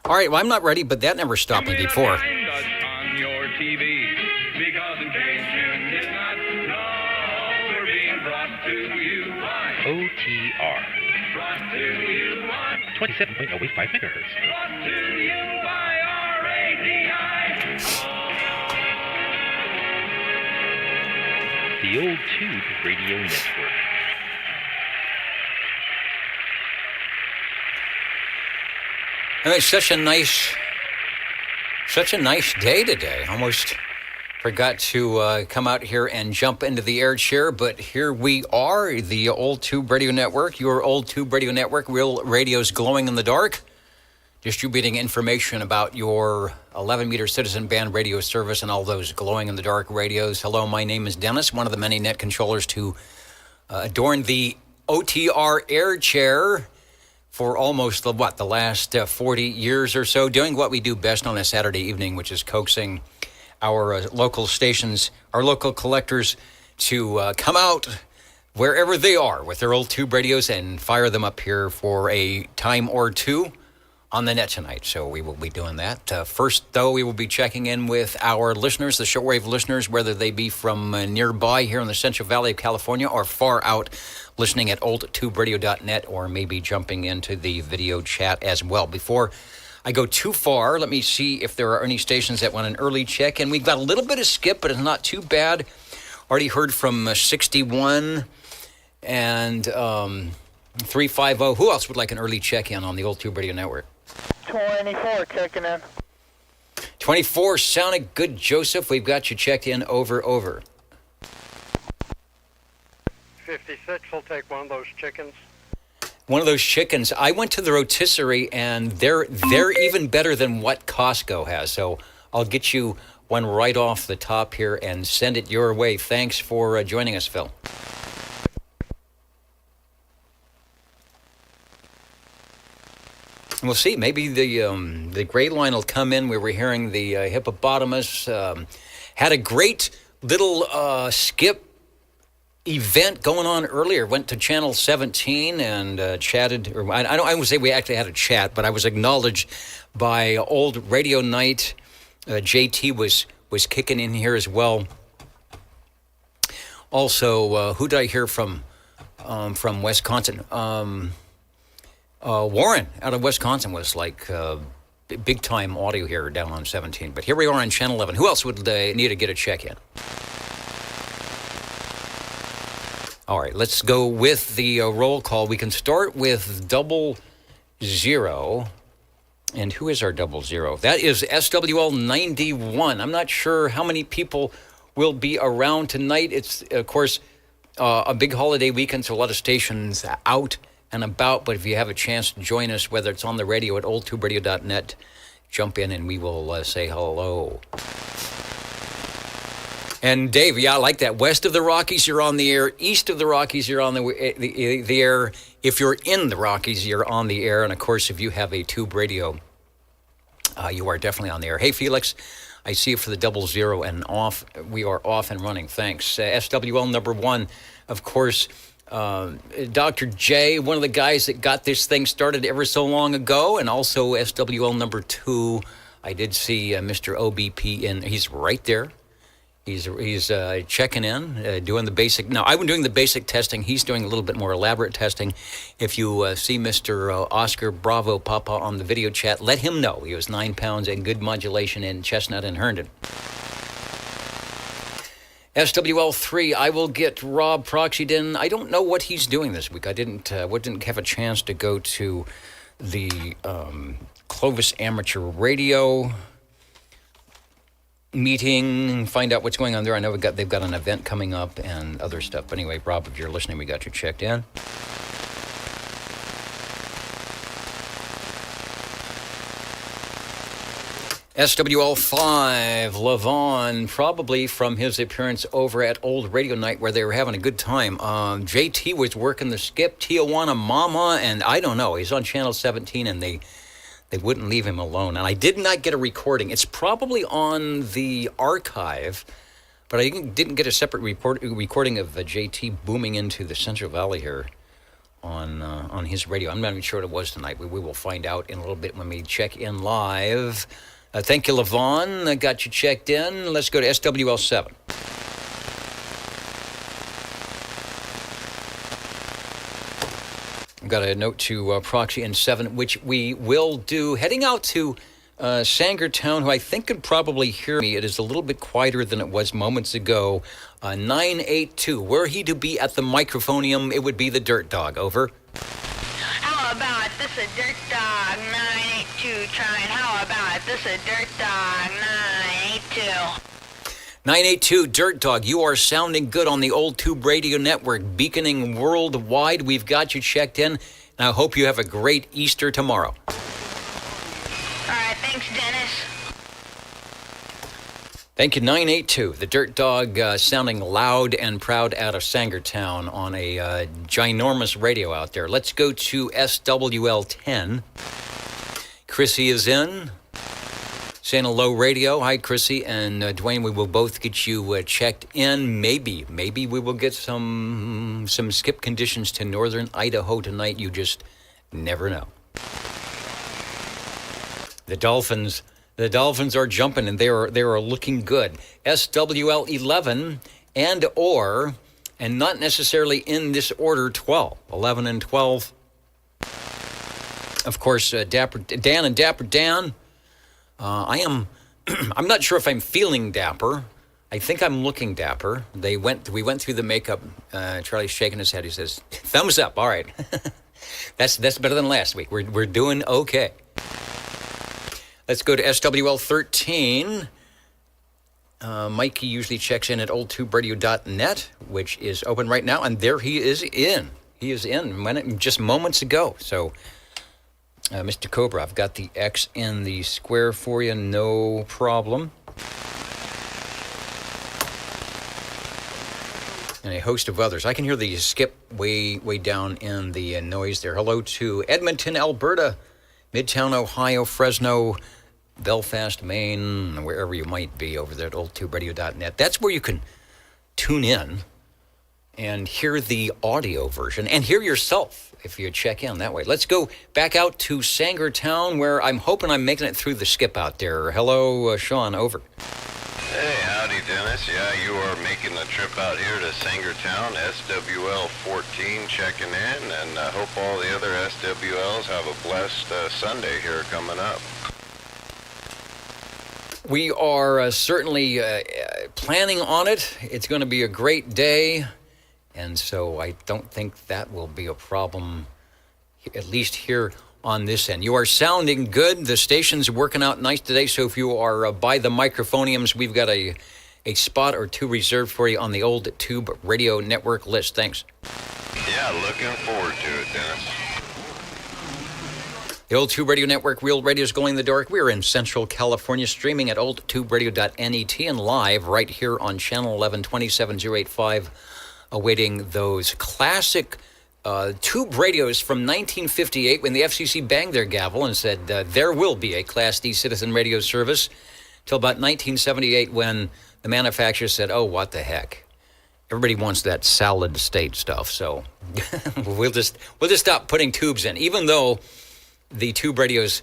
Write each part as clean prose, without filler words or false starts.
All right, well, I'm not ready, but that never stopped me before. Find us on your TV, because in case you did not know, we're being brought to you by OTR. Brought to you by 27.085 megahertz. Brought to you by RADI. The Old Tube Radio Network. I mean, it's such a nice day today. Almost forgot to come out here and jump into the air chair, but here we are, the Old Tube Radio Network, your Old Tube Radio Network, real radio's glowing in the dark, distributing information about your 11-meter citizen band radio service and all those glowing in the dark radios. Hello, my name is Dennis, one of the many net controllers to adorn the OTR air chair for almost the last 40 years or so, doing what we do best on a Saturday evening, which is coaxing our local stations, our local collectors to come out wherever they are with their old tube radios and fire them up here for a time or two on the net tonight. So we will be doing that. First, though, we will be checking in with our listeners, the shortwave listeners, whether they be from nearby here in the Central Valley of California or far out listening at oldtuberadio.net or maybe jumping into the video chat as well. Before I go too far, let me see if there are any stations that want an early check. And we've got a little bit of skip, but it's not too bad. Already heard from 61 and 350. Who else would like an early check-in on the Old Tube Radio Network? 24 checking in. 24 sounded good, Joseph. We've got you checked in over. 56 will take one of those chickens. One of those chickens. I went to the rotisserie, and they're even better than what Costco has. So I'll get you one right off the top here and send it your way. Thanks for joining us, Phil. We'll see. Maybe the gray line will come in. We were hearing the hippopotamus. Had a great little skip event going on earlier. Went to channel 17 and chatted. Or I wouldn't say we actually had a chat, but I was acknowledged by Old Radio Night. JT was kicking in here as well. Also, who did I hear from Wisconsin? Warren out of Wisconsin was like big time audio here down on 17. But here we are on channel 11. Who else would need to get a check in? All right, let's go with the roll call. We can start with 00. And who is our 00? That is SWL 91. I'm not sure how many people will be around tonight. It's, of course, a big holiday weekend, so a lot of stations out and about. But if you have a chance to join us, whether it's on the radio at oldtuberadio.net, jump in and we will say hello. And Dave, yeah, I like that. West of the Rockies, you're on the air. East of the Rockies, you're on the air. If you're in the Rockies, you're on the air. And, of course, if you have a tube radio, you are definitely on the air. Hey, Felix, I see you for the 00 and off. We are off and running. Thanks. SWL number 1, of course, Dr. J, one of the guys that got this thing started ever so long ago. And also SWL number 2, I did see Mr. OBP in. He's right there. He's checking in, doing the basic. Now, I'm doing the basic testing. He's doing a little bit more elaborate testing. If you see Mr. Oscar Bravo Papa on the video chat, let him know. He was 9 pounds and good modulation in Chestnut and Herndon. SWL3, I will get Rob proxied in. I don't know what he's doing this week. I didn't have a chance to go to the Clovis Amateur Radio meeting, find out what's going on there. I know they've got an event coming up and other stuff. But anyway, Rob, if you're listening, we got you checked in. SWL5, Levon, probably from his appearance over at Old Radio Night where they were having a good time. JT was working the skip, Tijuana Mama, and I don't know. He's on Channel 17 and they wouldn't leave him alone. And I did not get a recording. It's probably on the archive, but I didn't get a separate recording of JT booming into the Central Valley here on his radio. I'm not even sure what it was tonight. We will find out in a little bit when we check in live. Thank you, Levon. Got you checked in. Let's go to SWL 7. I've got a note to proxy in 7, which we will do heading out to Sangertown, who I think could probably hear me. It is a little bit quieter than it was moments ago. 982. Were he to be at the microphonium, it would be the Dirt Dog. Over. How about this a Dirt Dog 982 trying? How about this a Dirt Dog 982? 982, Dirt Dog, you are sounding good on the Old Tube Radio Network, beaconing worldwide. We've got you checked in, and I hope you have a great Easter tomorrow. All right, thanks, Dennis. Thank you, 982. The Dirt Dog sounding loud and proud out of Sangertown on a ginormous radio out there. Let's go to SWL 10. Chrissy is in. Saying hello, radio. Hi, Chrissy and Dwayne. We will both get you checked in. Maybe we will get some skip conditions to northern Idaho tonight. You just never know. The Dolphins are jumping, and they are looking good. SWL 11 and not necessarily in this order, 12. 11 and 12. Of course, Dapper Dan and Dapper Dan. I'm not sure if I'm feeling dapper. I think I'm looking dapper. We went through the makeup. Charlie's shaking his head. He says, thumbs up. All right. That's better than last week. We're doing okay. Let's go to SWL 13. Mikey usually checks in at oldtuberadio.net, which is open right now, and there he is in. He is in just moments ago. So, Mr. Cobra, I've got the X in the square for you, no problem. And a host of others. I can hear the skip way down in the noise there. Hello to Edmonton, Alberta, Midtown, Ohio, Fresno, Belfast, Maine, wherever you might be over there at oldtuberadio.net. That's where you can tune in and hear the audio version and hear yourself if you check in that way. Let's go back out to Sangertown, where I'm hoping I'm making it through the skip out there. Hello, Sean, over. Hey, howdy, Dennis. Yeah, you are making the trip out here to Sangertown, SWL 14, checking in, and I hope all the other SWLs have a blessed Sunday here coming up. We are certainly planning on it. It's going to be a great day, and so I don't think that will be a problem, at least here on this end. You are sounding good. The station's working out nice today, so if you are by the microphoniums, we've got a spot or two reserved for you on the Old Tube Radio Network list. Thanks. Yeah, looking forward to it, Dennis. The Old Tube Radio Network, Real Radio's Going in the Dark. We're in Central California, streaming at oldtuberadio.net and live right here on channel 1127.085, awaiting those classic tube radios from 1958 when the FCC banged their gavel and said there will be a Class D citizen radio service, till about 1978 when the manufacturer said, oh, what the heck. Everybody wants that solid state stuff, so we'll just stop putting tubes in, even though the tube radios,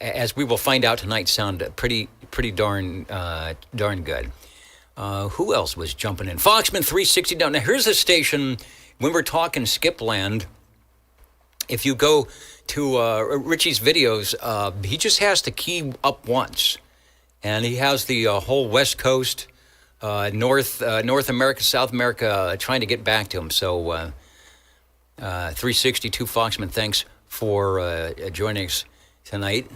as we will find out tonight, sound pretty darn good. Who else was jumping in? Foxman 360 down. Now, here's a station, when we're talking Skipland, if you go to Richie's videos, he just has to key up once. And he has the whole West Coast, North America, South America trying to get back to him. So 362 Foxman, thanks for joining us tonight.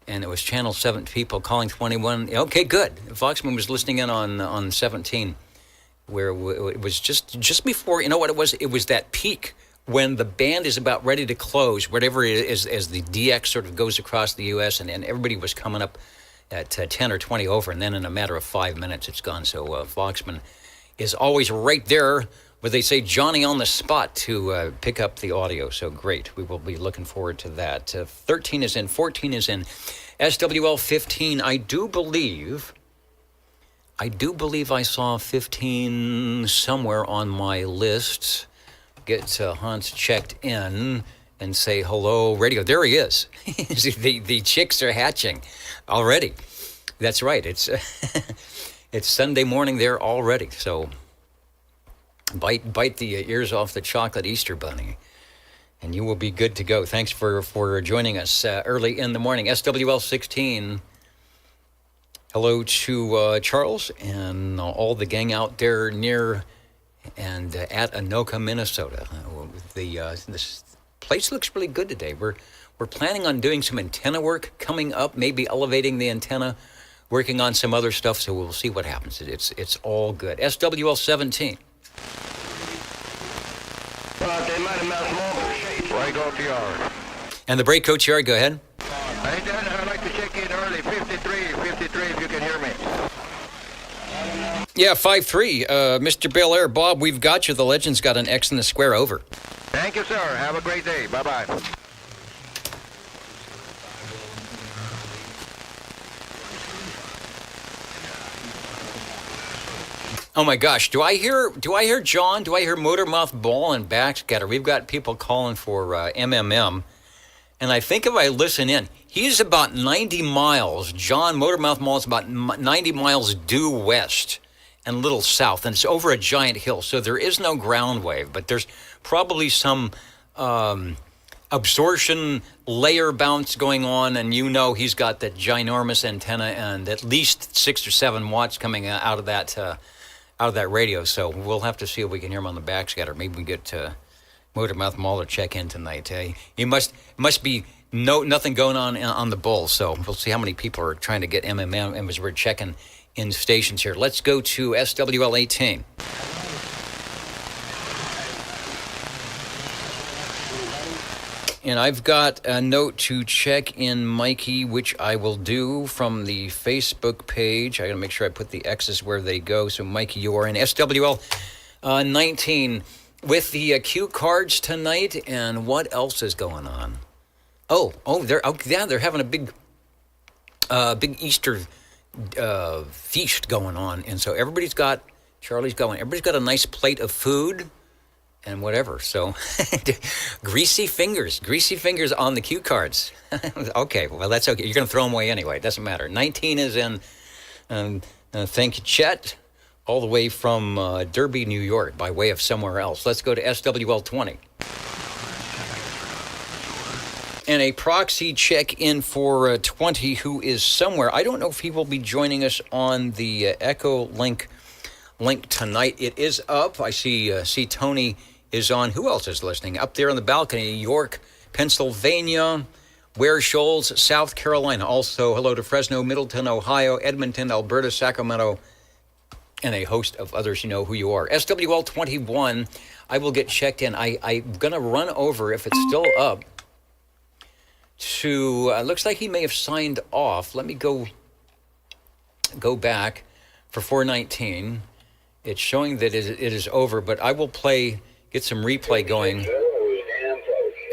And it was Channel 7 people calling 21. Okay, good. Foxman was listening in on 17, where it was just before, you know what it was? It was that peak when the band is about ready to close, whatever it is, as the DX sort of goes across the U.S., and everybody was coming up at 10 or 20 over, and then in a matter of 5 minutes, it's gone. So Foxman is always right there, where they say Johnny on the spot to pick up the audio. So great. We will be looking forward to that. 13 is in. 14 is in. SWL 15, I do believe I saw 15 somewhere on my list. get Hans checked in and say hello, radio. There he is. the chicks are hatching already. That's right. It's it's Sunday morning there already. So bite the ears off the chocolate Easter bunny, and you will be good to go. Thanks for joining us early in the morning. SWL 16. Hello to Charles and all the gang out there near and at Anoka, Minnesota. This place looks really good today. We're planning on doing some antenna work coming up, maybe elevating the antenna, working on some other stuff, so we'll see what happens. It's all good. SWL 17. Right off the yard. And the brake coach yard, go ahead. Hey, Dan, I'd like to check in early. 53 if you can hear me. Yeah, 5-3. Mr. Bel Air, Bob, we've got you. The Legend's got an X in the square, over. Thank you, sir. Have a great day. Bye-bye. Oh my gosh, do I hear John? Do I hear Motormouth Ball and Backscatter? We've got people calling for MMM. And I think if I listen in, he's about 90 miles. John Motormouth Mall is about 90 miles due west and a little south, and it's over a giant hill. So there is no ground wave, but there's probably some absorption layer bounce going on, and you know he's got that ginormous antenna and at least 6 or 7 watts coming out of that radio. So we'll have to see if we can hear him on the backscatter. Maybe we can get Motormouth Mall to check in tonight. He must be nothing going on the bull. So we'll see how many people are trying to get MMM as we're checking in stations here. Let's go to SWL 18. And I've got a note to check in Mikey, which I will do from the Facebook page. I got to make sure I put the X's where they go. So, Mikey, you are in SWL 19 with the cue cards tonight. And what else is going on? They're having a big Easter feast going on, and so everybody's got a nice plate of food and whatever. So greasy fingers on the cue cards. Okay, well, that's okay. You're going to throw them away anyway. It doesn't matter. 19 is in, thank you, Chet, all the way from Derby, New York, by way of somewhere else. Let's go to SWL 20. And a proxy check-in for 20, who is somewhere. I don't know if he will be joining us on the Echolink link tonight. It is up. I see Tony is on. Who else is listening? Up there on the balcony, York, Pennsylvania, Ware Shoals, South Carolina. Also, hello to Fresno, Middleton, Ohio, Edmonton, Alberta, Sacramento, and a host of others. You know who you are. SWL 21, I will get checked in. I'm going to run over, if it's still up, to, looks like he may have signed off. Let me go back for 419. It's showing that it is over, but I will get some replay going.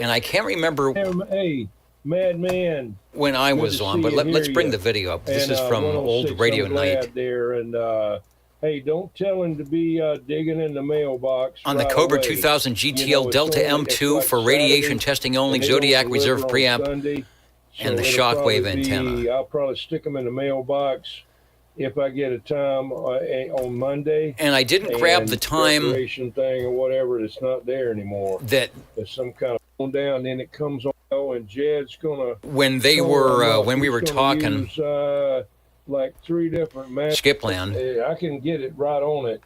And I can't remember Hey, Madman, when I was on, but let's bring the video up. This is from Old Radio Night. There, and hey, don't tell him to be digging in the mailbox. On the right Cobra away. 2000 GTL Delta M2 for radiation testing only, Zodiac Reserve preamp, and the shockwave antenna. I'll probably stick them in the mailbox if I get a time on Monday. And I didn't grab the time thing or whatever that's not there anymore. That there's some kind of down, then it comes on, and Jed's gonna when we were talking. Use, like 3 different matches. Skipland. I can get it right on it.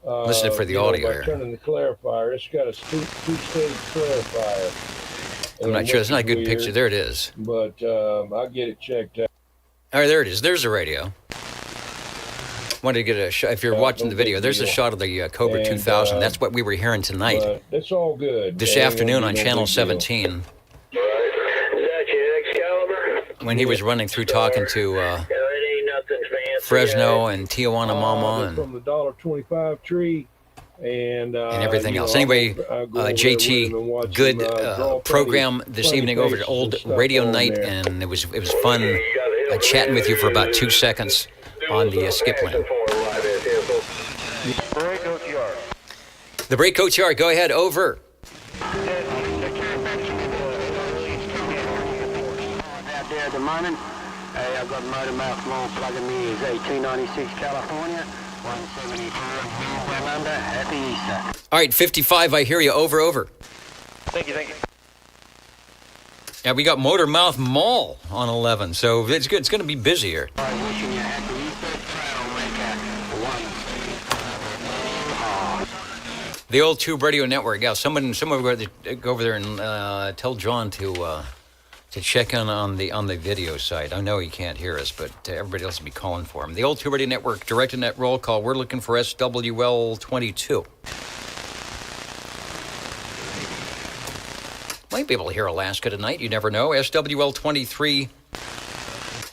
Listen for the audio here. Turning the clarifier. It's got a two-stage clarifier. I'm not sure. It's not a good picture. There it is. But I'll get it checked out. All right, there it is. There's the radio. Wanted to get a shot. If you're watching the video, there's a shot of the Cobra 2000. That's what we were hearing tonight. It's all good. This afternoon on Channel 17. When he was running through talking to Fresno and Tijuana Mama and from the $1.25 tree and everything else. Anyway, JT, good program this evening over at Old Radio Night, and it was fun chatting with you for about 2 seconds on the Skipland. The break, Coach R. Go ahead. Over. Out there at the moment, hey, I've got motor mouth more plugging me is a 296 California, 174 well under. Happy Easter. All right, 55. I hear you. Over. Thank you. Yeah, we got Motor Mouth Mall on 11, so it's good. It's going to be busy here. I'm wishing you happy Easter. Troublemaker 1. The old Tube Radio Network. Yeah, someone go over there and tell John to check in on the video side. I know he can't hear us, but everybody else will be calling for him. The old Tube Radio Network directed net roll call. We're looking for SWL 22. Might be able to hear Alaska tonight. You never know. SWL 23.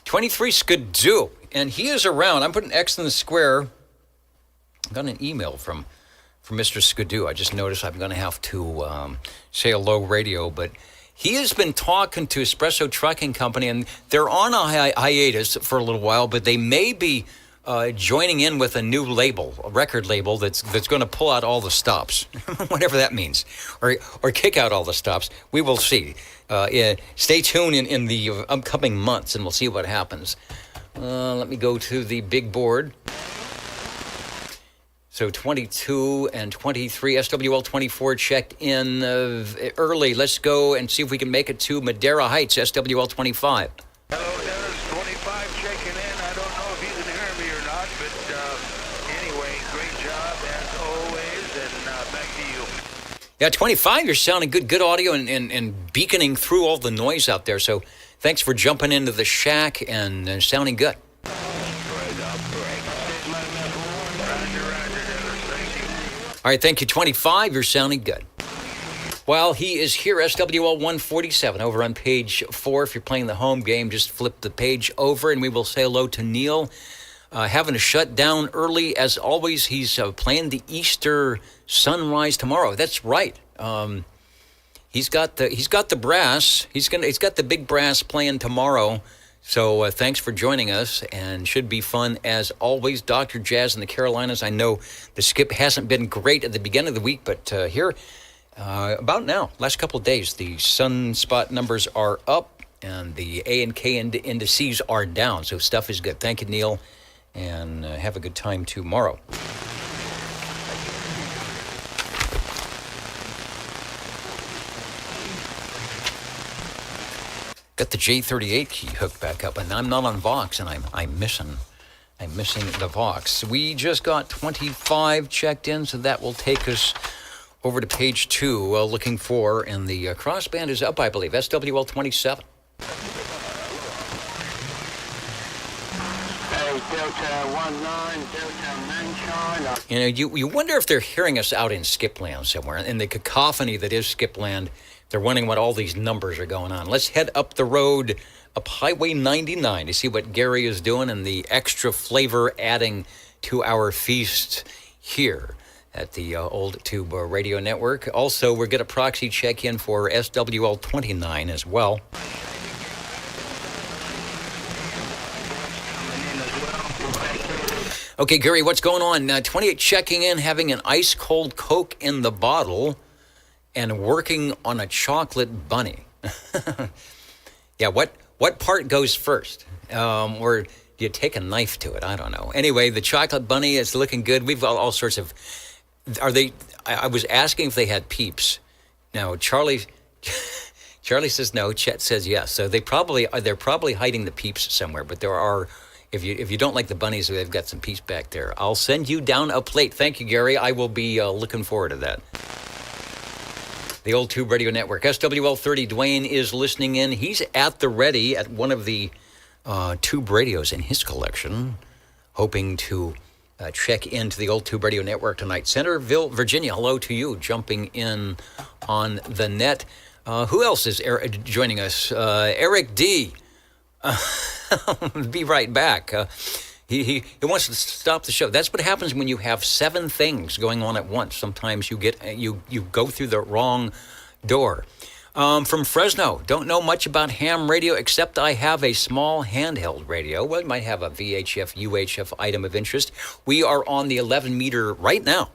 23 Skidoo. And he is around. I'm putting X in the square. I got an email from Mr. Skidoo. I just noticed I'm going to have to say a low radio, but he has been talking to Espresso Trucking Company, and they're on a hiatus for a little while, but they may be joining in with a new label, a record label that's going to pull out all the stops, whatever that means, or kick out all the stops. We will see. Stay tuned in the upcoming months, and we'll see what happens. Let me go to the big board. So 22 and 23, SWL 24 checked in early. Let's go and see if we can make it to Madera Heights, SWL 25. Hello, Dennis. 25 checking in. I don't know if you can hear me or not, but anyway, great job as always, and back to you. Yeah, 25, you're sounding good. Good audio and beaconing through all the noise out there. So thanks for jumping into the shack and sounding good. All right, thank you. 25, you're sounding good. Well, he is here, SWL 147, over on page 4. If you're playing the home game, just flip the page over, and we will say hello to Neil. Having to shut down early, as always. He's playing the Easter sunrise tomorrow. That's right. He's got the brass. He's got the big brass playing tomorrow. So thanks for joining us, and should be fun as always. Dr. Jazz in the Carolinas. I know the skip hasn't been great at the beginning of the week, but here, about now, last couple of days, the sunspot numbers are up, and the A and K indices are down. So stuff is good. Thank you, Neil, and have a good time tomorrow. Got the J38 key hooked back up, and I'm not on Vox, and I'm missing the Vox. We just got 25 checked in, so that will take us over to page 2, looking for, and the crossband is up, I believe, SWL 27. Hey, Delta 19, Delta Moonshine. You know, you wonder if they're hearing us out in Skipland somewhere, in the cacophony that is Skipland. They're wondering what all these numbers are going on. Let's head up the road, up Highway 99, to see what Gary is doing and the extra flavor adding to our feast here at the Old Tube Radio Network. Also, we'll get a proxy check-in for SWL 29 as well. Okay, Gary, what's going on? 28 checking in, having an ice-cold Coke in the bottle, and working on a chocolate bunny. Yeah, what part goes first? Or do you take a knife to it? I don't know. Anyway, the chocolate bunny is looking good. We've got all sorts of... I was asking if they had peeps. Now, Charlie says no. Chet says yes. So they're probably hiding the peeps somewhere. But there are... If you don't like the bunnies, they've got some peeps back there. I'll send you down a plate. Thank you, Gary. I will be looking forward to that. The Old Tube Radio Network. SWL 30, Dwayne is listening in. He's at the ready at one of the tube radios in his collection, hoping to check into the Old Tube Radio Network tonight. Centerville, Virginia, hello to you, jumping in on the net. Who else is joining us? Eric D. Be right back. He wants to stop the show. That's what happens when you have 7 things going on at once. Sometimes you go through the wrong door. From Fresno, don't know much about ham radio, except I have a small handheld radio. Well, it might have a VHF, UHF item of interest. We are on the 11 meter right now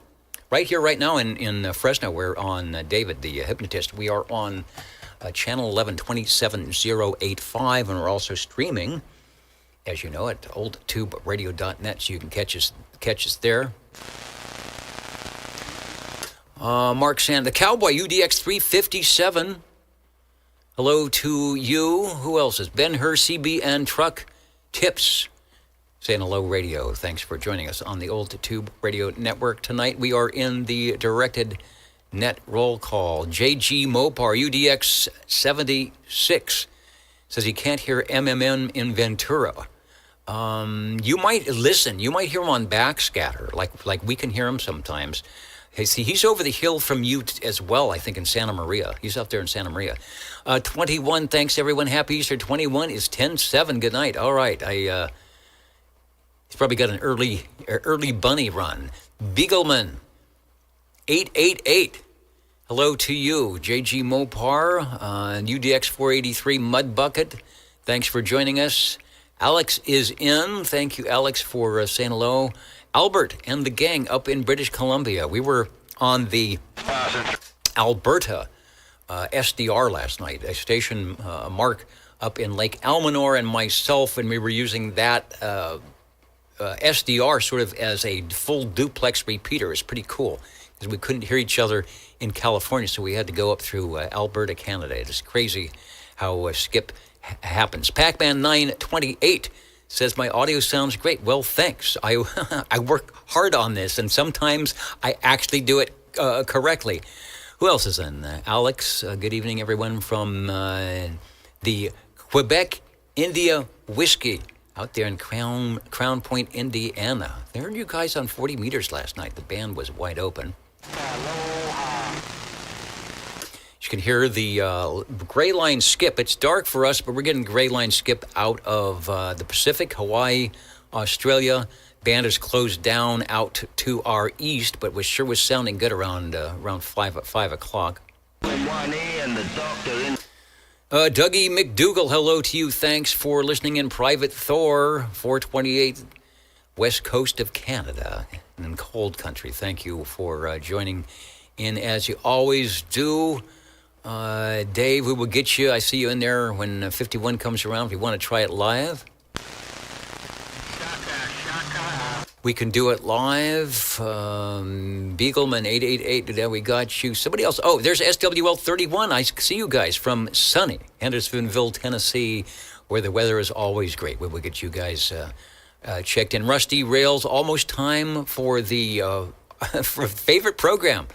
right here, right now in Fresno, we're on David, the hypnotist. We are on channel 11-27085, and we're also streaming, as you know, at oldtuberadio.net, so you can catch us there. Mark Sand, the Cowboy UDX 357. Hello to you. Who else is Ben Hur, CB and Truck Tips? Saying hello, radio. Thanks for joining us on the Old Tube Radio Network tonight. We are in the directed net roll call. JG Mopar, UDX 76, says he can't hear MMM in Ventura. You might listen. You might hear him on backscatter, like we can hear him sometimes. Hey, see, he's over the hill from you as well, I think, in Santa Maria. He's up there in Santa Maria. 21, thanks, everyone. Happy Easter. 21 is 10-7. Good night. All right, he's probably got an early bunny run. Beagleman, 888. Hello to you. JG Mopar, UDX 483 Mud Bucket. Thanks for joining us. Alex is in. Thank you, Alex, for saying hello. Albert and the gang up in British Columbia. We were on the Alberta SDR last night, a station Mark up in Lake Almanor and myself, and we were using that SDR sort of as a full duplex repeater. It's pretty cool because we couldn't hear each other in California, so we had to go up through Alberta, Canada. It's crazy how skip happens. Pac-Man 928 says my audio sounds great. Well, thanks. I work hard on this, and sometimes I actually do it correctly. Who else is in? Alex, good evening, everyone from the Quebec India Whiskey out there in Crown Point, Indiana. They heard you guys on 40 meters last night. The band was wide open. You can hear the gray line skip. It's dark for us, but we're getting gray line skip out of the Pacific, Hawaii, Australia. Band is closed down out to our east, but was sounding good around 5 o'clock. Dougie McDougall, hello to you. Thanks for listening in. Private Thor, 428, west coast of Canada, in cold country. Thank you for joining in as you always do. Dave, we will get you. I see you in there when 51 comes around. If you want to try it live, we can do it live. Beagleman 888. There we got you. Somebody else. Oh, there's SWL 31. I see you guys from sunny Hendersonville, Tennessee, where the weather is always great. We will get you guys checked in. Rusty Rails. Almost time for the for favorite program.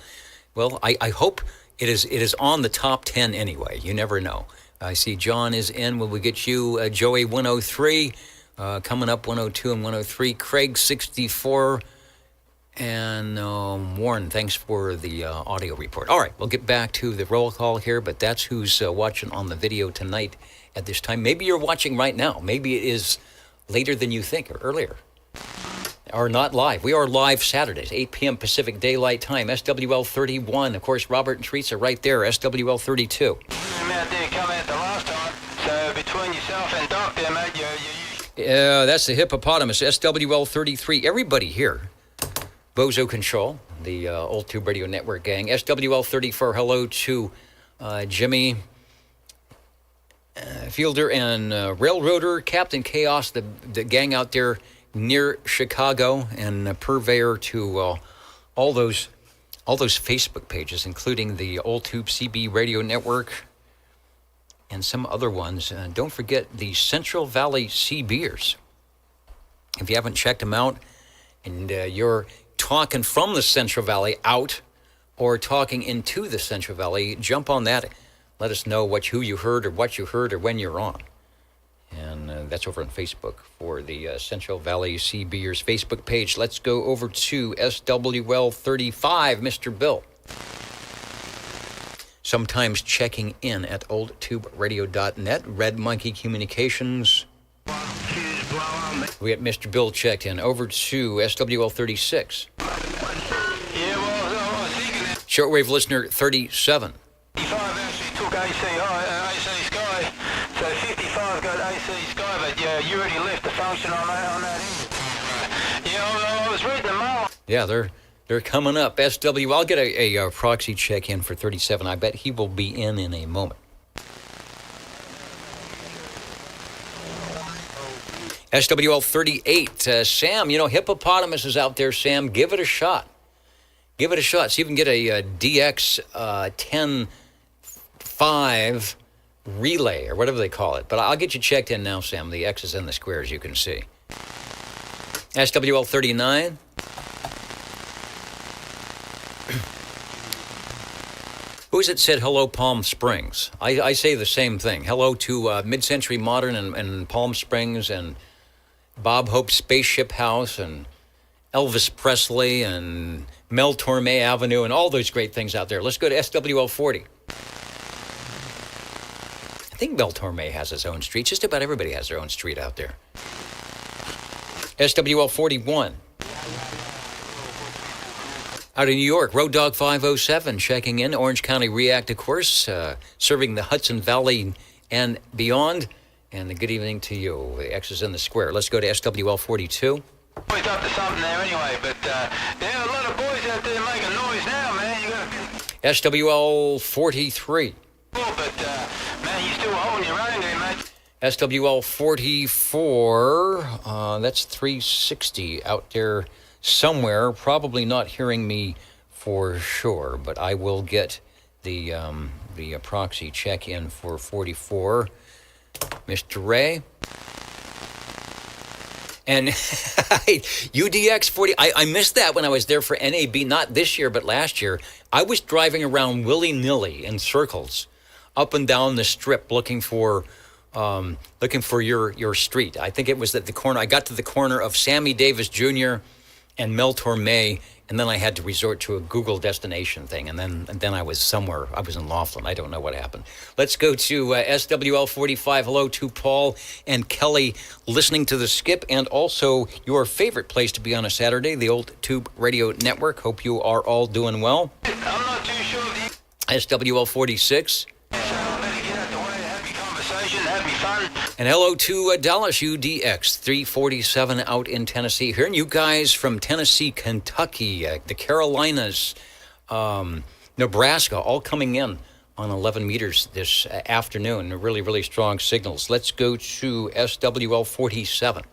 Well, I hope. It is on the top 10 anyway. You never know. I see John is in. Will we get you? Joey 103, coming up 102 and 103. Craig 64, and Warren, thanks for the audio report. All right, we'll get back to the roll call here, but that's who's watching on the video tonight at this time. Maybe you're watching right now. Maybe it is later than you think or earlier. Are not live. We are live Saturdays, 8 p.m. Pacific Daylight Time. SWL 31. Of course, Robert and Teresa right there. SWL 32. Yeah, that's the hippopotamus. SWL 33. Everybody here. Bozo Control, the Old Tube Radio Network gang. SWL 34. Hello to Jimmy Fielder and Railroader, Captain Chaos, the gang out there near Chicago, and purveyor to all those Facebook pages, including the Old Tube CB Radio Network and some other ones. Don't forget the Central Valley Sea Beers. If you haven't checked them out, and you're talking from the Central Valley out or talking into the Central Valley, jump on that. Let us know who you heard or what you heard or when you're on. And that's over on Facebook for the Central Valley Sea Beers Facebook page. Let's go over to SWL 35, Mr. Bill. Sometimes checking in at oldtuberadio.net. Red Monkey Communications. We got Mr. Bill checked in. Over to SWL 36. Shortwave listener 37. 55 actually took AC Sky, so 55 got AC Sky, but yeah, you already left the function on that. Yeah, I was reading them all. Yeah, They're coming up. SW, I'll get a proxy check in for 37. I bet he will be in a moment. SWL 38. Sam, hippopotamus is out there, Sam. Give it a shot. Give it a shot. See if you can get a DX 10.5 relay or whatever they call it. But I'll get you checked in now, Sam. The X's and the squares you can see. SWL 39. Who is it said hello Palm Springs? I say the same thing. Hello to Mid-Century Modern and Palm Springs and Bob Hope's Spaceship House and Elvis Presley and Mel Torme Avenue and all those great things out there. Let's go to SWL 40. I think Mel Torme has his own street. Just about everybody has their own street out there. SWL 41. Out of New York, Road Dog 507 checking in. Orange County React, of course, serving the Hudson Valley and beyond. And a good evening to you. The X is in the square. Let's go to SWL 42. Boys up to something there anyway, but there are a lot of boys out there making noise now, man. You gotta... SWL 43. But, man, you still holding your own there, mate. SWL 44. That's 360 out there somewhere. Probably not hearing me for sure, but I will get the proxy check in for 44. Mr. Ray. And UDX 40, I missed that when I was there for NAB, not this year, but last year. I was driving around willy-nilly in circles up and down the strip looking for your street. I think it was at the corner. I got to the corner of Sammy Davis Jr. and Mel Torme, and then I had to resort to a Google destination thing, and then I was somewhere. I was in Laughlin. I don't know what happened. Let's go to SWL 45. Hello to Paul and Kelly listening to the Skip, and also your favorite place to be on a Saturday, the Old Tube Radio Network. Hope you are all doing well. I'm not too sure of the... SWL 46. That'd be fun. And hello to Dallas UDX 347 out in Tennessee. Hearing you guys from Tennessee, Kentucky, the Carolinas, Nebraska, all coming in on 11 meters this afternoon. Really, really strong signals. Let's go to SWL 47.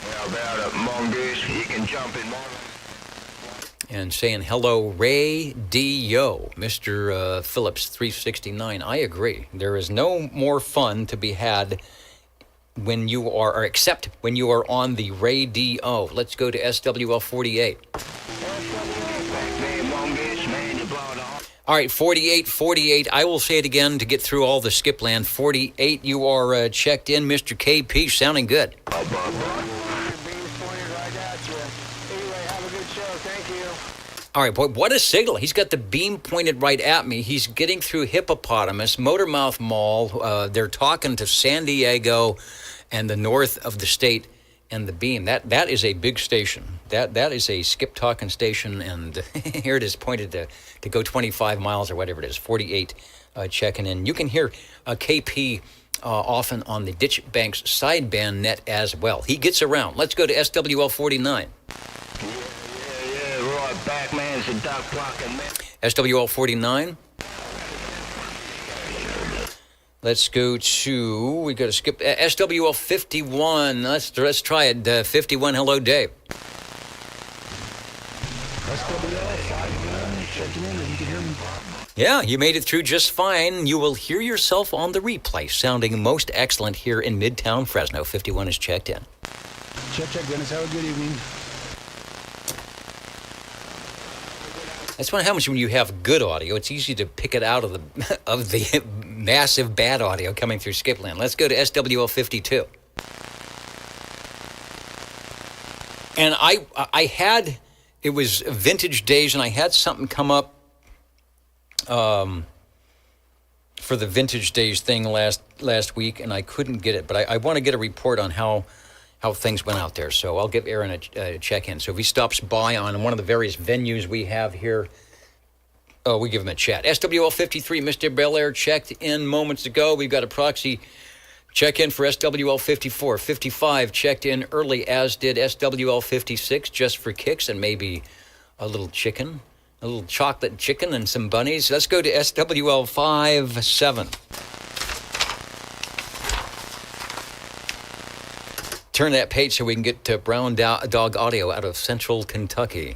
How about a mongoose? You can jump in more. And saying hello, Ray D.O., Mr. Phillips 369. I agree. There is no more fun to be had when you are, or except when you are on the Ray D.O. Let's go to SWL 48. All right, 48. I will say it again to get through all the skip land. 48, you are checked in. Mr. KP, sounding good. All right, boy, what a signal. He's got the beam pointed right at me. He's getting through Hippopotamus, Motormouth Mall. They're talking to San Diego and the north of the state and the beam. That is a big station. That is a skip talking station, and here it is pointed to go 25 miles or whatever it is, 48 checking in. You can hear KP often on the Ditch Banks sideband net as well. He gets around. Let's go to SWL 49. Back, man, it's a duck blocking, man. SWL 49. Let's go to, we got to skip, SWL 51. Let's try it. 51, hello, Dave. Yeah, you made it through just fine. You will hear yourself on the replay, sounding most excellent here in Midtown Fresno. 51 is checked in. Check, Dennis. Have a good evening. That's what happens when you have good audio. It's easy to pick it out of the massive bad audio coming through Skipland. Let's go to SWL 52. And I had, it was vintage days, and I had something come up for the vintage days thing last week, and I couldn't get it. But I want to get a report on how things went out there. So I'll give Aaron a check-in. So if he stops by on one of the various venues we have here, we give him a chat. SWL 53, Mr. Belair checked in moments ago. We've got a proxy Check in for SWL 54. 55 checked in early, as did SWL 56, just for kicks and maybe a little chicken, a little chocolate chicken and some bunnies. Let's go to SWL 57. Turn that page so we can get to Brown Dog Audio out of Central Kentucky.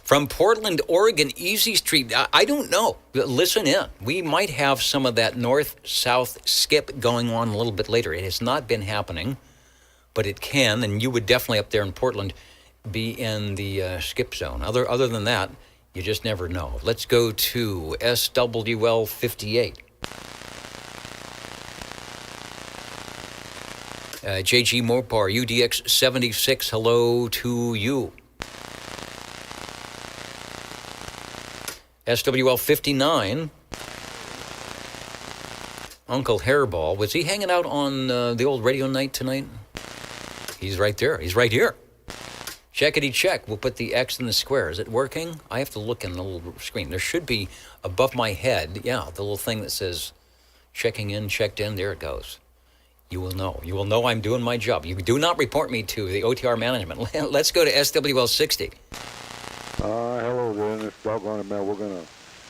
From Portland, Oregon, Easy Street. I don't know. Listen in. We might have some of that north-south skip going on a little bit later. It has not been happening, but it can, and you would definitely up there in Portland be in the skip zone. Other than that, you just never know. Let's go to SWL 58. JG Mopar, UDX 76, hello to you. SWL 59, Uncle Hairball. Was he hanging out on the old radio night tonight? He's right there. He's right here. Checkity check. We'll put the X in the square. Is it working? I have to look in the little screen. There should be above my head, the little thing that says checking in, checked in. There it goes. You will know. You will know I'm doing my job. You do not report me to the OTR management. Let's go to SWL 60. Hello there, this doggone it, man. We're gonna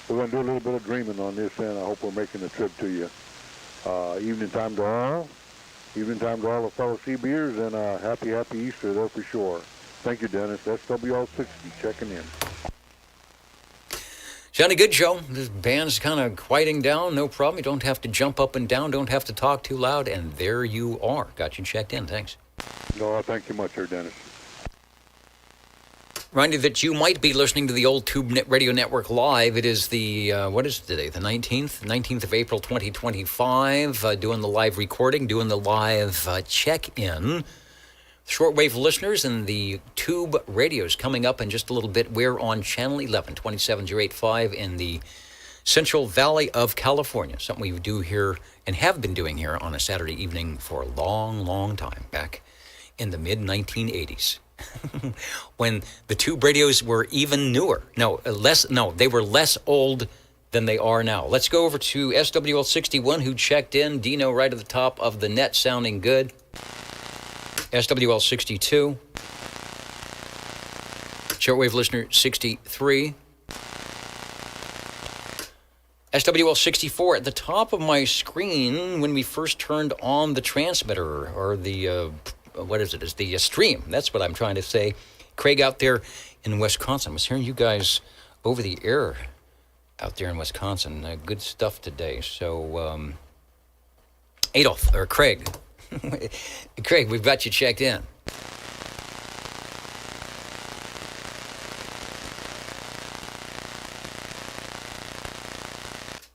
do a little bit of dreaming on this end. I hope we're making the trip to you. Evening time to all the fellow CBers, and happy Easter there for sure. Thank you, Dennis. SWL 60 checking in. Sounded good, Joe. This band's kind of quieting down. No problem. You don't have to jump up and down. Don't have to talk too loud. And there you are. Got you checked in. Thanks. No, thank you much, sir, Dennis. Remind you that you might be listening to the Old Tube Radio Network live. It is the, what is it today? The 19th of April, 2025. Doing the live recording, doing the live check-in. Shortwave listeners and the Tube radios coming up in just a little bit. We're on Channel 11, 27085 in the Central Valley of California. Something we do here and have been doing here on a Saturday evening for a long, long time, back in the mid-1980s. When the Tube radios were even newer. They were less old than they are now. Let's go over to SWL 61, who checked in. Dino right at the top of the net, sounding good. SWL 62. Shortwave listener 63. SWL 64 at the top of my screen when we first turned on the transmitter, or the It's the stream. That's what I'm trying to say. Craig out there in Wisconsin. I was hearing you guys over the air out there in Wisconsin. Good stuff today. So, Craig. Craig, we've got you checked in.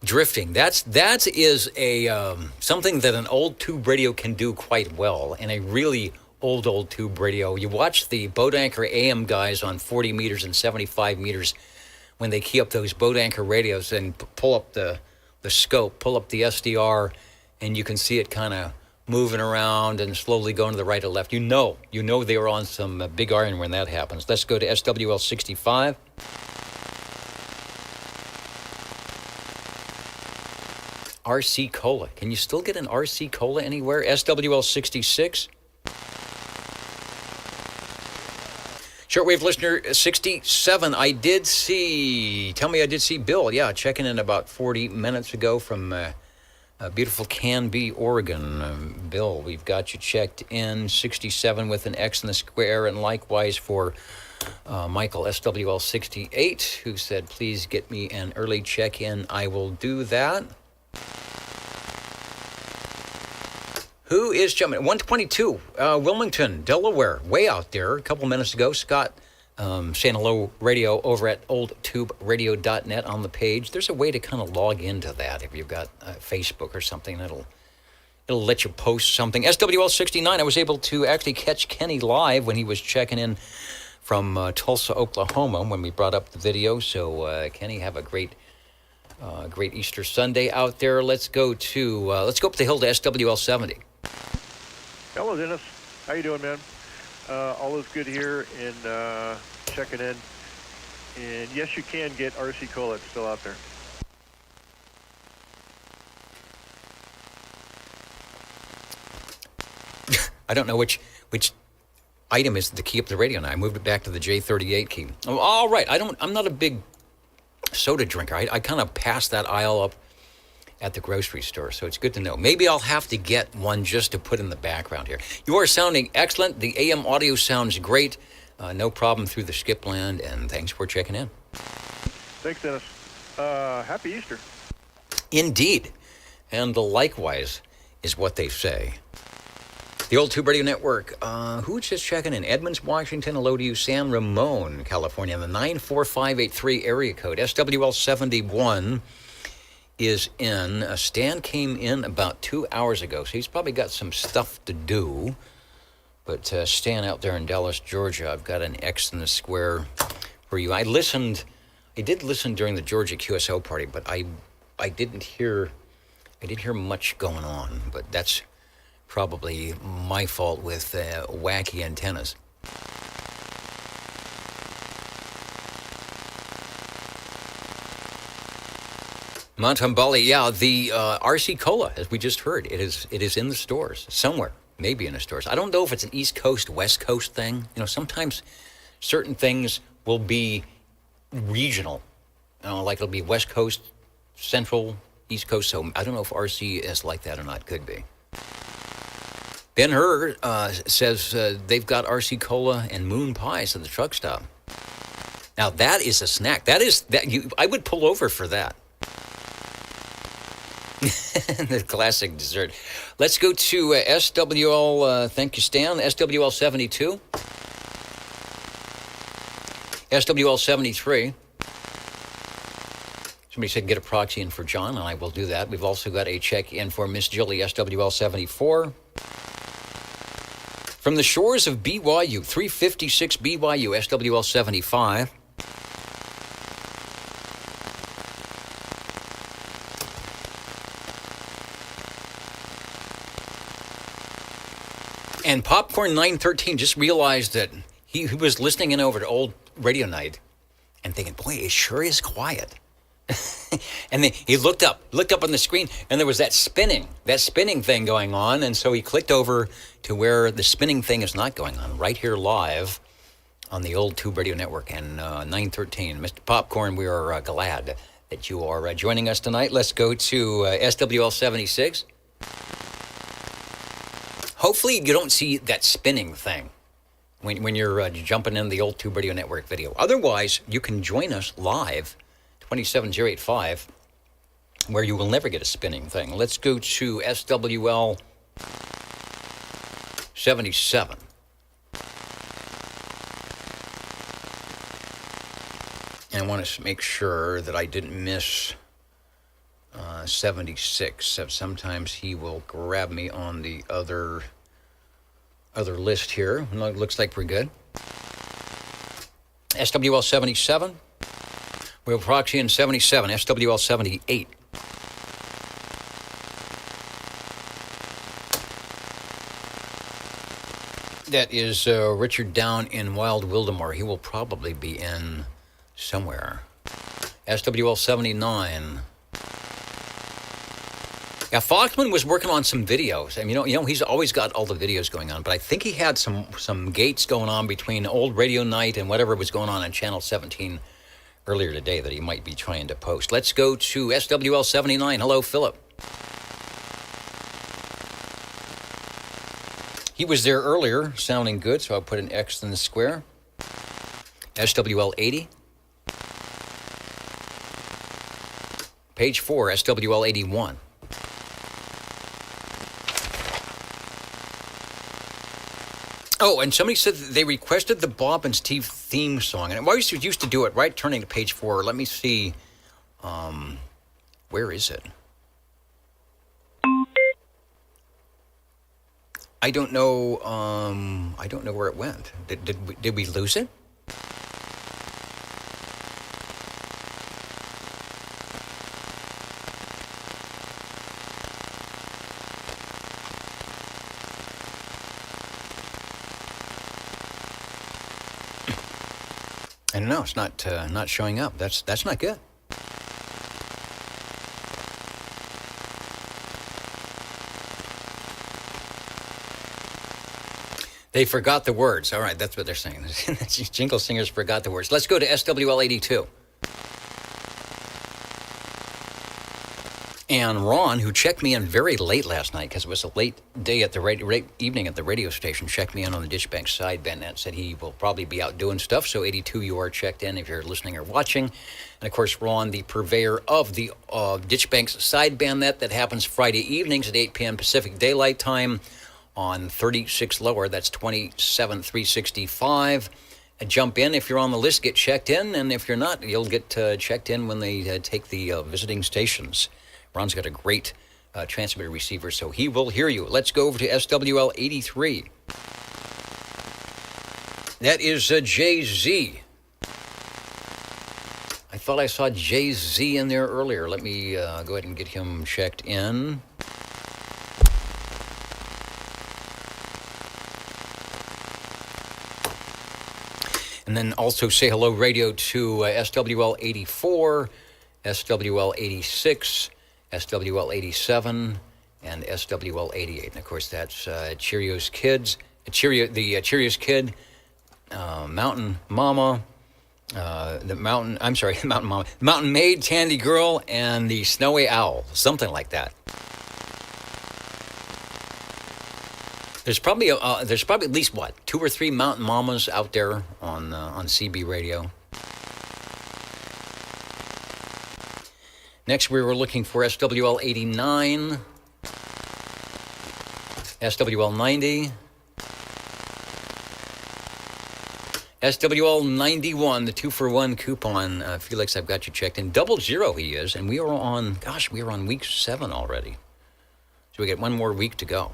Drifting. That is a something that an old tube radio can do quite well, and a really old tube radio. You watch the boat anchor AM guys on 40 meters and 75 meters when they key up those boat anchor radios and pull up the scope, pull up the SDR, and you can see it kind of moving around and slowly going to the right or left. You know they were on some big iron when that happens. Let's go to SWL 65. RC Cola. Can you still get an RC Cola anywhere? SWL 66. Shortwave listener 67. I did see Bill. Yeah, checking in about 40 minutes ago from beautiful Canby, Oregon. Bill, we've got you checked in. 67 with an X in the square, and likewise for Michael, SWL 68, who said, please get me an early check-in. I will do that. Who is jumping? 122, Wilmington, Delaware, way out there. A couple minutes ago, Scott saying hello radio over at oldtuberadio.net on the page. There's a way to kind of log into that if you've got Facebook or something. It'll let you post something. SWL 69, I was able to actually catch Kenny live when he was checking in from Tulsa, Oklahoma, when we brought up the video. So Kenny, have a great Easter Sunday out there. Let's go up the hill to SWL 70. Hello, Dennis. How you doing, man? All is good here, and checking in. And yes, you can get RC Cola. It's still out there. I don't know which item is the key up the radio now. I moved it back to the J38 key. Oh, all right. I'm not a big soda drinker. I kind of pass that aisle up at the grocery store, so it's good to know. Maybe I'll have to get one just to put in the background here. You are sounding excellent. The AM audio sounds great. No problem through the skip land, and thanks for checking in. Thanks, Dennis. Happy Easter. Indeed. And likewise is what they say. The Old Tube Radio Network. Who's just checking in? Edmonds, Washington. Hello to you. San Ramon, California. The 94583 area code. SWL 71 is in. Stan came in about 2 hours ago, so he's probably got some stuff to do. But Stan out there in Dallas, Georgia, I've got an X in the square for you. I did listen during the Georgia QSO party, but I didn't hear much going on. But that's probably my fault with wacky antennas. Montambali, yeah, the RC Cola, as we just heard, it is in the stores somewhere, maybe in the stores. I don't know if it's an East Coast, West Coast thing. You know, sometimes certain things will be regional. Like it'll be West Coast, Central, East Coast. So I don't know if RC is like that or not. Could be. Ben Hur says they've got RC Cola and moon pies at the truck stop. Now that is a snack. I would pull over for that. The classic dessert. Let's go to SWL, thank you, Stan, SWL 72. SWL 73. Somebody said get a proxy in for John, and I will do that. We've also got a check in for Miss Jilly, SWL 74. From the shores of BYU, 356 BYU, SWL 75. And Popcorn 913 just realized that he was listening in over to old radio night and thinking, boy, it sure is quiet. And then he looked up on the screen, and there was that spinning thing going on. And so he clicked over to where the spinning thing is not going on, right here live on the Old Tube Radio Network and 913. Mr. Popcorn, we are glad that you are joining us tonight. Let's go to SWL 76. Hopefully you don't see that spinning thing when you're jumping in the Old Tube Radio Network video. Otherwise, you can join us live, 27085, where you will never get a spinning thing. Let's go to SWL 77. And I want to make sure that I didn't miss 76. So sometimes he will grab me on the other list here. It looks like we're good. SWL 77. We have proxy in 77. SWL 78. That is Richard down in Wild Wildemore. He will probably be in somewhere. SWL 79. Yeah, Foxman was working on some videos. I mean, you know, he's always got all the videos going on, but I think he had some gates going on between old radio night and whatever was going on Channel 17 earlier today that he might be trying to post. Let's go to SWL 79. Hello, Philip. He was there earlier, sounding good, so I'll put an X in the square. SWL 80. Page 4, SWL 81. Oh, and somebody said that they requested the Bob and Steve theme song. And I always used to do it, right? Turning to page 4. Let me see. Where is it? I don't know where it went. Did we lose it? I don't know. It's not showing up. That's not good. They forgot the words. All right, that's what they're saying. Jingle singers forgot the words. Let's go to SWL 82. And Ron, who checked me in very late last night because it was a late day at the evening at the radio station, checked me in on the Ditchbank sideband and said he will probably be out doing stuff. So 82, you are checked in if you're listening or watching. And of course, Ron, the purveyor of the Ditchbank's sideband that happens Friday evenings at 8 p.m. Pacific Daylight Time on 36 lower. That's 27,365. Jump in if you're on the list, get checked in, and if you're not, you'll get checked in when they take the visiting stations. Ron's got a great transmitter receiver, so he will hear you. Let's go over to SWL 83. That is JZ. I thought I saw JZ in there earlier. Let me go ahead and get him checked in. And then also say hello radio to SWL 84, SWL 86, SWL 87, and SWL 88. And of course, that's Cheerios Kids, the Cheerios Kid, Mountain Mama, the Mountain Mama, Mountain Maid, Tandy Girl, and the Snowy Owl, something like that. There's probably at least 2 or 3 Mountain Mamas out there on CB radio. Next, we were looking for SWL 89, SWL 90, SWL 91, the 2-for-1 coupon. Felix, I've got you checked in. 00 he is, and we are on week 7 already. So we get 1 more week to go.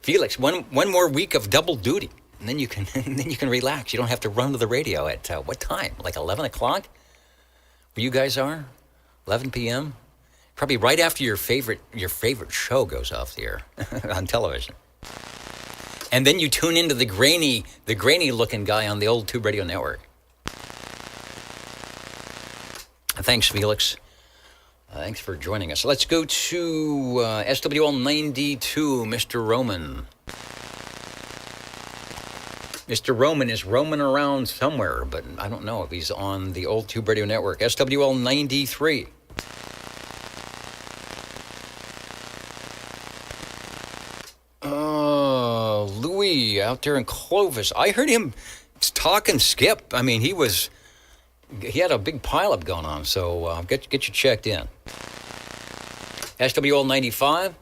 Felix, one more week of double duty, and then you can relax. You don't have to run to the radio at what time? Like 11 o'clock? Where you guys are? 11 p.m. Probably right after your favorite show goes off the air on television. And then you tune into the grainy looking guy on the old Tube Radio Network. Thanks, Felix. Thanks for joining us. Let's go to SWL 92, Mr. Roman. Mr. Roman is roaming around somewhere, but I don't know if he's on the old Tube Radio Network. SWL 93. Louis out there in Clovis. I heard him talk and skip. I mean, he had a big pileup going on, so get you checked in. SWL 95.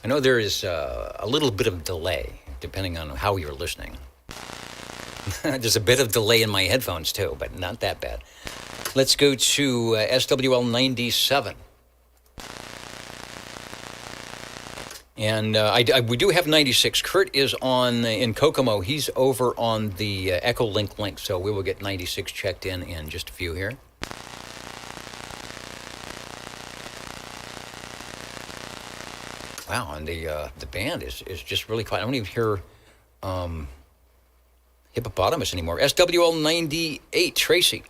I know there is a little bit of delay, depending on how you're listening. There's a bit of delay in my headphones, too, but not that bad. Let's go to SWL 97. And we do have 96. Kurt is in Kokomo. He's over on the Echolink link, so we will get 96 checked in just a few here. Wow, and the band is just really quiet. I don't even hear Hippopotamus anymore. SWL 98, Tracy.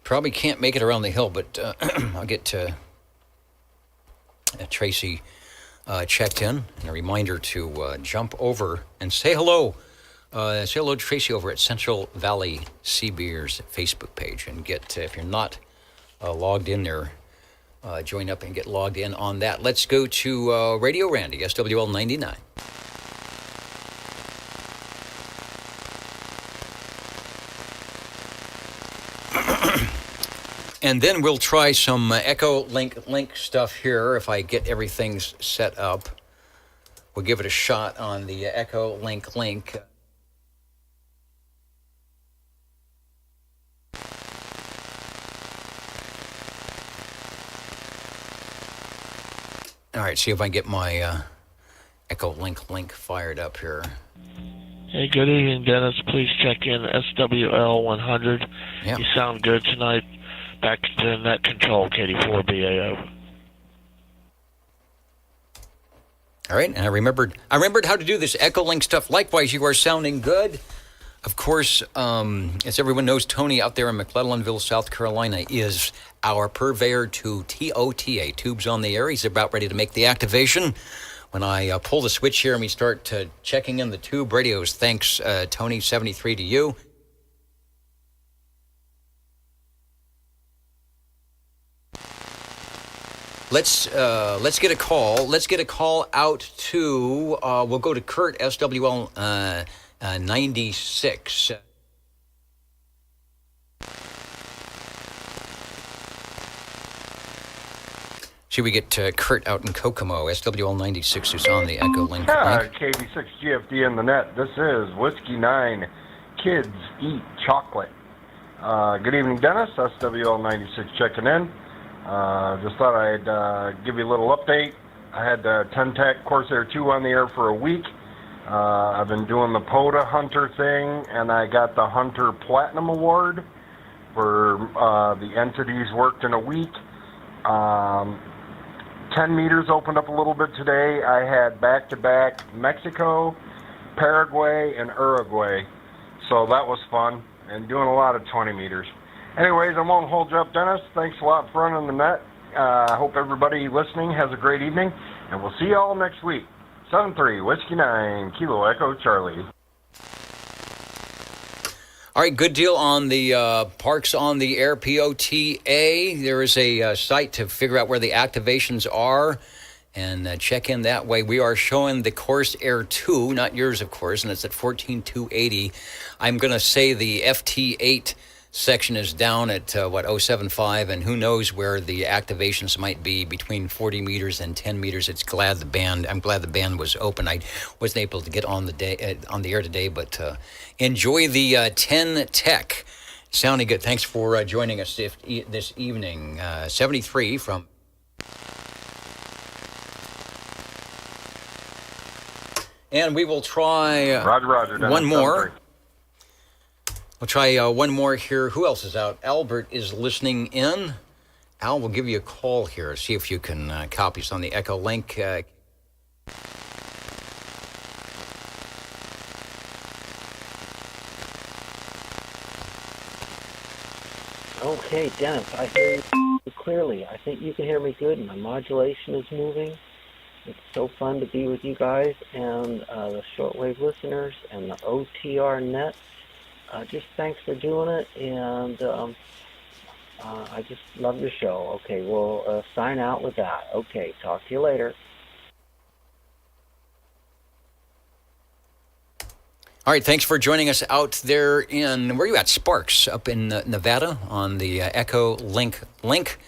Probably can't make it around the hill, but I'll get Tracy checked in. And a reminder to jump over and say hello. Say hello to Tracy over at Central Valley Seabeer's Facebook page. And if you're not logged in there, join up and get logged in on that. Let's go to Radio Randy, SWL 99. And then we'll try some Echolink stuff here if I get everything set up. We'll give it a shot on the Echolink link. All right, see if I can get my Echolink link fired up here. Hey, good evening, Dennis. Please check in SWL 100. Yep. You sound good tonight. Back to net control, KD4BAO. All right, and I remembered how to do this Echolink stuff. Likewise, you are sounding good. Of course, as everyone knows, Tony out there in McClellanville, South Carolina, is our purveyor to TOTA, Tubes on the Air. He's about ready to make the activation. When I pull the switch here and we start checking in the tube radios, thanks, Tony, 73 to you. Let's get a call. Let's get a call out to, we'll go to Kurt, SWL 96. Should we get Kurt out in Kokomo, SWL 96, who's on the Echolink? KB6 GFD in the net. This is Whiskey 9. Kids eat chocolate. Good evening, Dennis. SWL 96 checking in. Just thought I'd give you a little update. I had 10 Tech Corsair 2 on the air for a week. I've been doing the POTA Hunter thing, and I got the Hunter Platinum Award for the entities worked in a week. 10 meters opened up a little bit today. I had back-to-back Mexico, Paraguay, and Uruguay. So that was fun, and doing a lot of 20 meters. Anyways, I won't hold you up, Dennis. Thanks a lot for running the net. I hope everybody listening has a great evening, and we'll see you all next week. 7-3, Whiskey 9, Kilo Echo Charlie. All right, good deal on the Parks on the Air, POTA. There is a site to figure out where the activations are and check in that way. We are showing the Corsair 2, not yours, of course, and it's at 14,280. I'm going to say the FT8 section is down at, 075, and who knows where the activations might be between 40 meters and 10 meters. I'm glad the band was open. I wasn't able to get on the air today, but enjoy the 10 Tech. Sounding good. Thanks for joining us this evening. 73 from... And we will try Roger, one more. We'll try one more here. Who else is out? Albert is listening in. Al, we'll give you a call here. See if you can copy us on the Echolink. Okay, Dennis, I hear you clearly. I think you can hear me good. My modulation is moving. It's so fun to be with you guys and the shortwave listeners and the OTR net. Just thanks for doing it, and I just love your show. Okay, we'll sign out with that. Okay, talk to you later. All right, thanks for joining us out there in, where are you at? Sparks, up in Nevada on the Echolink link.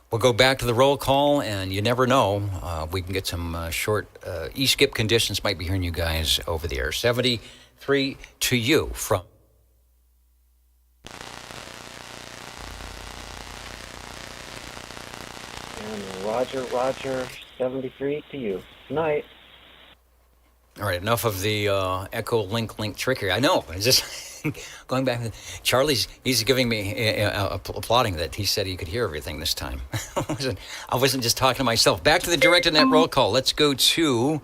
We'll go back to the roll call, and you never know. We can get some short E-skip conditions. Might be hearing you guys over the air. 73 to you from... And Roger, 73 to you. Good night. All right, enough of the Echolink trickery. I know. It's just going back. He's giving me applauding that he said he could hear everything this time. I wasn't just talking to myself. Back to the directed net roll call. Let's go to,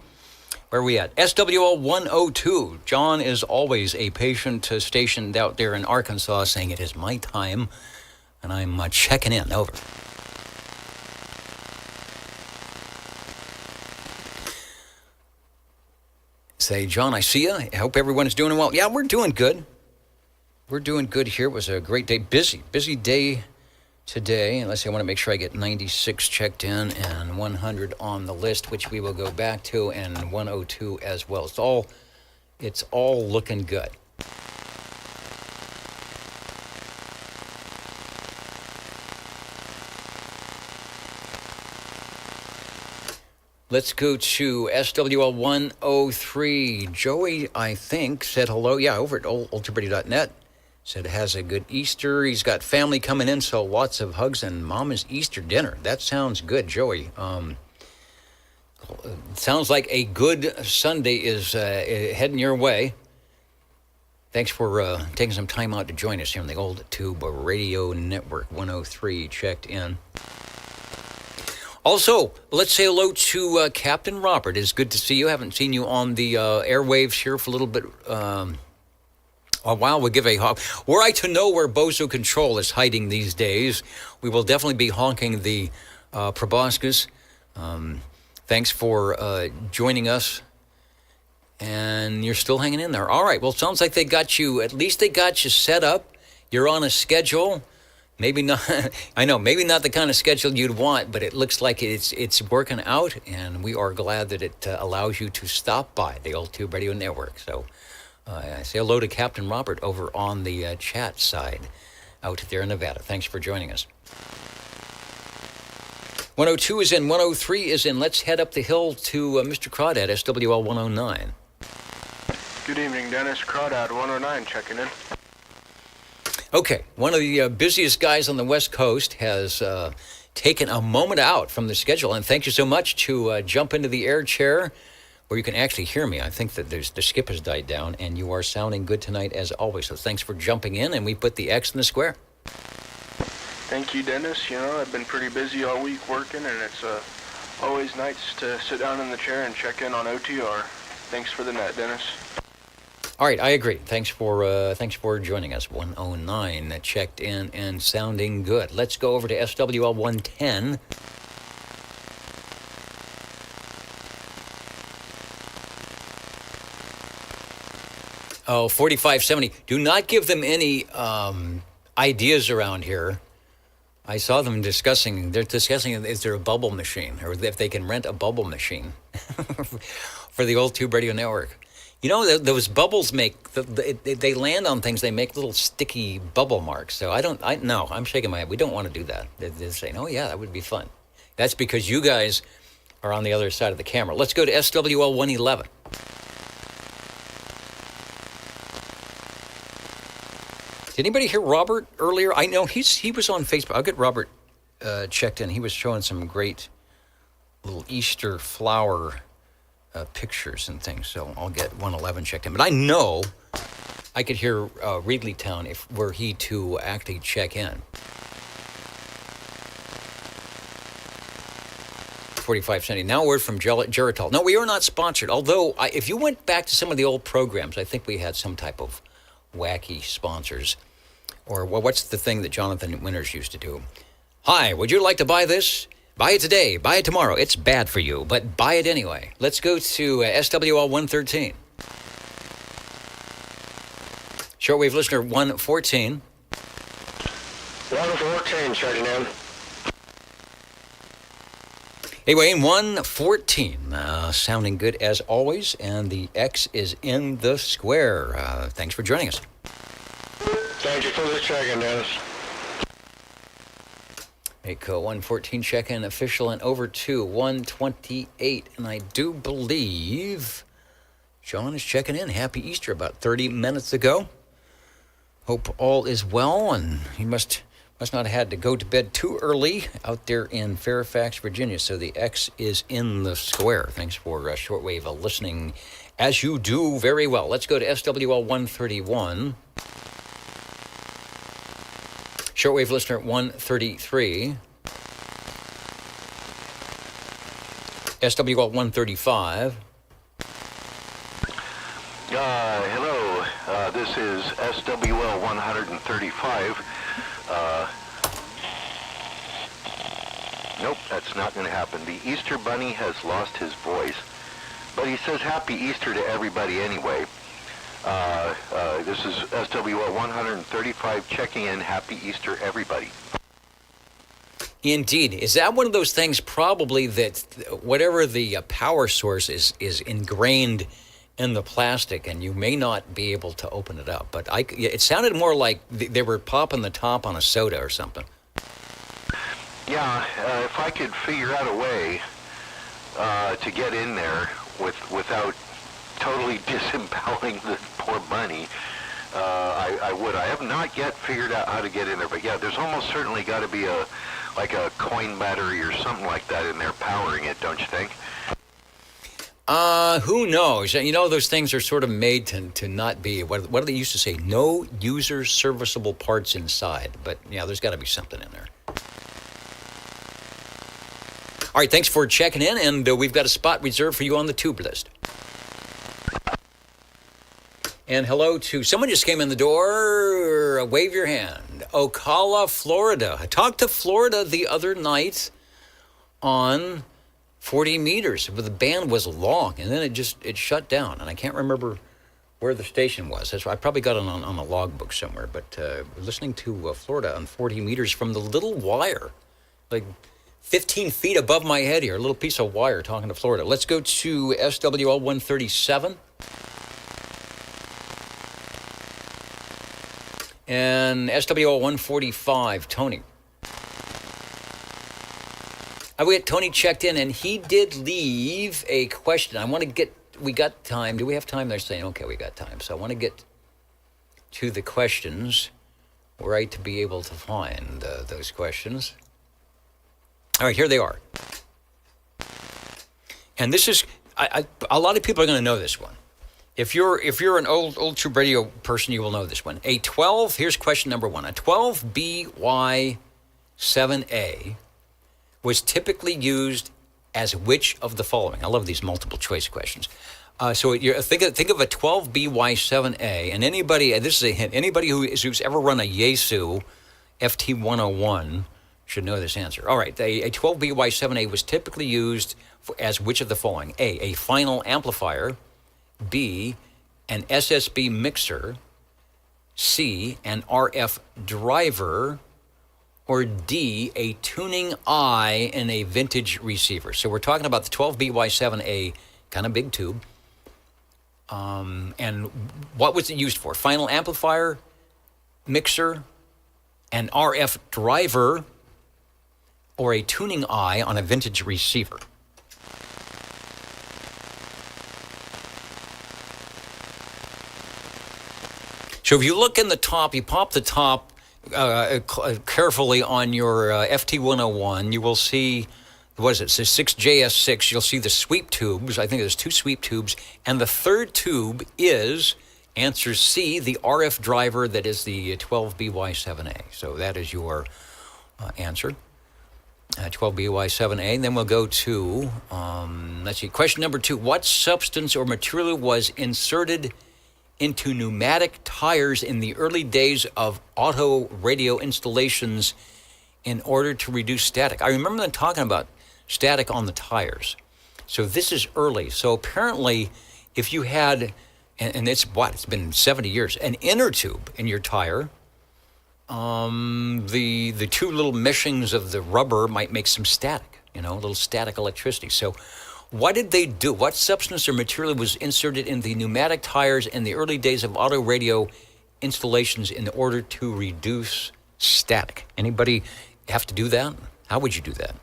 where are we at? SWL 102. John is always a patient stationed out there in Arkansas saying it is my time, and I'm checking in. Over. Say, John, I see you. I hope everyone is doing well. Yeah, we're doing good. We're doing good here. It was a great day. Busy day today. And let's see, I want to make sure I get 96 checked in and 100 on the list, which we will go back to, and 102 as well. It's all looking good. Let's go to SWL 103. Joey, I think, said hello. Yeah, over at ultrabrady.net. Said has a good Easter. He's got family coming in, so lots of hugs and Mama's Easter dinner. That sounds good, Joey. Sounds like a good Sunday is heading your way. Thanks for taking some time out to join us here on the Old Tube Radio Network. 103 checked in. Also, let's say hello to Captain Robert. It's good to see you. Haven't seen you on the airwaves here for a little bit While we give a honk, were I to know where Bozo Control is hiding these days, we will definitely be honking the proboscis. Thanks for joining us. And you're still hanging in there. All right. Well, it sounds like at least they got you set up. You're on a schedule. Maybe not, I know, maybe not the kind of schedule you'd want, but it looks like it's working out. And we are glad that it allows you to stop by the Old Tube Radio Network. So I say hello to Captain Robert over on the chat side out there in Nevada. Thanks for joining us. 102 is in, 103 is in. Let's head up the hill to Mr. Crawdad, SWL 109. Good evening, Dennis. Crawdad 109 checking in. Okay, one of the busiest guys on the West Coast has taken a moment out from the schedule, and thank you so much to jump into the air chair where you can actually hear me. I think that the skip has died down, and you are sounding good tonight as always. So thanks for jumping in, and we put the X in the square. Thank you, Dennis. You know, I've been pretty busy all week working, and it's always nice to sit down in the chair and check in on OTR. Thanks for the net, Dennis. All right, I agree. Thanks for joining us. 109 that checked in and sounding good. Let's go over to SWL 110. Oh, 4570. Do not give them any ideas around here. I saw them discussing, is there a bubble machine, or if they can rent a bubble machine for the Old Tube Radio Network. You know, those bubbles they land on things, they make little sticky bubble marks. So I'm shaking my head. We don't want to do that. They're saying, oh yeah, that would be fun. That's because you guys are on the other side of the camera. Let's go to SWL 111. Did anybody hear Robert earlier? I know he was on Facebook. I'll get Robert checked in. He was showing some great little Easter flower pictures and things, so I'll get 111 checked in. But I know I could hear Reedleytown were he to actually check in. 4570. Now a word from Geritol. No, we are not sponsored, although if you went back to some of the old programs, I think we had some type of wacky sponsors. Or what's the thing that Jonathan Winters used to do? Hi, would you like to buy this? Buy it today, buy it tomorrow. It's bad for you, but buy it anyway. Let's go to SWL 113. Shortwave listener 114. 114, checking in. Hey, Wayne, 114. Sounding good as always, and the X is in the square. Thanks for joining us. Thank you for the check-in, Dennis. Echo 114 check-in official and over to 128. And I do believe John is checking in. Happy Easter about 30 minutes ago. Hope all is well, and he must not have had to go to bed too early out there in Fairfax, Virginia. So the X is in the square. Thanks for shortwave listening, as you do very well. Let's go to SWL 131. Shortwave listener 133. SWL 135. Hello, this is SWL 135. Nope, that's not going to happen. The Easter Bunny has lost his voice, but he says Happy Easter to everybody anyway. This is SWL 135 checking in. Happy Easter, everybody. Indeed. Is that one of those things probably that whatever the power source is ingrained in the plastic and you may not be able to open it up? But it sounded more like they were popping the top on a soda or something. Yeah, if I could figure out a way to get in there without totally disemboweling the poor bunny, I would. I have not yet figured out how to get in there, but yeah, there's almost certainly got to be a coin battery or something like that in there powering it, don't you think? Who knows? You know, those things are sort of made to not be, what do they used to say? No user serviceable parts inside. But yeah, there's got to be something in there. All right, thanks for checking in, and we've got a spot reserved for you on the tube list. And hello to someone just came in the door. Wave your hand. Ocala, Florida. I talked to Florida the other night on 40 meters, but the band was long, and then it shut down, and I can't remember where the station was. I probably got it on a logbook somewhere, but listening to Florida on 40 meters from the little wire, like 15 feet above my head here, a little piece of wire talking to Florida. Let's go to SWL 137. And SWL 145, Tony. We had Tony checked in, and he did leave a question. We got time. Do we have time? They're saying, okay, we got time. So I want to get to the questions, right, to be able to find those questions. All right, here they are. And this is, a lot of people are going to know this one. If you're an old Tube Radio person, you will know this one. Here's question number one. A 12BY7A was typically used as which of the following? I love these multiple choice questions. So think of a 12BY7A, and anybody, this is a hint, anybody who's ever run a Yaesu FT101 should know this answer. All right, a 12BY7A was typically used as which of the following? A final amplifier, B, an SSB mixer, C, an RF driver, or D, a tuning eye in a vintage receiver. So we're talking about the 12BY7A, kind of big tube. And what was it used for? Final amplifier, mixer, an RF driver, or a tuning eye on a vintage receiver? So if you look in the top, you pop the top carefully on your FT101, you will see, what is it, so 6JS6, you'll see the sweep tubes. I think there's 2 sweep tubes. And the third tube is, answer C, the RF driver that is the 12BY7A. So that is your answer, 12BY7A. And then we'll go to, let's see, question number 2. What substance or material was inserted into pneumatic tires in the early days of auto radio installations in order to reduce static? I remember them talking about static on the tires. So this is early. So apparently, if you had, and it's been 70 years, an inner tube in your tire, the 2 little meshings of the rubber might make some static, a little static electricity. So what did they do? What substance or material was inserted in the pneumatic tires in the early days of auto radio installations in order to reduce static? Anybody have to do that? How would you do that?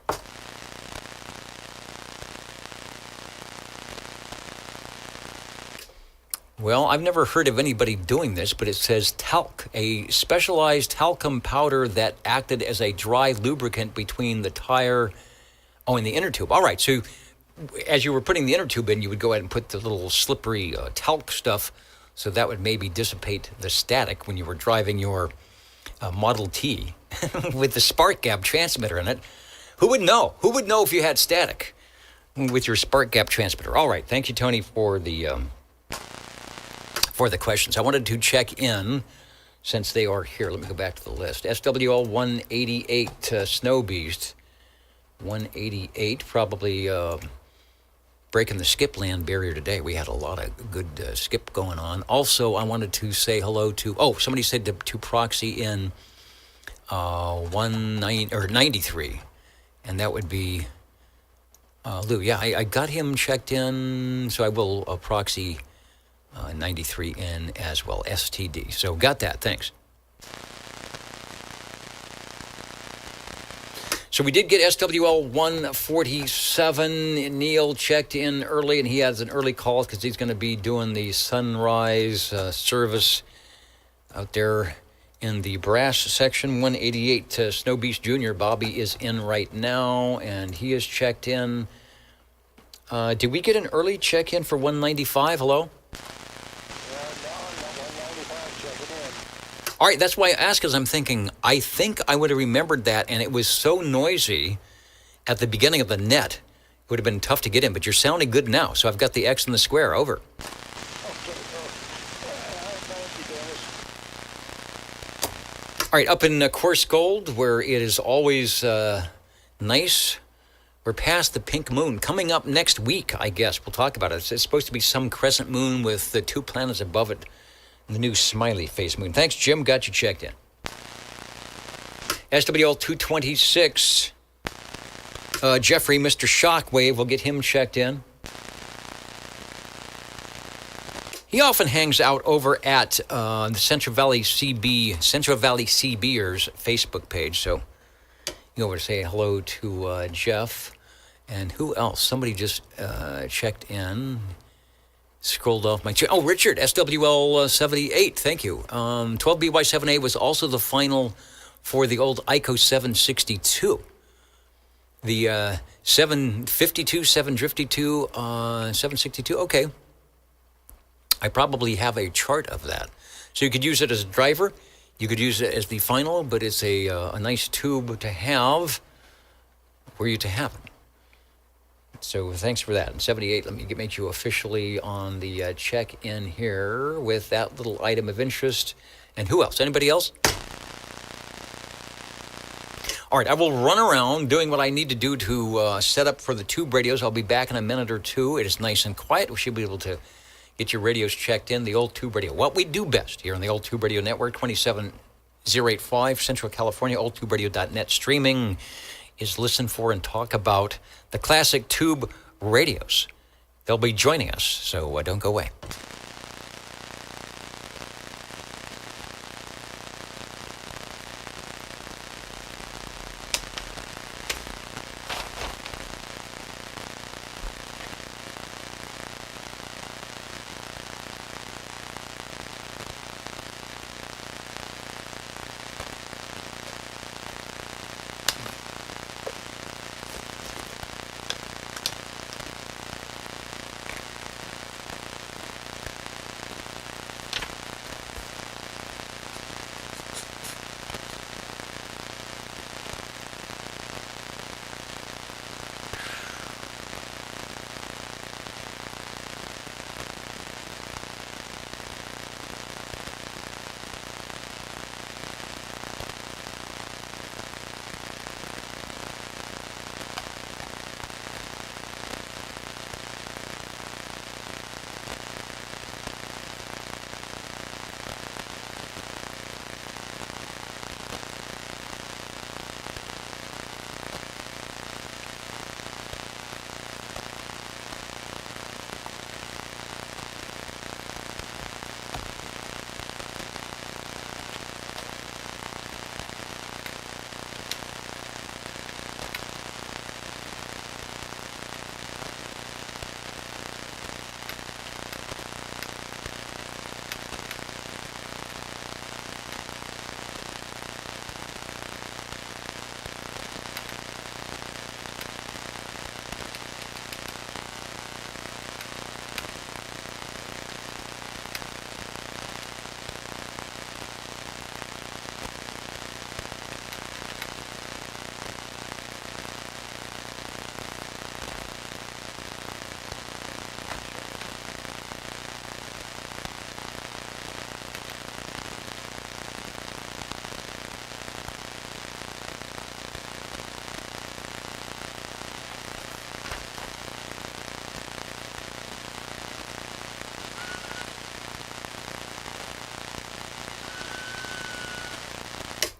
Well, I've never heard of anybody doing this, but it says talc, a specialized talcum powder that acted as a dry lubricant between the tire, and the inner tube. All right, so as you were putting the inner tube in, you would go ahead and put the little slippery talc stuff, so that would maybe dissipate the static when you were driving your Model T with the spark gap transmitter in it. Who would know? Who would know if you had static with your spark gap transmitter? All right, thank you, Tony, for the questions. I wanted to check in since they are here. Let me go back to the list. SWL 188, Snow Beast. 188, probably breaking the skip land barrier today. We had a lot of good skip going on. Also, I wanted to say hello to, somebody said to proxy in 93, and that would be Lou. Yeah, I got him checked in, so I will proxy 93 in as well, STD. So got that, thanks. So we did get SWL 147. Neil checked in early, and he has an early call because he's going to be doing the sunrise service out there in the brass section. 188, Snow Beast Jr. Bobby is in right now, and he is checked in. Did we get an early check-in for 195? Hello? All right, that's why I asked, because I'm thinking, I think I would have remembered that, and it was so noisy at the beginning of the net, it would have been tough to get in, but you're sounding good now, so I've got the X and the square, over. All right, up in Coarse Gold, where it is always nice. We're past the pink moon. Coming up next week, I guess, we'll talk about it. It's supposed to be some crescent moon with the 2 planets above it, the new smiley face moon. Thanks, Jim. Got you checked in. SWL 226. Jeffrey, Mr. Shockwave, we'll get him checked in. He often hangs out over at the Central Valley CBers Facebook page. So you go over to say hello to Jeff. And who else? Somebody just checked in. Scrolled off my... Oh, Richard, SWL 78. Thank you. 12BY7A was also the final for the old ICO 762. The 752, 752, 762. Okay. I probably have a chart of that. So you could use it as a driver. You could use it as the final, but it's a nice tube to have for you to have it. So thanks for that. And 78, let me make you officially on the check-in here with that little item of interest. And who else? Anybody else? All right, I will run around doing what I need to do to set up for the tube radios. I'll be back in a minute or two. It is nice and quiet. We should be able to get your radios checked in, the old tube radio. What we do best here on the Old Tube Radio Network, 27085, Central California, oldtuberadio.net. Streaming is listen for and talk about the classic tube radios. They'll be joining us, so don't go away.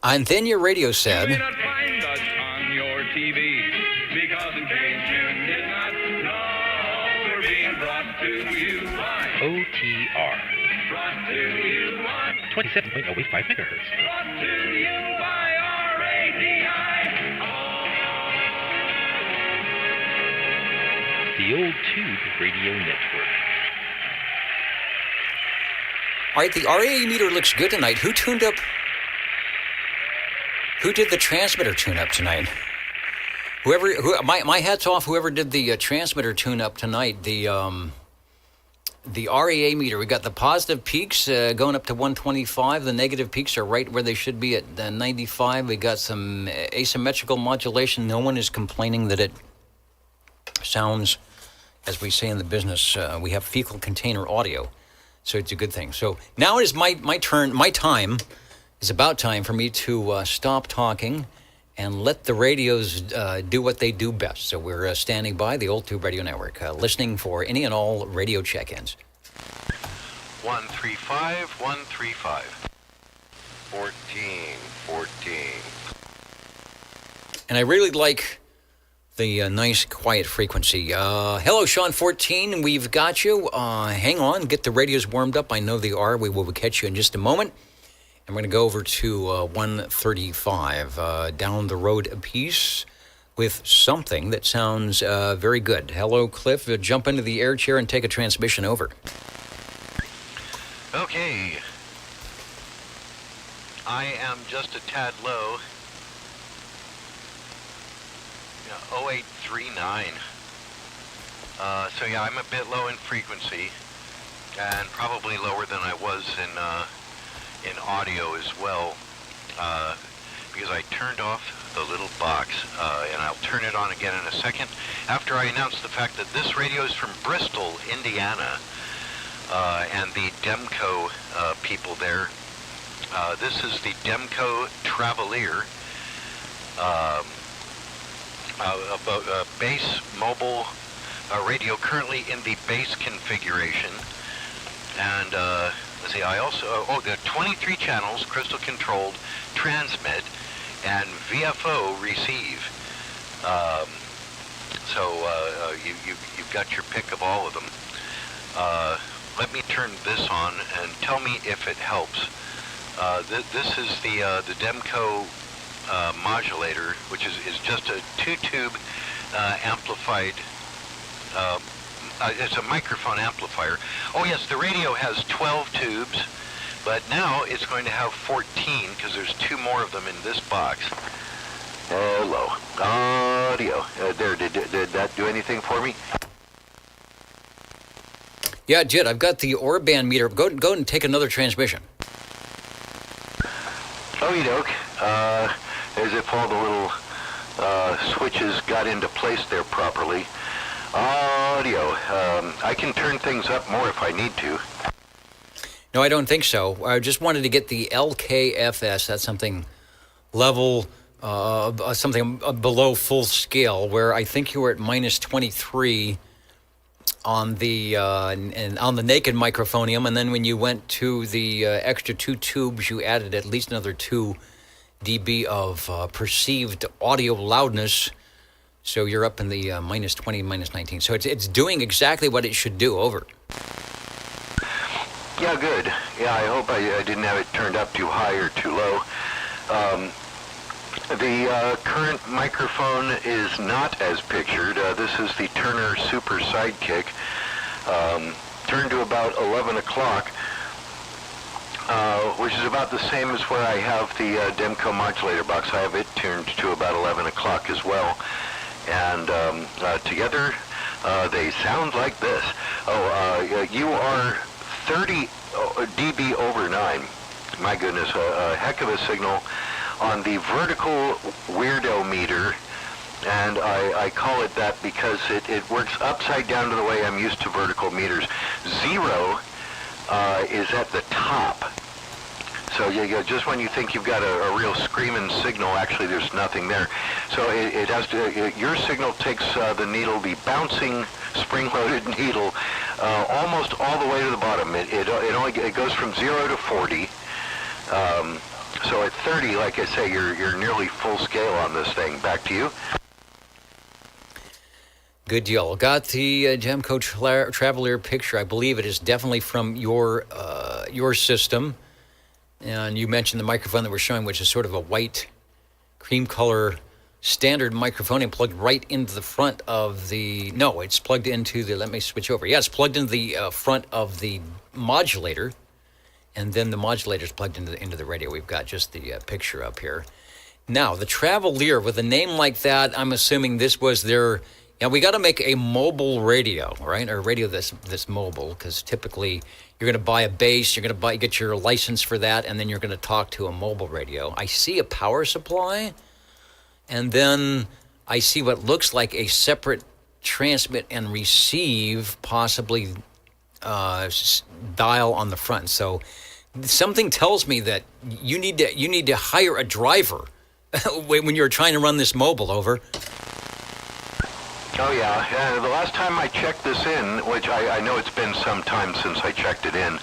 And then your radio said... You may not find us on your TV, because in case you did not know, we're being brought to you by OTR. Brought to you by 27.085 megahertz. Brought to you by RADI. The Old Tube Radio Network. All right, the RAA meter looks good tonight. Who tuned up? Who did the transmitter tune-up tonight? My hat's off. Whoever did the transmitter tune-up tonight. The RAA meter. We got the positive peaks going up to 125. The negative peaks are right where they should be at 95. We got some asymmetrical modulation. No one is complaining that it sounds, as we say in the business, we have fecal container audio, so it's a good thing. So now it is my turn, my time it's about time for me to stop talking and let the radios do what they do best. So we're standing by the Old Tube Radio Network, listening for any and all radio check-ins. 135, 135. 14. And I really like the nice, quiet frequency. Hello, Sean 14. We've got you. Hang on. Get the radios warmed up. I know they are. We will catch you in just a moment. I'm going to go over to 135 down the road a piece with something that sounds very good. Hello, Cliff. Jump into the air chair and take a transmission over. Okay. I am just a tad low. 0839. So yeah, I'm a bit low in frequency, and probably lower than I was in audio as well, because I turned off the little box, and I'll turn it on again in a second after I announce the fact that this radio is from Bristol, Indiana, and the Demco people there. This is the Demco Travelier, a base mobile radio, currently in the base configuration. And let's see, I also, there are 23 channels, crystal controlled, transmit, and VFO receive. You've got your pick of all of them. Let me turn this on and tell me if it helps. This is the Demco modulator, which is just a two-tube amplified, it's a microphone amplifier. Oh yes, the radio has 12 tubes, but now it's going to have 14 because there's 2 more of them in this box. Hello, audio. Did that do anything for me? Yeah, it did. I've got the Orban meter. Go and take another transmission. Okie doke. As if all the little switches got into place there properly. Audio. I can turn things up more if I need to. No, I don't think so. I just wanted to get the LKFS. That's something level, something below full scale, where I think you were at minus 23 on the and on the naked microphonium, and then when you went to the extra 2 tubes, you added at least another 2 dB of perceived audio loudness. So you're up in the minus 20, minus 19. So it's doing exactly what it should do. Over. Yeah, good. Yeah, I hope I didn't have it turned up too high or too low. The current microphone is not as pictured. This is the Turner Super Sidekick, turned to about 11 o'clock, which is about the same as where I have the Demco modulator box. I have it turned to about 11 o'clock as well. And together, they sound like this. You are 30 dB over 9. My goodness, a heck of a signal on the vertical weirdo meter, and I call it that because it works upside down to the way I'm used to vertical meters. 0 is at the top. So just when you think you've got a real screaming signal, actually there's nothing there. So it has to, your signal takes the needle, the bouncing spring-loaded needle, almost all the way to the bottom. It goes from 0 to 40. So at 30, like I say, you're nearly full scale on this thing. Back to you. Good deal. Got the Demco Travelier picture. I believe it is definitely from your system. And you mentioned the microphone that we're showing, which is sort of a white cream color standard microphone, and plugged right into the front of the... No, it's plugged into the... Let me switch over. Yeah, it's plugged into the front of the modulator, and then the modulator's plugged into the radio. We've got just the picture up here. Now, the Travelier, with a name like that, I'm assuming this was their... Yeah, we got to make a mobile radio, right? Or a radio that's mobile, because typically you're going to buy a base, you're going to get your license for that, and then you're going to talk to a mobile radio. I see a power supply, and then I see what looks like a separate transmit and receive, possibly dial on the front. So something tells me that you need to hire a driver when you're trying to run this mobile. Over. Oh yeah, the last time I checked this in, which I know it's been some time since I checked it in,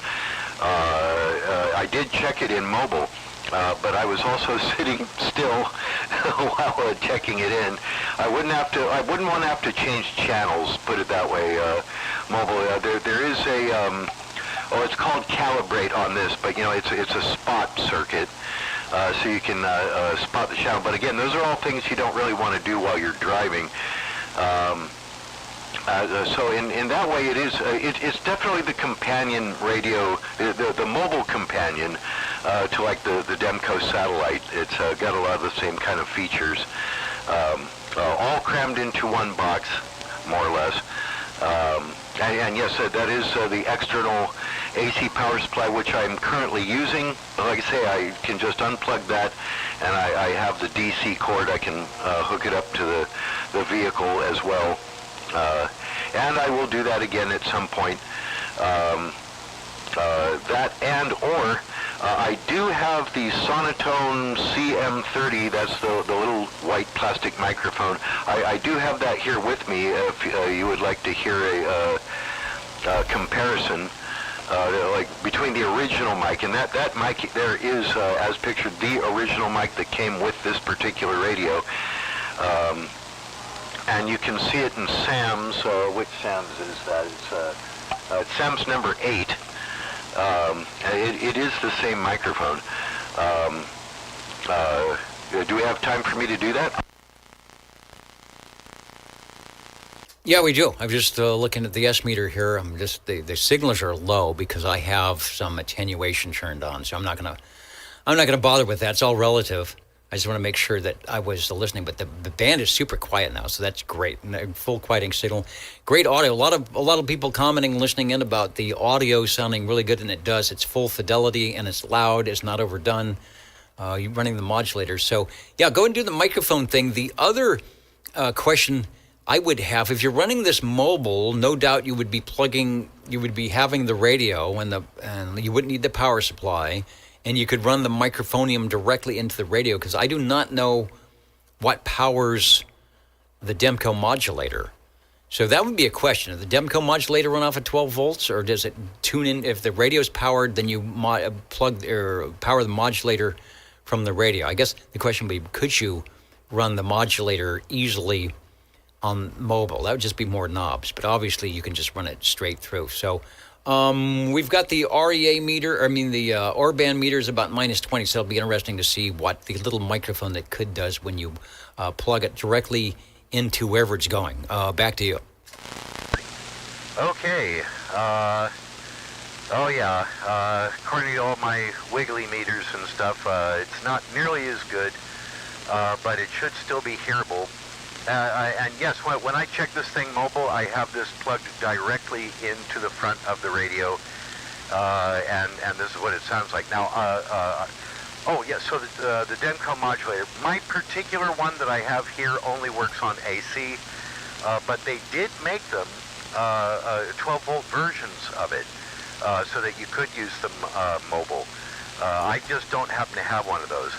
I did check it in mobile, but I was also sitting still while checking it in. I wouldn't want to have to change channels, put it that way. Mobile, there is a, it's called calibrate on this, but it's a spot circuit. So you can spot the channel. But again, those are all things you don't really want to do while you're driving. So in that way, it's definitely the companion radio, the mobile companion to like the Demco satellite. It's got a lot of the same kind of features, all crammed into one box, more or less. And yes, that is the external AC power supply, which I'm currently using. Like I say, I can just unplug that, and I have the DC cord. I can hook it up to the vehicle as well. And I will do that again at some point. That or I do have the Sonotone CM30. That's the little white plastic microphone. I do have that here with me if you would like to hear a comparison like between the original mic and that mic there is as pictured the original mic that came with this particular radio. And you can see it in Sam's. Which Sam's is that? It's Sam's number 8. It is the same microphone. Do we have time for me to do that? Yeah, we do. I'm just looking at the S meter here. I'm just the signals are low because I have some attenuation turned on, so I'm not gonna bother with that. It's all relative. I just want to make sure that I was listening, but the band is super quiet now, so that's great. Full quieting signal, great audio. A lot of people commenting, listening in about the audio sounding really good, and it does. It's full fidelity and it's loud. It's not overdone. You're running the modulator, so yeah. Go and do the microphone thing. The other question I would have, if you're running this mobile, no doubt you would be having the radio and you wouldn't need the power supply. And you could run the microphonium directly into the radio, because I do not know what powers the Demco modulator. So that would be a question. Does the Demco modulator run off at 12 volts, or does it tune in? If the radio's powered, then you plug or power the modulator from the radio. I guess the question would be, could you run the modulator easily on mobile? That would just be more knobs, but obviously you can just run it straight through. So we've got the REA meter, the Orban meter is about -20, so it'll be interesting to see what the little microphone that does when you plug it directly into wherever it's going. Back to you. Okay. According to all my wiggly meters and stuff, it's not nearly as good, but it should still be hearable. And yes, when I check this thing mobile, I have this plugged directly into the front of the radio, and this is what it sounds like. Now, so the Demco modulator, my particular one that I have here only works on AC, but they did make them 12-volt versions of it, so that you could use them mobile. I just don't happen to have one of those.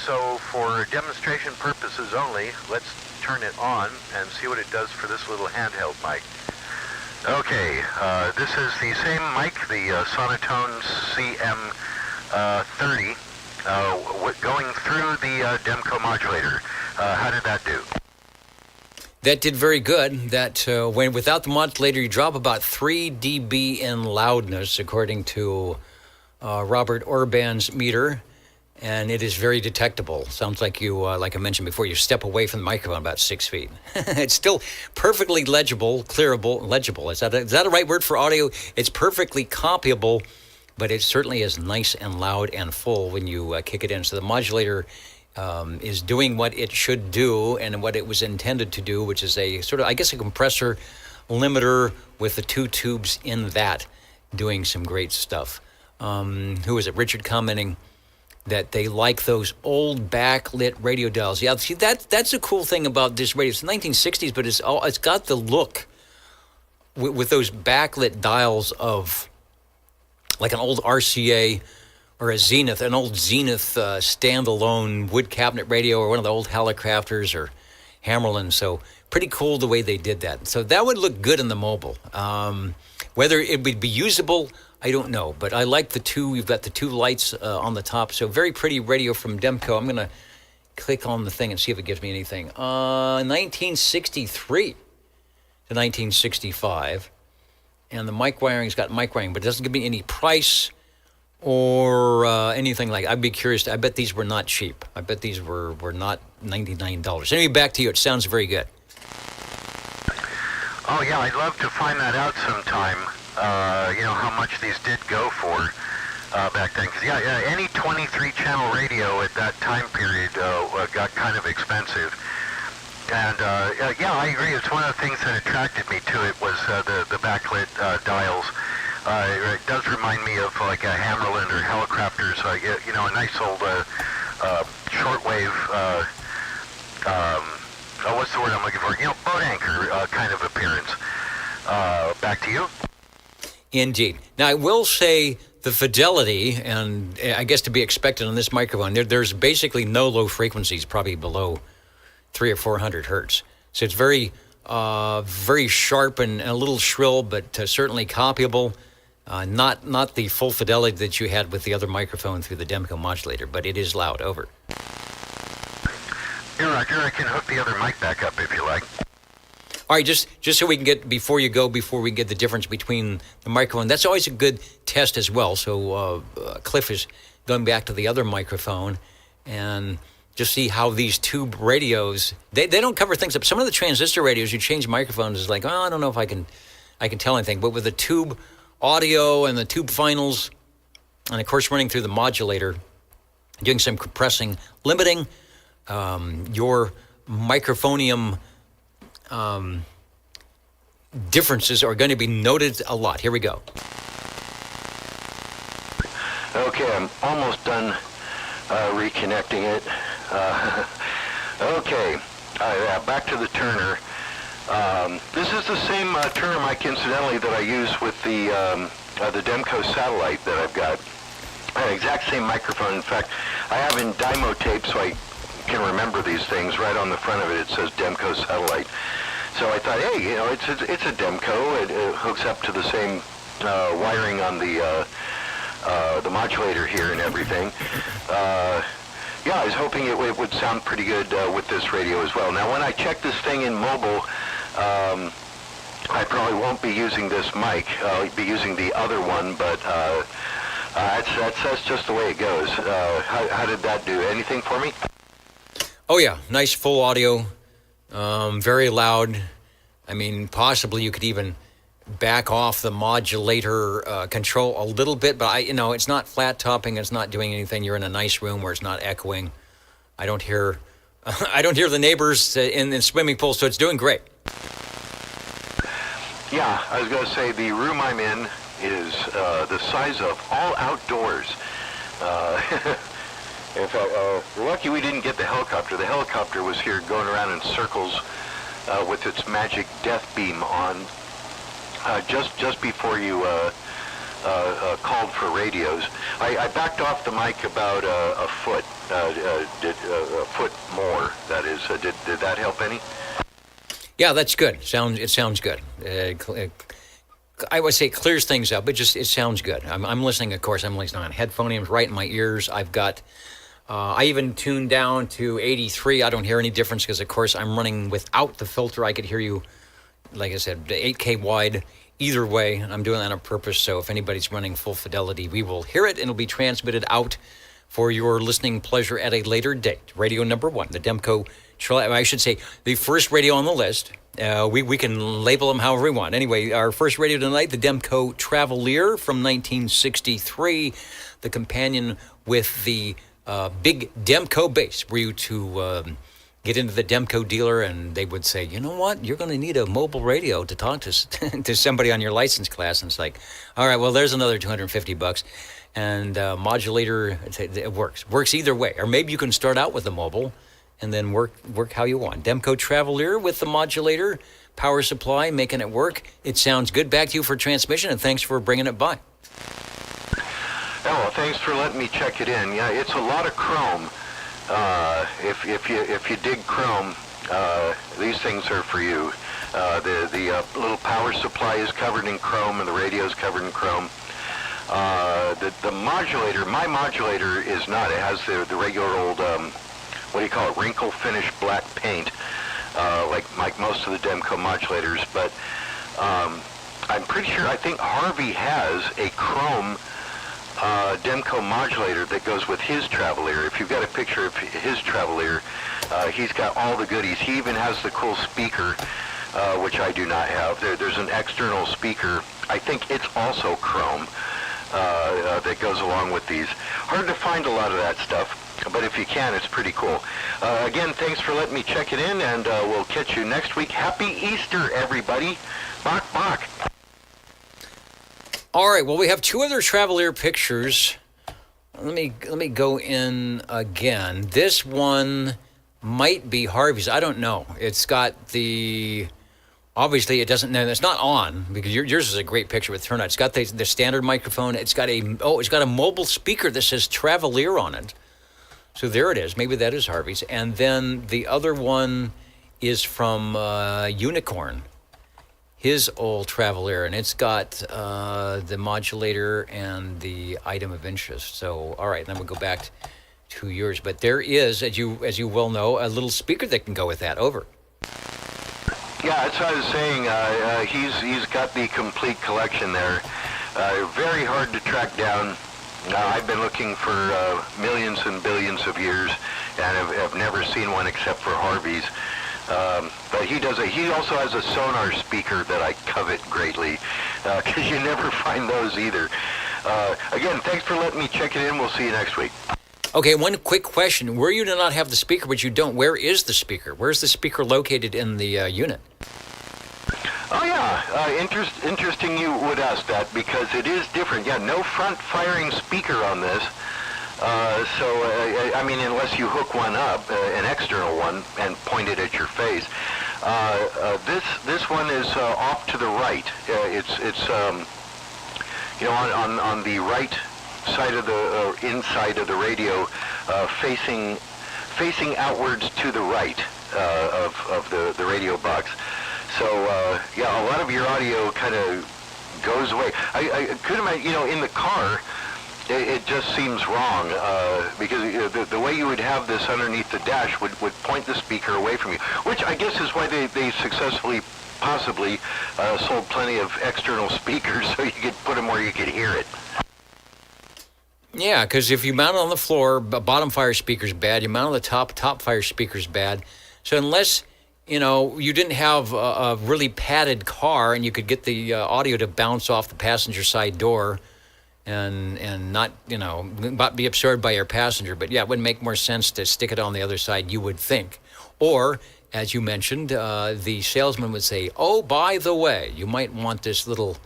So for demonstration purposes only, let's turn it on and see what it does for this little handheld mic. Okay, this is the same mic, the Sonotone CM30, going through the Demco modulator. How did that do? That did very good. That without the modulator, you drop about 3 dB in loudness, according to Robert Orban's meter. And it is very detectable. Sounds like you, like I mentioned before, you step away from the microphone about 6 feet. It's still perfectly legible. Is that a right word for audio? It's perfectly copyable, but it certainly is nice and loud and full when you kick it in. So the modulator is doing what it should do and what it was intended to do, which is a sort of, I guess, a compressor limiter with the 2 tubes in that, doing some great stuff. Who is it? Richard commenting that they like those old backlit radio dials. Yeah, see, that's a cool thing about this radio. It's the 1960s, but it's got the look with those backlit dials of like an old RCA or a Zenith, an old Zenith standalone wood cabinet radio, or one of the old Hallicrafters or Hammerlin. So pretty cool the way they did that. So that would look good in the mobile. Whether it would be usable, I don't know. But I like the two. You've got the two lights on the top. So very pretty radio from Demco. I'm going to click on the thing and see if it gives me anything. 1963 to 1965. And the mic wiring's got mic wiring, but it doesn't give me any price or anything like. I'd be curious. I bet these were not cheap. I bet these were not $99. Anyway, back to you. It sounds very good. Oh yeah, I'd love to find that out sometime. How much these did go for back then. 'Cause any 23-channel radio at that time period got kind of expensive. And I agree. It's one of the things that attracted me to it was the backlit dials. It does remind me of like a Hammerlin or Hallicrafters. A nice old shortwave. What's the word I'm looking for? Boat anchor kind of appearance. Back to you. Indeed. Now I will say the fidelity, and I guess to be expected on this microphone, there's basically no low frequencies, probably below 300 or 400 hertz. So it's very, very sharp and a little shrill, but certainly copyable. Not the full fidelity that you had with the other microphone through the Demco modulator, but it is loud. Over. Yeah, Roger. I can hook the other mic back up if you like. All right, just so we can get, before we get the difference between the microphone, that's always a good test as well. So Cliff is going back to the other microphone and just see how these tube radios, they don't cover things up. Some of the transistor radios, you change microphones, is like, oh, I don't know if I can tell anything. But with the tube audio and the tube finals, and of course running through the modulator, doing some compressing, limiting, your microphonium differences are going to be noted a lot. Here we go. Okay, I'm almost done reconnecting it. Okay, back to the Turner. This is the same Turner mic, incidentally, that I use with the Demco satellite that I've got. Exact same microphone. In fact, I have in Dymo tape, so I can remember these things. Right on the front of it, it says Demco satellite. So I thought, hey, it's a Demco. It hooks up to the same wiring on the modulator here and everything. I was hoping it would sound pretty good with this radio as well. Now, when I check this thing in mobile, I probably won't be using this mic. I'll be using the other one, but that's just the way it goes. How did that do? Anything for me? Oh, yeah. Nice full audio. Very loud. I mean, possibly you could even back off the modulator control a little bit, but it's not flat topping. It's not doing anything. You're in a nice room where it's not echoing. I don't hear the neighbors in the swimming pool, so it's doing great. Yeah, I was going to say the room I'm in is the size of all outdoors. In fact, we're lucky we didn't get the helicopter. The helicopter was here going around in circles with its magic death beam on just before you called for radios. I backed off the mic about a foot, a foot more, that is. Did that help any? Yeah, that's good. It sounds good. I would say it clears things up. It sounds good. I'm listening, of course. I'm listening on headphones right in my ears. I've got, I even tuned down to 83. I don't hear any difference because, of course, I'm running without the filter. I could hear you, like I said, 8K wide. Either way, I'm doing that on purpose. So if anybody's running full fidelity, we will hear it and it'll be transmitted out for your listening pleasure at a later date. Radio number one, the Demco, I should say, the first radio on the list. We can label them however we want. Anyway, our first radio tonight, the Demco Travelier from 1963, the companion with the big Demco bass. Were you to get into the Demco dealer and they would say, you know what, you're going to need a mobile radio to talk to somebody on your license class. And it's like, all right, well, there's another $250. And modulator, it works either way. Or maybe you can start out with a mobile and then work how you want. Demco Travelier with the modulator, power supply, making it work. It sounds good. Back to you for transmission, and thanks for bringing it by. Oh, thanks for letting me check it in. Yeah, it's a lot of chrome. If you dig chrome, these things are for you. The little power supply is covered in chrome, and the radio is covered in chrome. The modulator, my modulator is not. It has the regular old, what do you call it, wrinkle finish black paint, like most of the Demco modulators. But I'm pretty sure, I think Harvey has a chrome Demco modulator that goes with his Travelier. If you've got a picture of his Travelier, he's got all the goodies. He even has the cool speaker, which I do not have. There's an external speaker. I think it's also chrome that goes along with these. Hard to find a lot of that stuff, but if you can, it's pretty cool. Again, thanks for letting me check it in, and we'll catch you next week. Happy Easter, everybody. Bach, bach. All right, well, we have two other Travelier pictures. Let me go in again. This one might be Harvey's. I don't know. It's got the... Obviously, it doesn't... It's not on, because yours is a great picture with turnout. It's got the standard microphone. It's got a mobile speaker that says Travelier on it. So there it is. Maybe that is Harvey's. And then the other one is from Unicorn, his old Travelier, and it's got the modulator and the item of interest. So, all right, then we'll go back to yours. But there is, as you well know, a little speaker that can go with that. Over. Yeah, that's what I was saying. He's got the complete collection there. Very hard to track down. I've been looking for millions and billions of years, and have never seen one except for Harvey's. But he also has a sonar speaker that I covet greatly, because you never find those either. Again, thanks for letting me check it in. We'll see you next week. Okay, one quick question. Where you do not have the speaker, but you don't, where is the speaker? Where's the speaker located in the unit? Oh, yeah. Interesting you would ask that, because it is different. Yeah, no front-firing speaker on this. I mean, unless you hook one up, an external one, and point it at your face. This one is off to the right. It's on the right side of the inside of the radio, facing outwards to the right of the radio box. So yeah, a lot of your audio kind of goes away. I could imagine, in the car, it just seems wrong, because the way you would have this underneath the dash would point the speaker away from you, which I guess is why they successfully, possibly, sold plenty of external speakers, so you could put them where you could hear it. Yeah, because if you mount it on the floor, bottom fire speaker's bad. You mount on the top fire speaker's bad. So unless, you didn't have a really padded car and you could get the audio to bounce off the passenger side door and not, be absorbed by your passenger. But yeah, it would make more sense to stick it on the other side, you would think. Or, as you mentioned, the salesman would say, oh, by the way, you might want this little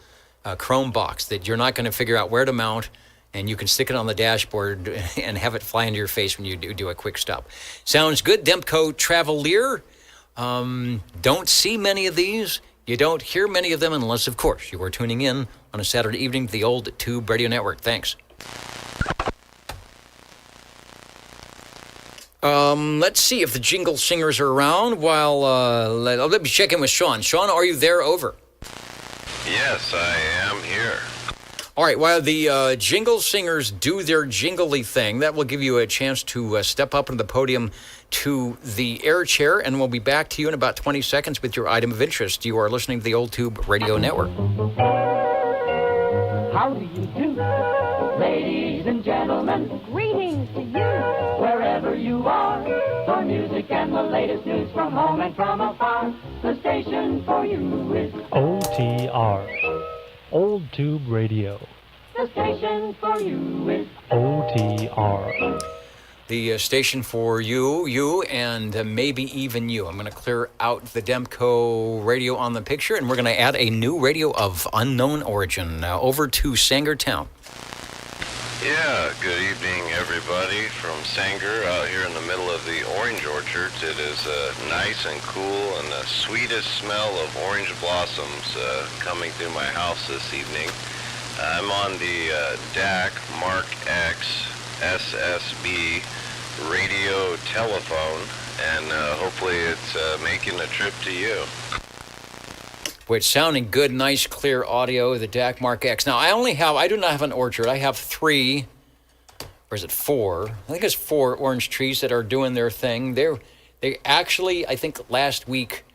chrome box that you're not going to figure out where to mount, and you can stick it on the dashboard and have it fly into your face when you do a quick stop. Sounds good. Demco Travelier. Don't see many of these. You don't hear many of them unless, of course, you are tuning in on a Saturday evening to the Old Tube Radio Network. Thanks. Let's see if the jingle singers are around while let me check in with Sean. Sean, are you there? Over. Yes, I am here. All right, while the jingle singers do their jingly thing, that will give you a chance to step up into the podium to the air chair, and we'll be back to you in about 20 seconds with your item of interest. You are listening to the Old Tube Radio Network. How do you do, ladies and gentlemen? Greetings to you, wherever you are. For music and the latest news from home and from afar, the station for you is OTR. Old Tube Radio. The station for you is OTR. The station for you, and maybe even you. I'm going to clear out the Demco radio on the picture, and we're going to add a new radio of unknown origin over to Sanger Town. Yeah, good evening, everybody, from Sanger, out here in the middle of the orange orchards. It is nice and cool, and the sweetest smell of orange blossoms coming through my house this evening. I'm on the DAC Mark X SSB radio telephone, and hopefully it's making the trip to you. Which sounding good, nice, clear audio, the DAC Mark X. Now, I do not have an orchard. I have 3, or is it 4? I think it's 4 orange trees that are doing their thing. They actually, I think last week,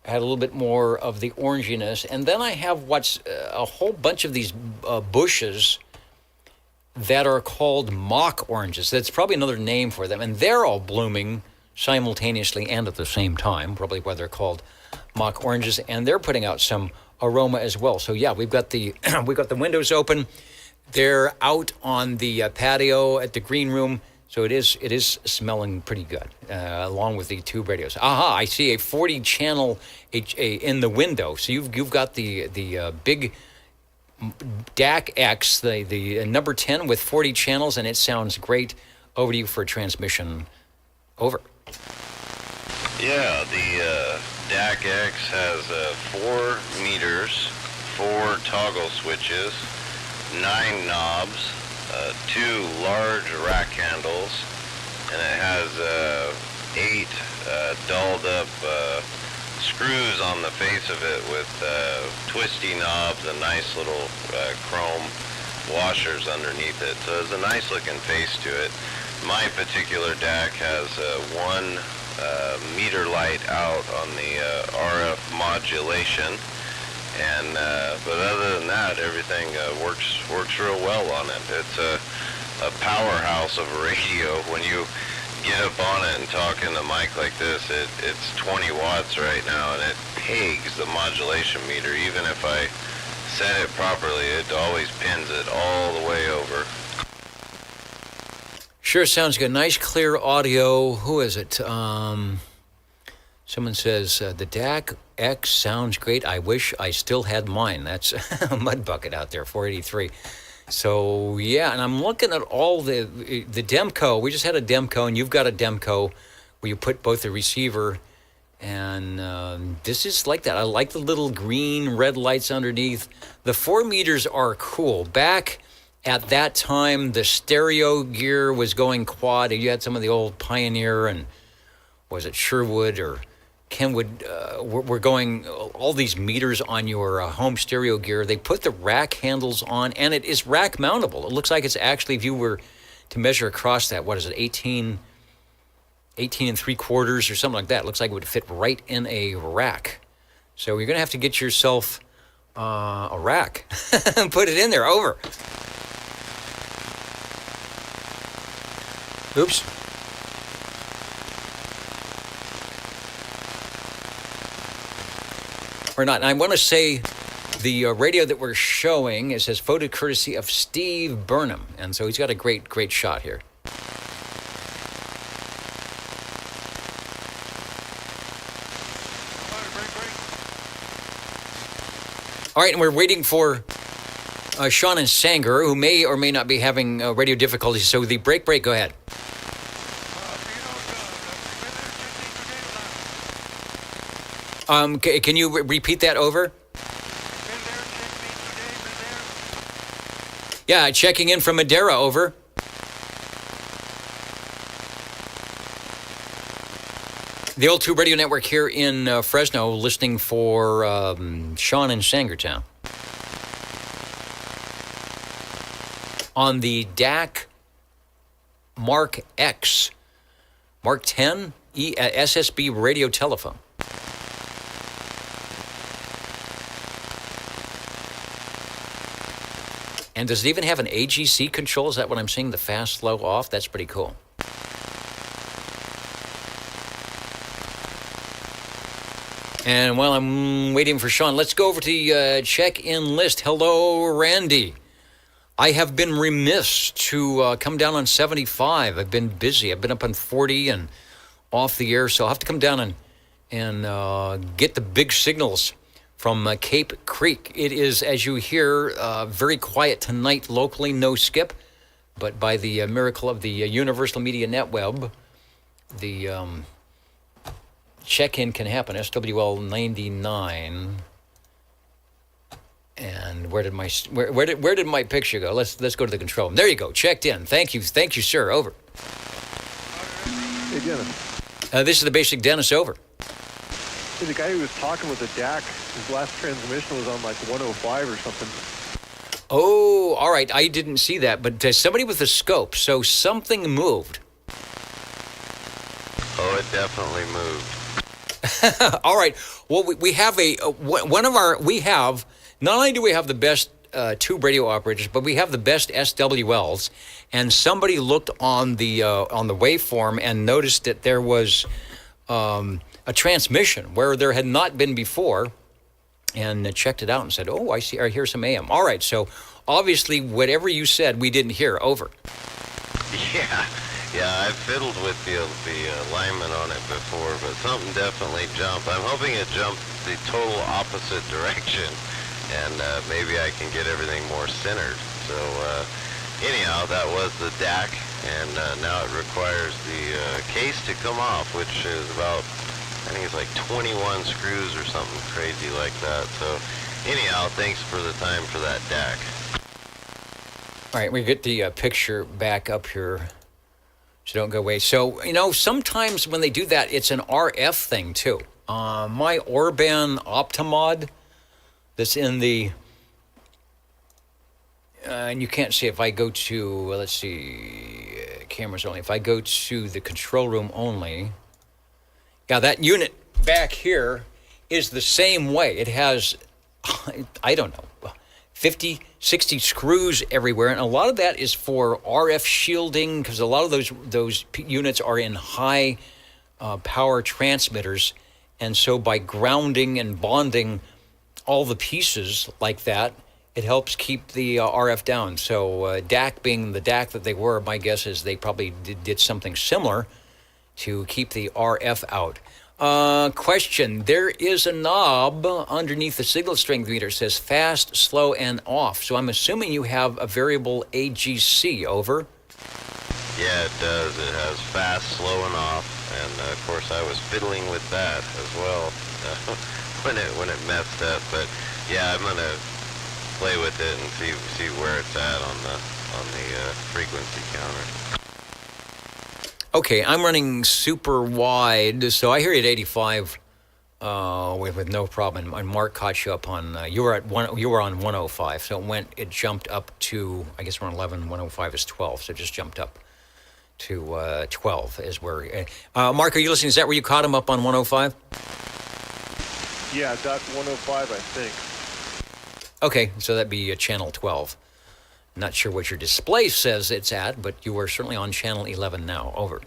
had a little bit more of the oranginess. And then I have what's a whole bunch of these bushes that are called mock oranges. That's probably another name for them. And they're all blooming simultaneously and at the same time, probably why they're called mock oranges. And they're putting out some aroma as well. So yeah, we've got the windows open. They're out on the patio at the green room. So it is smelling pretty good, along with the tube radios. Aha! I see a 40 channel in the window. So you've got the big DAC X, the number 10 with 40 channels, and it sounds great. Over to you for transmission. Over. Yeah, the DAC X has 4 meters, 4 toggle switches, 9 knobs. 2 large rack handles, and it has 8 dolled up screws on the face of it with twisty knobs and nice little chrome washers underneath it. So there's a nice looking face to it. My particular DAC has 1 meter light out on the RF modulation. And but other than that, everything works real well on it. It's a powerhouse of a radio. When you get up on it and talk in the mic like this, it's 20 watts right now, and it pegs the modulation meter. Even if I set it properly, it always pins it all the way over. Sure sounds good. Nice, clear audio. Who is it? Someone says, the DAC X sounds great. I wish I still had mine. That's a mud bucket out there, 483. So, yeah, and I'm looking at all the Demco. We just had a Demco, and you've got a Demco where you put both the receiver, and this is like that. I like the little green, red lights underneath. The 4 meters are cool. Back at that time, the stereo gear was going quad. You had some of the old Pioneer and, was it Sherwood or Kenwood, we're going all these meters on your home stereo gear. They put the rack handles on, and it is rack mountable. It looks like it's actually, if you were to measure across that, what is it, 18 3/4 or something like that. It looks like it would fit right in a rack. So you're going to have to get yourself a rack and put it in there. Over. Oops. Or not. And I want to say the radio that we're showing, it says photo courtesy of Steve Burnham. And so he's got a great shot here. All right, and we're waiting for Sean and Sanger, who may or may not be having radio difficulties. So the break, go ahead. Can you repeat that? Over? Yeah, checking in from Madeira. Over. The Old Tube Radio Network here in Fresno, listening for Sean in Sangertown. On the DAC Mark X, Mark 10 SSB radio telephone. And does it even have an AGC control? Is that what I'm seeing? The fast, slow, off? That's pretty cool. And while I'm waiting for Sean, let's go over to the check-in list. Hello, Randy. I have been remiss to come down on 75. I've been busy. I've been up on 40 and off the air, so I'll have to come down and get the big signals from Cape Creek. It is, as you hear, very quiet tonight locally, no skip. But by the miracle of the Universal Media NetWeb, the check-in can happen. SWL 99 And where did my picture go? Let's go to the control room. There you go. Checked in. Thank you, sir. Over. Hey, Dennis. This is the basic Dennis. Over. Hey, the guy who was talking with the DAC, his last transmission was on like 105 or something. Oh, all right. I didn't see that, but somebody with a scope. So something moved. Oh, it definitely moved. All right. Well, we have not only do we have the best tube radio operators, but we have the best SWLs. And somebody looked on the waveform and noticed that there was a transmission where there had not been before, and checked it out and said, "Oh, I hear some AM." All right. So obviously, whatever you said, we didn't hear. Over. Yeah, I've fiddled with the alignment on it before, but something definitely jumped. I'm hoping it jumped the total opposite direction, and maybe I can get everything more centered. So anyhow, that was the DAC, and now it requires the case to come off, which is about, I think it's like 21 screws or something crazy like that. So anyhow, thanks for the time for that DAC. All right, we get the picture back up here. So don't go away. So, sometimes when they do that, it's an RF thing, too. My Orban Optimod that's in the... and you can't see if I go to, let's see, cameras only. If I go to the control room only, yeah, that unit back here is the same way. It has, I don't know, 50, 60 screws everywhere, and a lot of that is for RF shielding, because a lot of those units are in high power transmitters, and so by grounding and bonding all the pieces like that, it helps keep the RF down. So DAC being the DAC that they were, my guess is they probably did something similar to keep the RF out. Question, there is a knob underneath the signal strength meter. It says fast, slow, and off. So I'm assuming you have a variable AGC. Over. Yeah, it does. It has fast, slow, and off. And of course I was fiddling with that as well when it messed up. But yeah, I'm gonna play with it and see where it's at on the frequency counter. Okay, I'm running super wide, so I hear you at 85 with no problem. And Mark caught you up on you were on 105, so it jumped up to, I guess we're on 11. 105 is 12, so it just jumped up to 12 is where. Mark, are you listening? Is that where you caught him up on 105? Yeah, dot 105, I think. Okay, so that'd be channel 12. Not sure what your display says it's at, but you are certainly on channel 11 now. Over.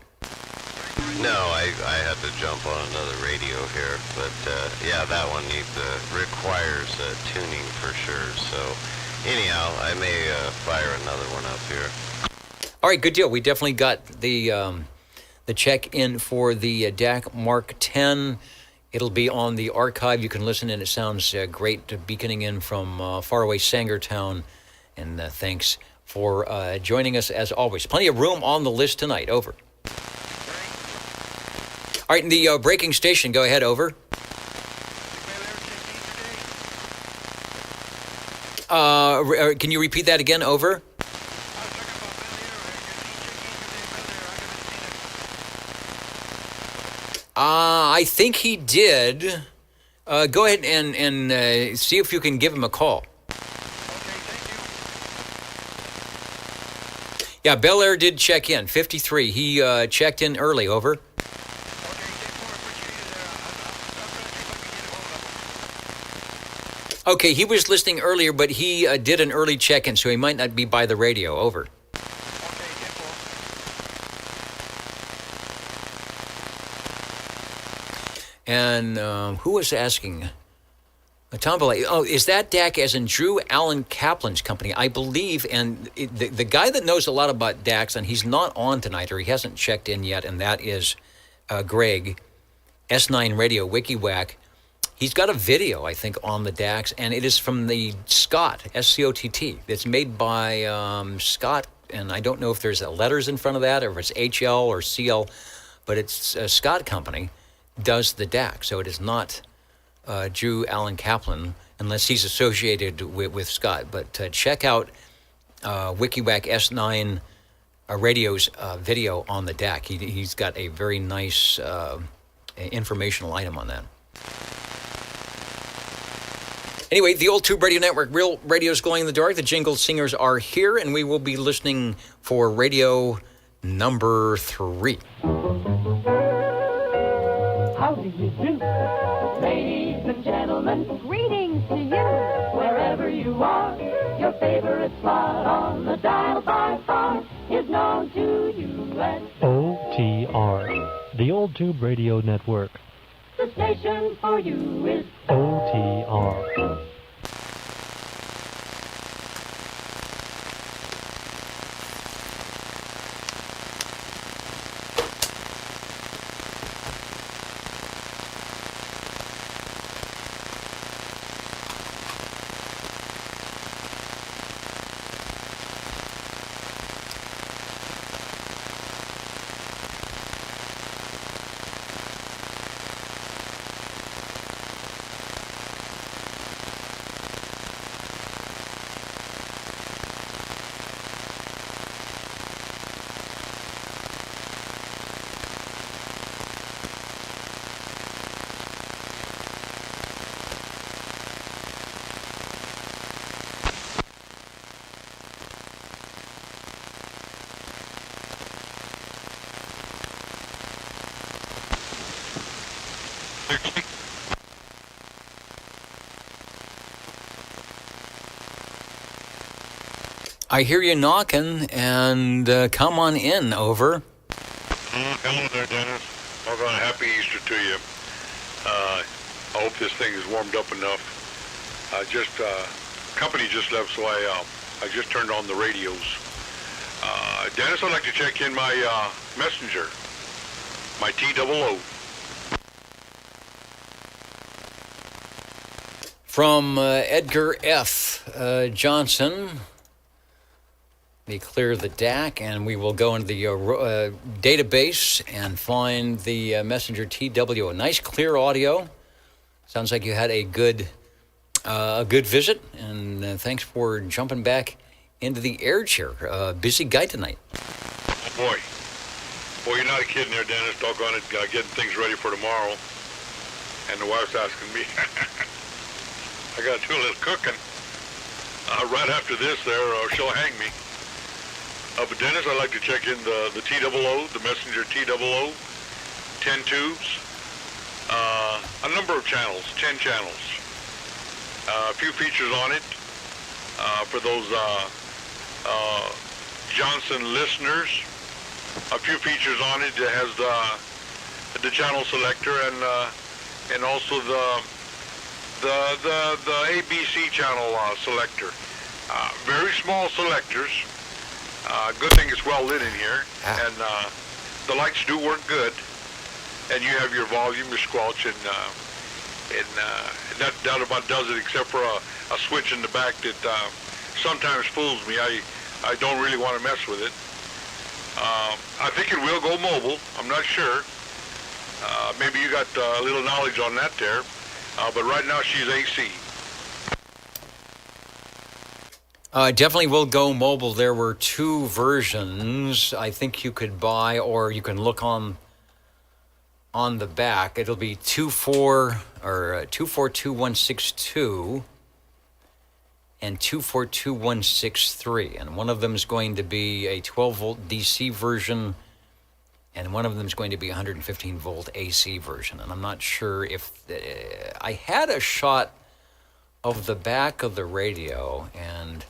No, I had to jump on another radio here, but yeah, that one requires tuning for sure. So anyhow, I may fire another one up here. All right, good deal. We definitely got the check-in for the DAC Mark 10. It'll be on the archive. You can listen, and it sounds great beaconing in from faraway Sangertown. And thanks for joining us, as always. Plenty of room on the list tonight. Over. All right, in the breaking station, go ahead. Over. Can you repeat that again? Over. I think he did. Go ahead and see if you can give him a call. Yeah, Bel Air did check in, 53. He checked in early. Over. Okay, he was listening earlier, but he did an early check-in, so he might not be by the radio. Over. And who was asking? Tom Belay. Oh, is that DAC as in Drew Allen Kaplan's company? I believe, and the guy that knows a lot about DACs, and he's not on tonight, or he hasn't checked in yet, and that is Greg, S9 Radio, WikiWhack. He's got a video, I think, on the DACs, and it is from the Scott, S-C-O-T-T. It's made by Scott, and I don't know if there's letters in front of that, or if it's HL or CL, but it's a Scott company does the DAC, so it is not Drew Allen Kaplan. unless he's associated with Scott. But check out WikiWhack S9 Radio's video on the DAC. He's got a very nice informational item on that. Anyway, the Old Tube Radio Network, real radio's glowing in the dark. The Jingle Singers are here, and we will be listening for radio number 3. How do you do? Ladies and gentlemen, greetings to you. Wherever you are, your favorite slot on the dial by far is known to you as OTR, the Old Tube Radio Network. the station for you is OTR. I hear you knocking, and come on in, over. Hello there, Dennis. Doggone happy Easter to you. I hope this thing is warmed up enough. Company just left, so I just turned on the radios. Dennis, I'd like to check in my messenger, my TOO. From Edgar F. Johnson. They clear the DAC, and we will go into the database and find the messenger TW. A nice, clear audio. Sounds like you had a good visit, and thanks for jumping back into the air chair. Busy guy tonight. Boy, you're not a kid in there, Dennis. Doggone it, getting things ready for tomorrow. And the wife's asking me, I got to do a little cooking right after this there, or she'll hang me. But Dennis, I'd like to check in the TOO, the messenger TOO, 10 tubes, a number of channels, 10 channels, a few features on it for those Johnson listeners, a few features on it. It has the channel selector and also the ABC channel selector. Very small selectors. Good thing it's well lit in here, and the lights do work good. And you have your volume, your squelch, and that about does it, except for a switch in the back that sometimes fools me. I don't really want to mess with it. I think it will go mobile. I'm not sure. Maybe you got a little knowledge on that there. But right now she's AC. Definitely will go mobile. There were 2 versions I think you could buy, or you can look on the back. It'll be 242162 and 242163, and one of them is going to be a 12-volt DC version, and one of them is going to be a 115-volt AC version. And I'm not sure if I had a shot of the back of the radio, and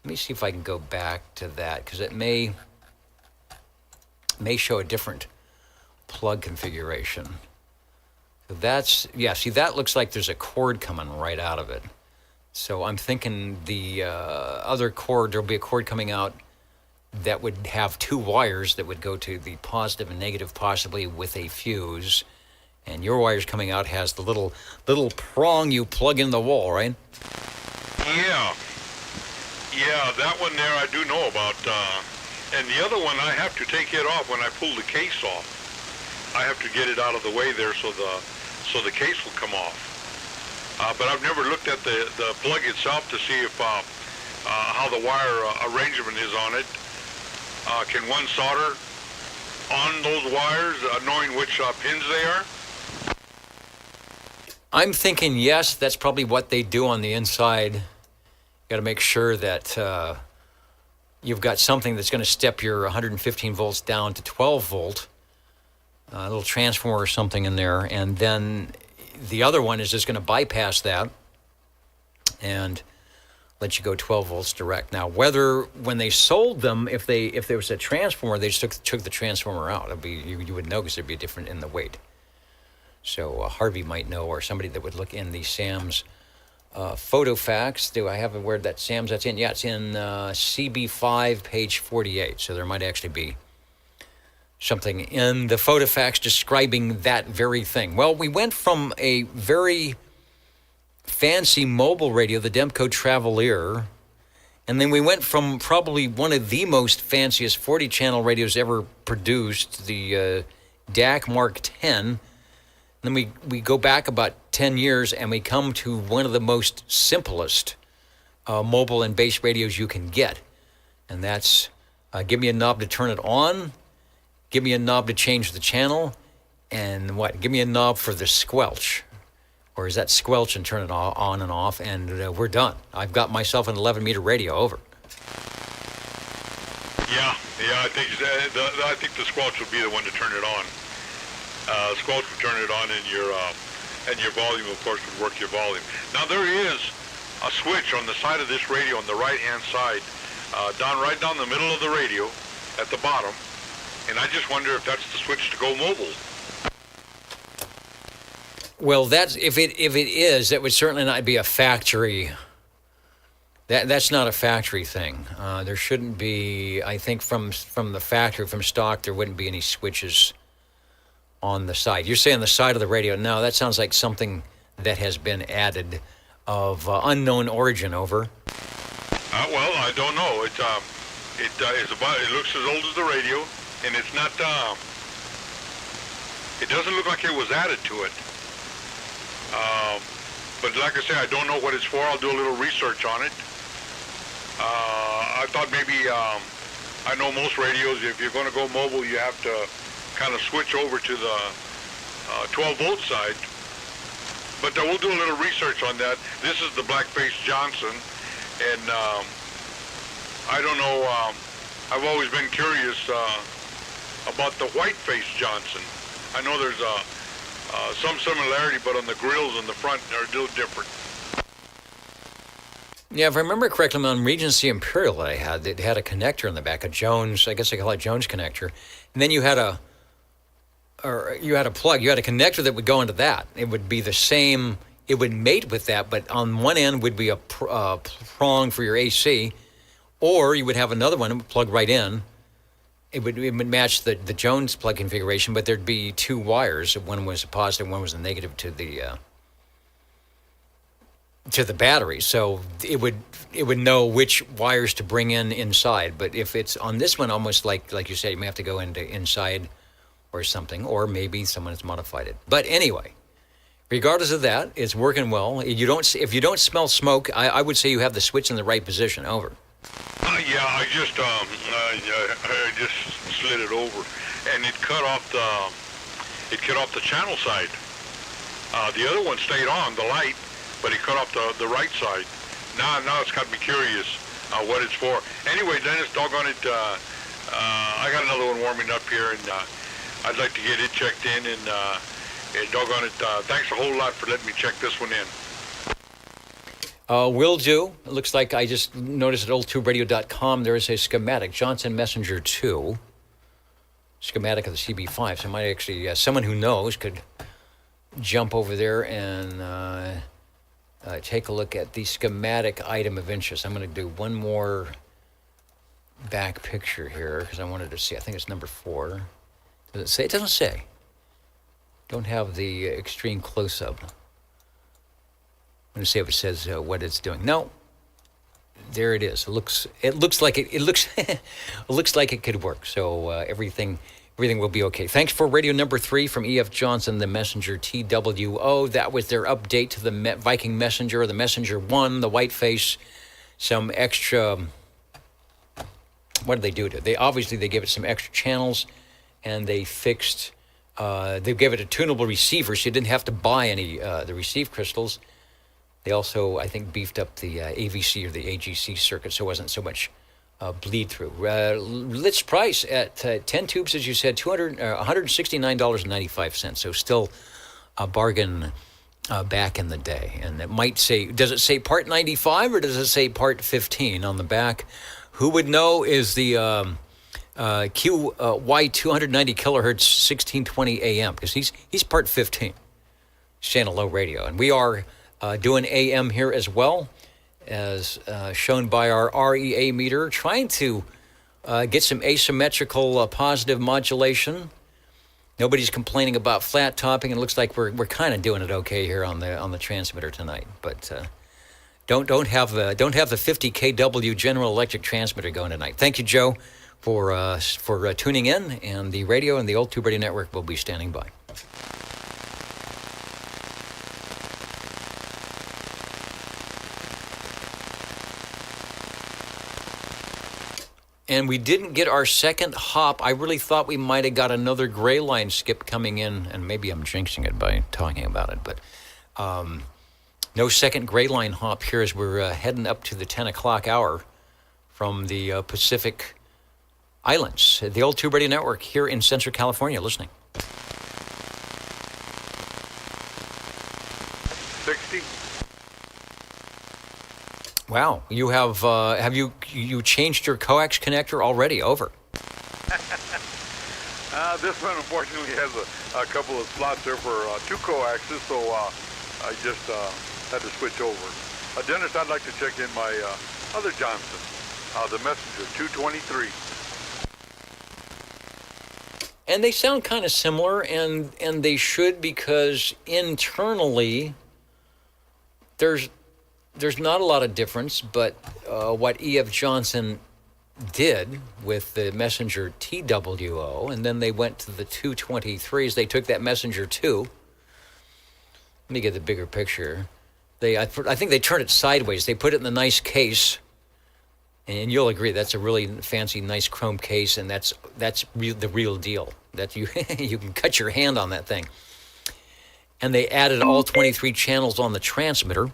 let me see if I can go back to that, because it may show a different plug configuration. So that's, yeah, see, that looks like there's a cord coming right out of it. So I'm thinking the other cord, there'll be a cord coming out that would have 2 wires that would go to the positive and negative, possibly with a fuse. And your wires coming out has the little prong you plug in the wall, right? Yeah, that one there I do know about. And the other one, I have to take it off when I pull the case off. I have to get it out of the way there so the case will come off. but I've never looked at the plug itself to see if how the wire arrangement is on it. Can one solder on those wires, knowing which pins they are? I'm thinking yes, that's probably what they do on the inside. You got to make sure that you've got something that's going to step your 115 volts down to 12 volt, a little transformer or something in there, and then the other one is just going to bypass that and let you go 12 volts direct. Now, whether when they sold them, if there was a transformer, they just took the transformer out. It'd be, you would know because there'd be a different in the weight. So Harvey might know, or somebody that would look in the Sam's photo fax. Do I have a word that Sam's that's in? Yeah, it's in CB5, page 48. So there might actually be something in the photo fax describing that very thing. Well, we went from a very fancy mobile radio, the Demco Travelier, and then we went from probably one of the most fanciest 40-channel radios ever produced, the DAC Mark 10. Then we go back about 10 years and we come to one of the most simplest mobile and base radios you can get. And that's give me a knob to turn it on, give me a knob to change the channel, and what? Give me a knob for the squelch. Or is that squelch and turn it on and off, and we're done. I've got myself an 11-meter radio, over. Yeah, I think the squelch would be the one to turn it on. Squelch would turn it on, and your volume, of course, would work your volume. Now there is a switch on the side of this radio on the right-hand side, right down the middle of the radio, at the bottom, and I just wonder if that's the switch to go mobile. Well, that's if it is, that would certainly not be a factory. That's not a factory thing. There shouldn't be. I think from the factory, from stock, there wouldn't be any switches on the side. You're saying the side of the radio. No, that sounds like something that has been added of unknown origin, over. Well, I don't know. It looks as old as the radio, and it's not. It doesn't look like it was added to it. But like I say, I don't know what it's for. I'll do a little research on it. I thought maybe, I know most radios, if you're going to go mobile, you have to kind of switch over to the 12-volt side. But we'll do a little research on that. This is the Blackface Johnson, and I don't know, I've always been curious about the Whiteface Johnson. I know there's some similarity, but on the grills in the front are a little different. Yeah, if I remember correctly, on Regency Imperial it had a connector in the back, a Jones, I guess they call it Jones connector, and then you had a plug, you had a connector that would go into that. It would be the same, it would mate with that, but on one end would be a prong for your AC, or you would have another one that would plug right in. It would match the Jones plug configuration, but there'd be two wires. One was a positive, one was a negative to the battery. So it would know which wires to bring in inside. But if it's on this one, almost like you said, you may have to go into inside or something, or maybe someone has modified it. But anyway, regardless of that, it's working well. If you don't smell smoke, I would say you have the switch in the right position. Over. Yeah, I just slid it over, and it cut off the channel side. The other one stayed on, the light, but it cut off the right side. Now it's got me curious what it's for. Anyway, Dennis, doggone it, I got another one warming up here, and I'd like to get it checked in, and doggone it, thanks a whole lot for letting me check this one in. Will do. It looks like I just noticed at oldtuberadio.com there is a schematic, Johnson Messenger 2, schematic of the CB5. So I might actually, someone who knows could jump over there and take a look at the schematic item of interest. I'm going to do one more back picture here because I wanted to see. I think it's number 4. Does it say? It doesn't say. Don't have the extreme close-up. I'm going to see if it says what it's doing. No, there it is. It looks like it looks like it could work. So everything everything will be okay. Thanks for radio number 3 from E.F. Johnson, the Messenger TWO. That was their update to the Viking Messenger, the Messenger 1, the Whiteface, some extra... What did they do to it? They gave it some extra channels, and they fixed... they gave it a tunable receiver, so you didn't have to buy any the receive crystals. They also, I think, beefed up the AVC or the AGC circuit, so it wasn't so much bleed through. List price at 10 tubes, as you said, $169.95. So still a bargain back in the day. And it might say, does it say part 95 or does it say part 15 on the back? Who would know is the QY 290 kilohertz 1620 AM, because he's part 15. Channel Low Radio. And we are doing AM here as well, as shown by our REA meter, trying to get some asymmetrical positive modulation. Nobody's complaining about flat topping, and it looks like we're kind of doing it okay here on the transmitter tonight. But don't have the 50 kW General Electric transmitter going tonight. Thank you, Joe, for tuning in, and the radio and the Old Tube Radio Network will be standing by. And we didn't get our second hop. I really thought we might have got another gray line skip coming in, and maybe I'm jinxing it by talking about it, but no second gray line hop here as we're heading up to the 10 o'clock hour from the Pacific Islands. The Old Tube Radio Network here in Central California, listening. 60. Wow, you have you changed your coax connector already? Over. This one unfortunately has a couple of slots there for two coaxes, so I just had to switch over. Dennis, I'd like to check in my other Johnson, the Messenger 223. And they sound kind of similar, and they should, because internally there's not a lot of difference, but what E.F. Johnson did with the Messenger TWO, and then they went to the 223s. They took that Messenger 2. Let me get the bigger picture. I think they turned it sideways. They put it in the nice case, and you'll agree that's a really fancy, nice chrome case, and that's the real deal. That you can cut your hand on that thing. And they added all 23 channels on the transmitter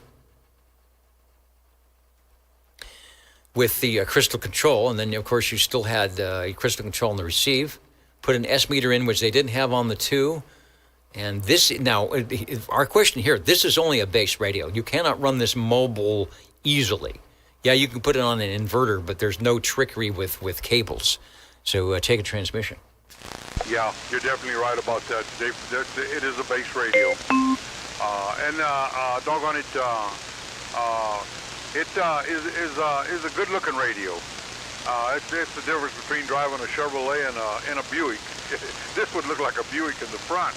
with the crystal control, and then, of course, you still had crystal control on the receive. Put an S meter in, which they didn't have on the 2. And this, now, our question here, this is only a base radio. You cannot run this mobile easily. Yeah, you can put it on an inverter, but there's no trickery with cables. So take a transmission. Yeah, you're definitely right about that. It is a base radio. And doggone it, it is a good-looking radio. It's the difference between driving a Chevrolet and a Buick. This would look like a Buick in the front.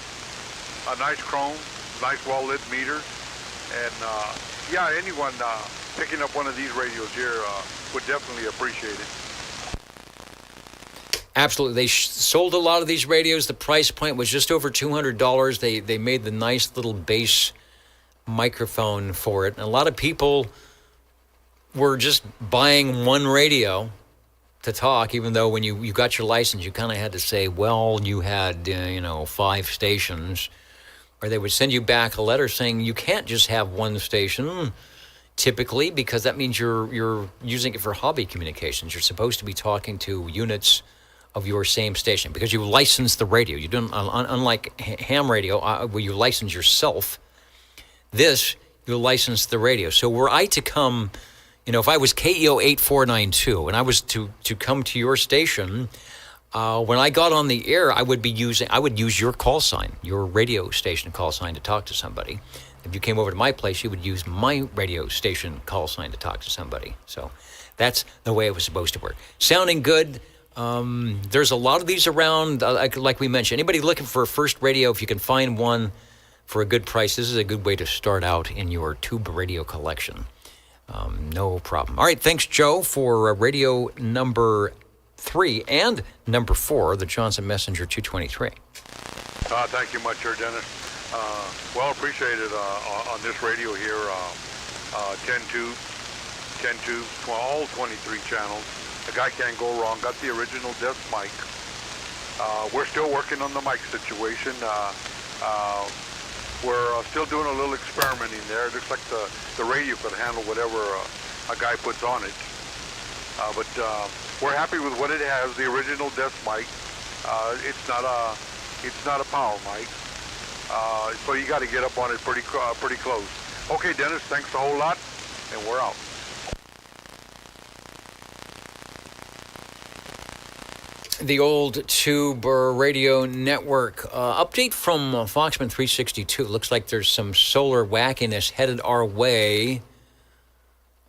A nice chrome, nice well-lit meter. And, yeah, anyone picking up one of these radios here would definitely appreciate it. Absolutely. They sold a lot of these radios. The price point was just over $200. They made the nice little bass microphone for it. And a lot of people were just buying one radio to talk, even though when you got your license, you kind of had to say, well, you had, 5 stations. Or they would send you back a letter saying you can't just have one station, typically, because that means you're using it for hobby communications. You're supposed to be talking to units of your same station because you license the radio. You don't, unlike ham radio, where you license yourself. This, you license the radio. So were I to come, if I was KEO 8492 and I was to come to your station, when I got on the air, I would use your call sign, your radio station call sign to talk to somebody. If you came over to my place, you would use my radio station call sign to talk to somebody. So that's the way it was supposed to work. Sounding good. There's a lot of these around, like we mentioned. Anybody looking for a first radio, if you can find one for a good price, this is a good way to start out in your tube radio collection. No problem. All right, thanks, Joe, for radio number 3, and number 4, the Johnson Messenger 223. Thank you much, sir, Dennis. Well appreciated on this radio here, 10-2, all 23 channels. The guy can't go wrong. Got the original desk mic. We're still working on the mic situation. We're still doing a little experimenting there. It looks like the radio could handle whatever a guy puts on it. But we're happy with what it has, the original desk mic. It's not a power mic. So you got to get up on it pretty close. Okay, Dennis, thanks a whole lot, and we're out. The old tube radio network update from Foxman 362. Looks like there's some solar wackiness headed our way.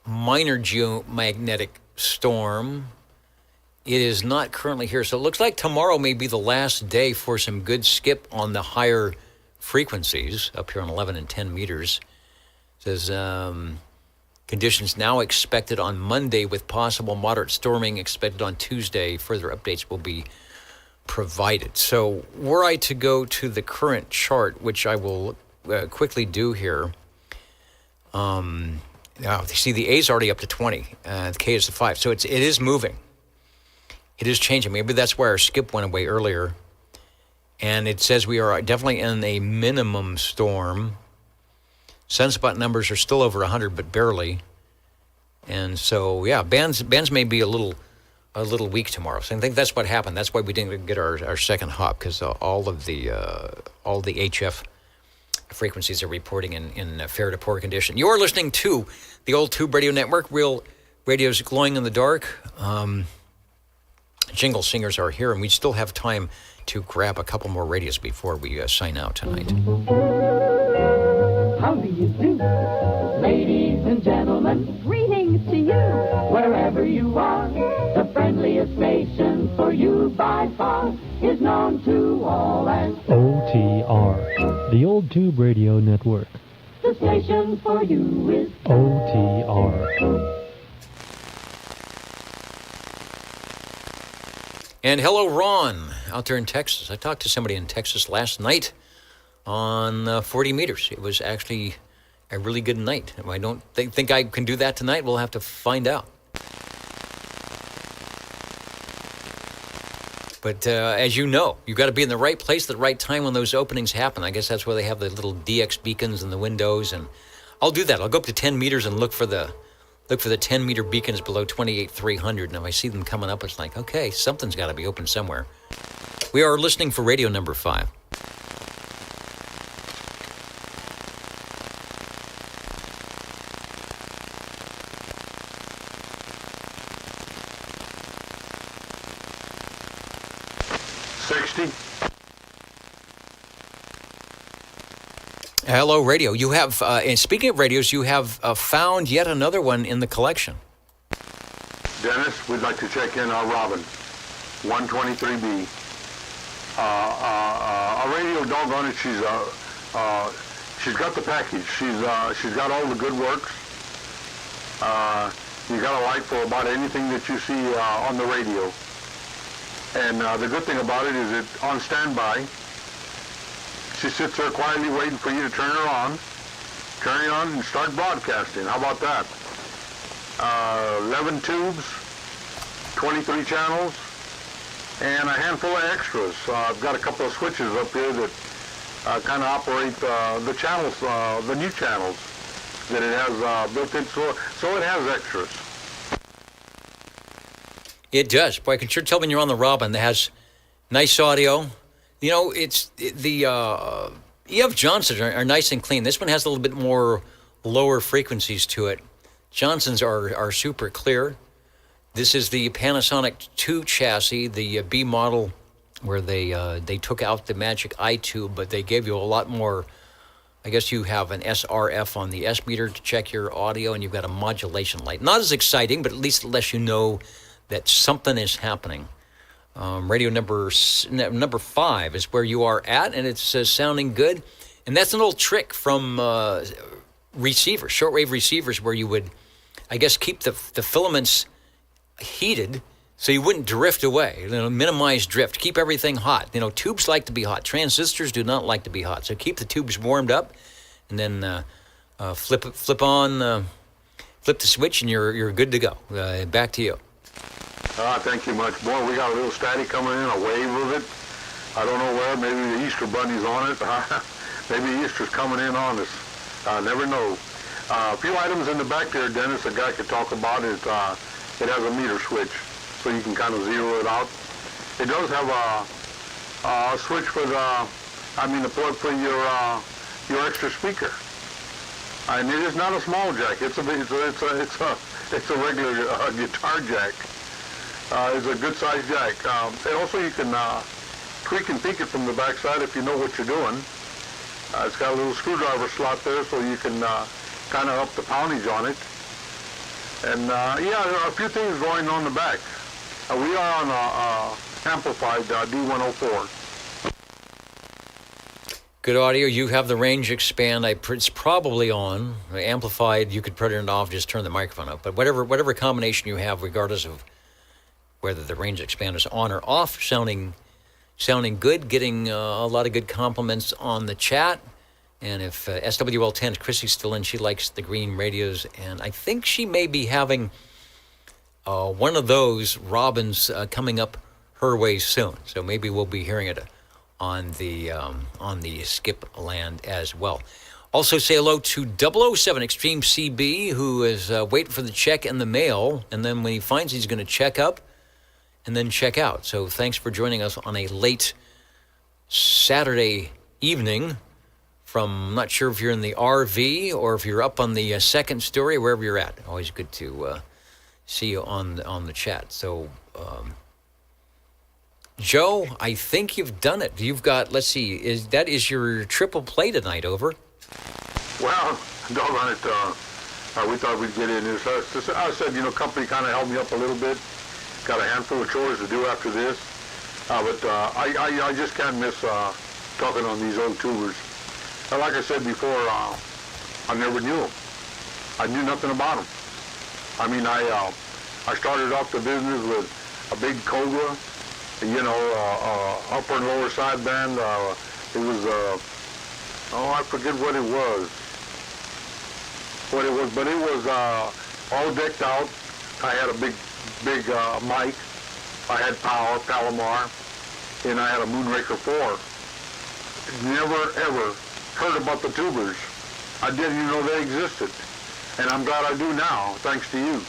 Minor geomagnetic storm. It is not currently here, so it looks like tomorrow may be the last day for some good skip on the higher frequencies up here on 11 and 10 meters. It says conditions now expected on Monday with possible moderate storming expected on Tuesday. Further updates will be provided. So were I to go to the current chart, which I will quickly do here, now, see, the A is already up to 20. The K is to 5. So it is moving. It is changing. Maybe that's why our skip went away earlier. And it says we are definitely in a minimum storm. Sunspot numbers are still over 100, but barely. And so, yeah, bands may be a little weak tomorrow. So I think that's what happened. That's why we didn't get our second hop, because all the HF frequencies are reporting in fair to poor condition. You're listening to the Old Tube Radio Network. Real radio's glowing in the dark. Jingle singers are here, and we still have time to grab a couple more radios before we sign out tonight. How do you do? Ladies and gentlemen, greetings to you. Wherever you are, the friendliest station for you by far is known to all as OTR, the Old Tube Radio Network. the station for you is OTR. And hello, Ron, out there in Texas. I talked to somebody in Texas last night on 40 meters. It was actually a really good night. I don't think I can do that tonight. We'll have to find out. But as you know, you've got to be in the right place at the right time when those openings happen. I guess that's where they have the little DX beacons in the windows. And I'll do that. I'll go up to 10 meters and look for the 10-meter beacons below 28,300. And if I see them coming up, it's like, okay, something's got to be open somewhere. We are listening for radio number 5. Hello, radio. You have, and speaking of radios, you have found yet another one in the collection. Dennis, we'd like to check in our Robin, 123B. A radio, doggone it, she's got the package. She's got all the good works. You got a light for about anything that you see on the radio. And the good thing about it is it's on standby. She sits there quietly waiting for you to turn her on and start broadcasting. How about that? 11 tubes, 23 channels, and a handful of extras. I've got a couple of switches up here that kind of operate the channels, the new channels that it has built in, so it has extras. It does. Boy, I can sure tell when you're on the Robin that has nice audio. You know, the EF Johnsons are nice and clean. This one has a little bit more lower frequencies to it. Johnsons are super clear. This is the Panasonic 2 chassis, the B model, where they took out the magic I tube, but they gave you a lot more. I guess you have an SRF on the S meter to check your audio, and you've got a modulation light. Not as exciting, but at least it lets you know that something is happening. Radio number 5 is where you are at, and it's sounding good. And that's an old trick from receivers, shortwave receivers, where you would, I guess, keep the filaments heated So you wouldn't drift away. Minimize drift. Keep everything hot. Tubes like to be hot. Transistors do not like to be hot. So keep the tubes warmed up, and then flip the switch, and you're good to go. Back to you. Thank you much. Boy, we got a little static coming in, a wave of it. I don't know where. Maybe the Easter Bunny's on it. Maybe Easter's coming in on us. I never know. A few items in the back there, Dennis, a guy could talk about it. It has a meter switch, so you can kind of zero it out. It does have a switch for the plug for your extra speaker. And it is not a small jack. It's a regular guitar jack. It's a good size jack. And also you can tweak and peek it from the backside if you know what you're doing. It's got a little screwdriver slot there, so you can kind of up the poundage on it. And yeah, there are a few things going on the back. We are on amplified D104. Good audio. You have the range expand. It's probably on. Amplified, you could put it off, just turn the microphone up. But whatever combination you have, regardless of whether the range expand is on or off, sounding good, getting a lot of good compliments on the chat. And if SWL 10, Chrissy's still in, she likes the green radios. And I think she may be having one of those Robins coming up her way soon. So maybe we'll be hearing it on the skip land as well. Also say hello to 007 Extreme CB, who is waiting for the check in the mail, and then when he finds he's going to check up and then check out. So thanks for joining us on a late Saturday evening from, I'm not sure if you're in the RV or if you're up on the second story, wherever you're at. Always good to see you on the chat. So Joe, I think you've done it. You've got, let's see, is your triple play tonight, over? Well, doggone it, we thought we'd get in this. I said, company kind of held me up a little bit. Got a handful of chores to do after this. But I just can't miss talking on these old tubers. And like I said before, I never knew them. I knew nothing about them. I mean, I started off the business with a big Cobra, upper and lower sideband. It was, I forget what it was. But it was all decked out. I had a big mic. I had power, Palomar, and I had a Moonraker 4. Never, ever heard about the tubers. I didn't even know they existed. And I'm glad I do now, thanks to you.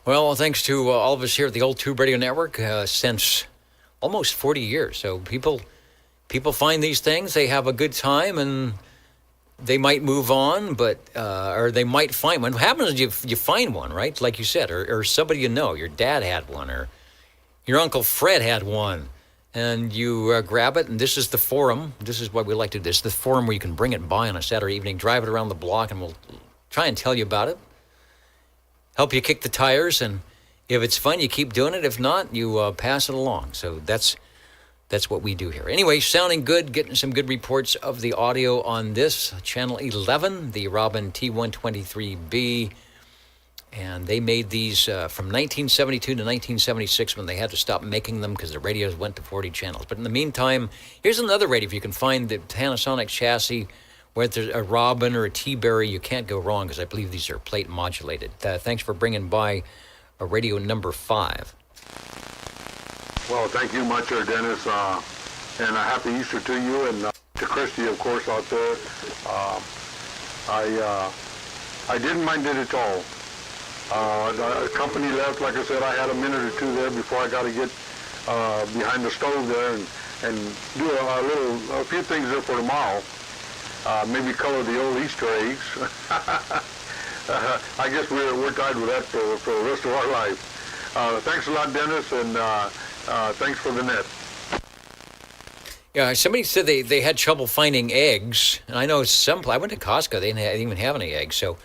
Well, thanks to all of us here at the Old Tube Radio Network since almost 40 years. So people find these things, they have a good time, and they might move on, but or they might find one. What happens is you find one, right? Like you said, or somebody your dad had one, or your Uncle Fred had one, and you grab it, and this is the forum. This is what we like to do. This is the forum where you can bring it by on a Saturday evening, drive it around the block, and we'll try and tell you about it. Help you kick the tires, and if it's fun, you keep doing it. If not, you pass it along. So that's what we do here. Anyway, sounding good, getting some good reports of the audio on this. Channel 11, the Robin T123B. And they made these from 1972 to 1976 when they had to stop making them because the radios went to 40 channels. But in the meantime, here's another radio. If you can find the Panasonic chassis, whether it's a Robin or a T-Berry, you can't go wrong because I believe these are plate modulated. Thanks for bringing by a radio number 5. Well, thank you much, Dennis, and a happy Easter to you and to Christy, of course, out there. I didn't mind it at all. The company left, like I said, I had a minute or two there before I got to get behind the stove there and do a few things there for tomorrow. Maybe color the old Easter eggs. I guess we're tied with that for the rest of our life. Thanks a lot, Dennis, and thanks for the net. Yeah, somebody said they had trouble finding eggs, and I know I went to Costco, they didn't even have any eggs. So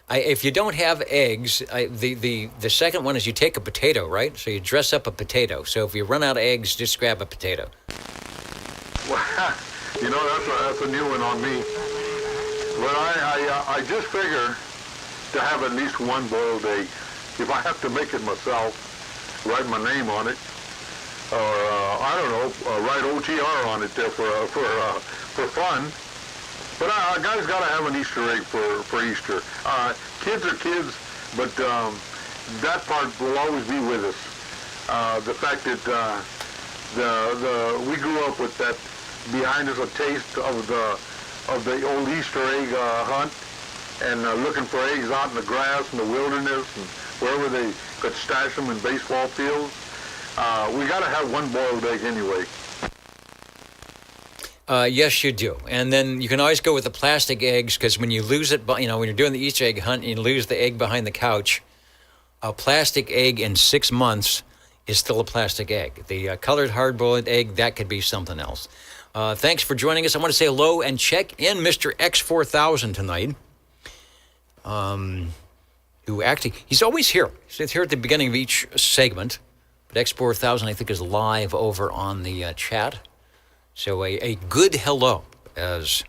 if you don't have eggs, the second one is you take a potato, right? So you dress up a potato. So if you run out of eggs, just grab a potato. Well, that's a new one on me. But I just figure to have at least one boiled egg. If I have to make it myself, write my name on it, or I don't know, write OTR on it there for fun. But guys got to have an Easter egg for Easter. Kids are kids, but that part will always be with us. The fact that we grew up with that behind us, a taste of the old Easter egg hunt, and looking for eggs out in the grass and the wilderness and wherever they could stash them in baseball fields. We got to have one boiled egg anyway. Yes, you do. And then you can always go with the plastic eggs, because when you lose it, when you're doing the Easter egg hunt and you lose the egg behind the couch, a plastic egg in 6 months is still a plastic egg. The colored hard-boiled egg, that could be something else. Thanks for joining us. I want to say hello and check in Mr. X4000 tonight. Who actually, he's always here. He's here at the beginning of each segment. But X4000, I think, is live over on the chat. So a good hello, as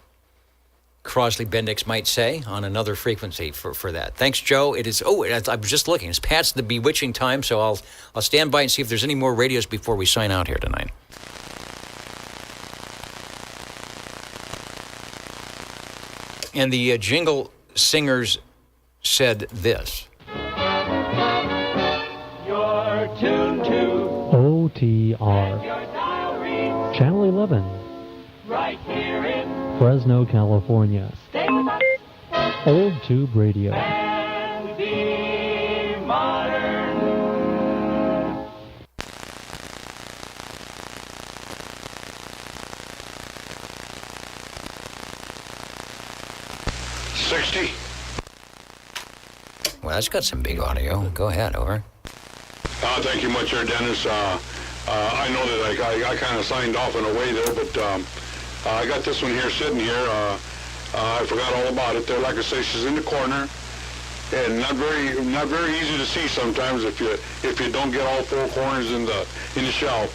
Crosley Bendix might say, on another frequency for that. Thanks, Joe. It is, I was just looking. It's past the bewitching time, so I'll stand by and see if there's any more radios before we sign out here tonight. And the jingle singers said this. You're tuned to OTR. Channel 11, right here in Fresno, California. Stay with us Old Tube Radio. and be modern. Well, that's got some big audio. Go ahead, over. Thank you much, Dennis. I know that I kind of signed off in a way there, but I got this one here sitting here. I forgot all about it there. Like I say, she's in the corner, and not very easy to see sometimes if you don't get all four corners in the shelf.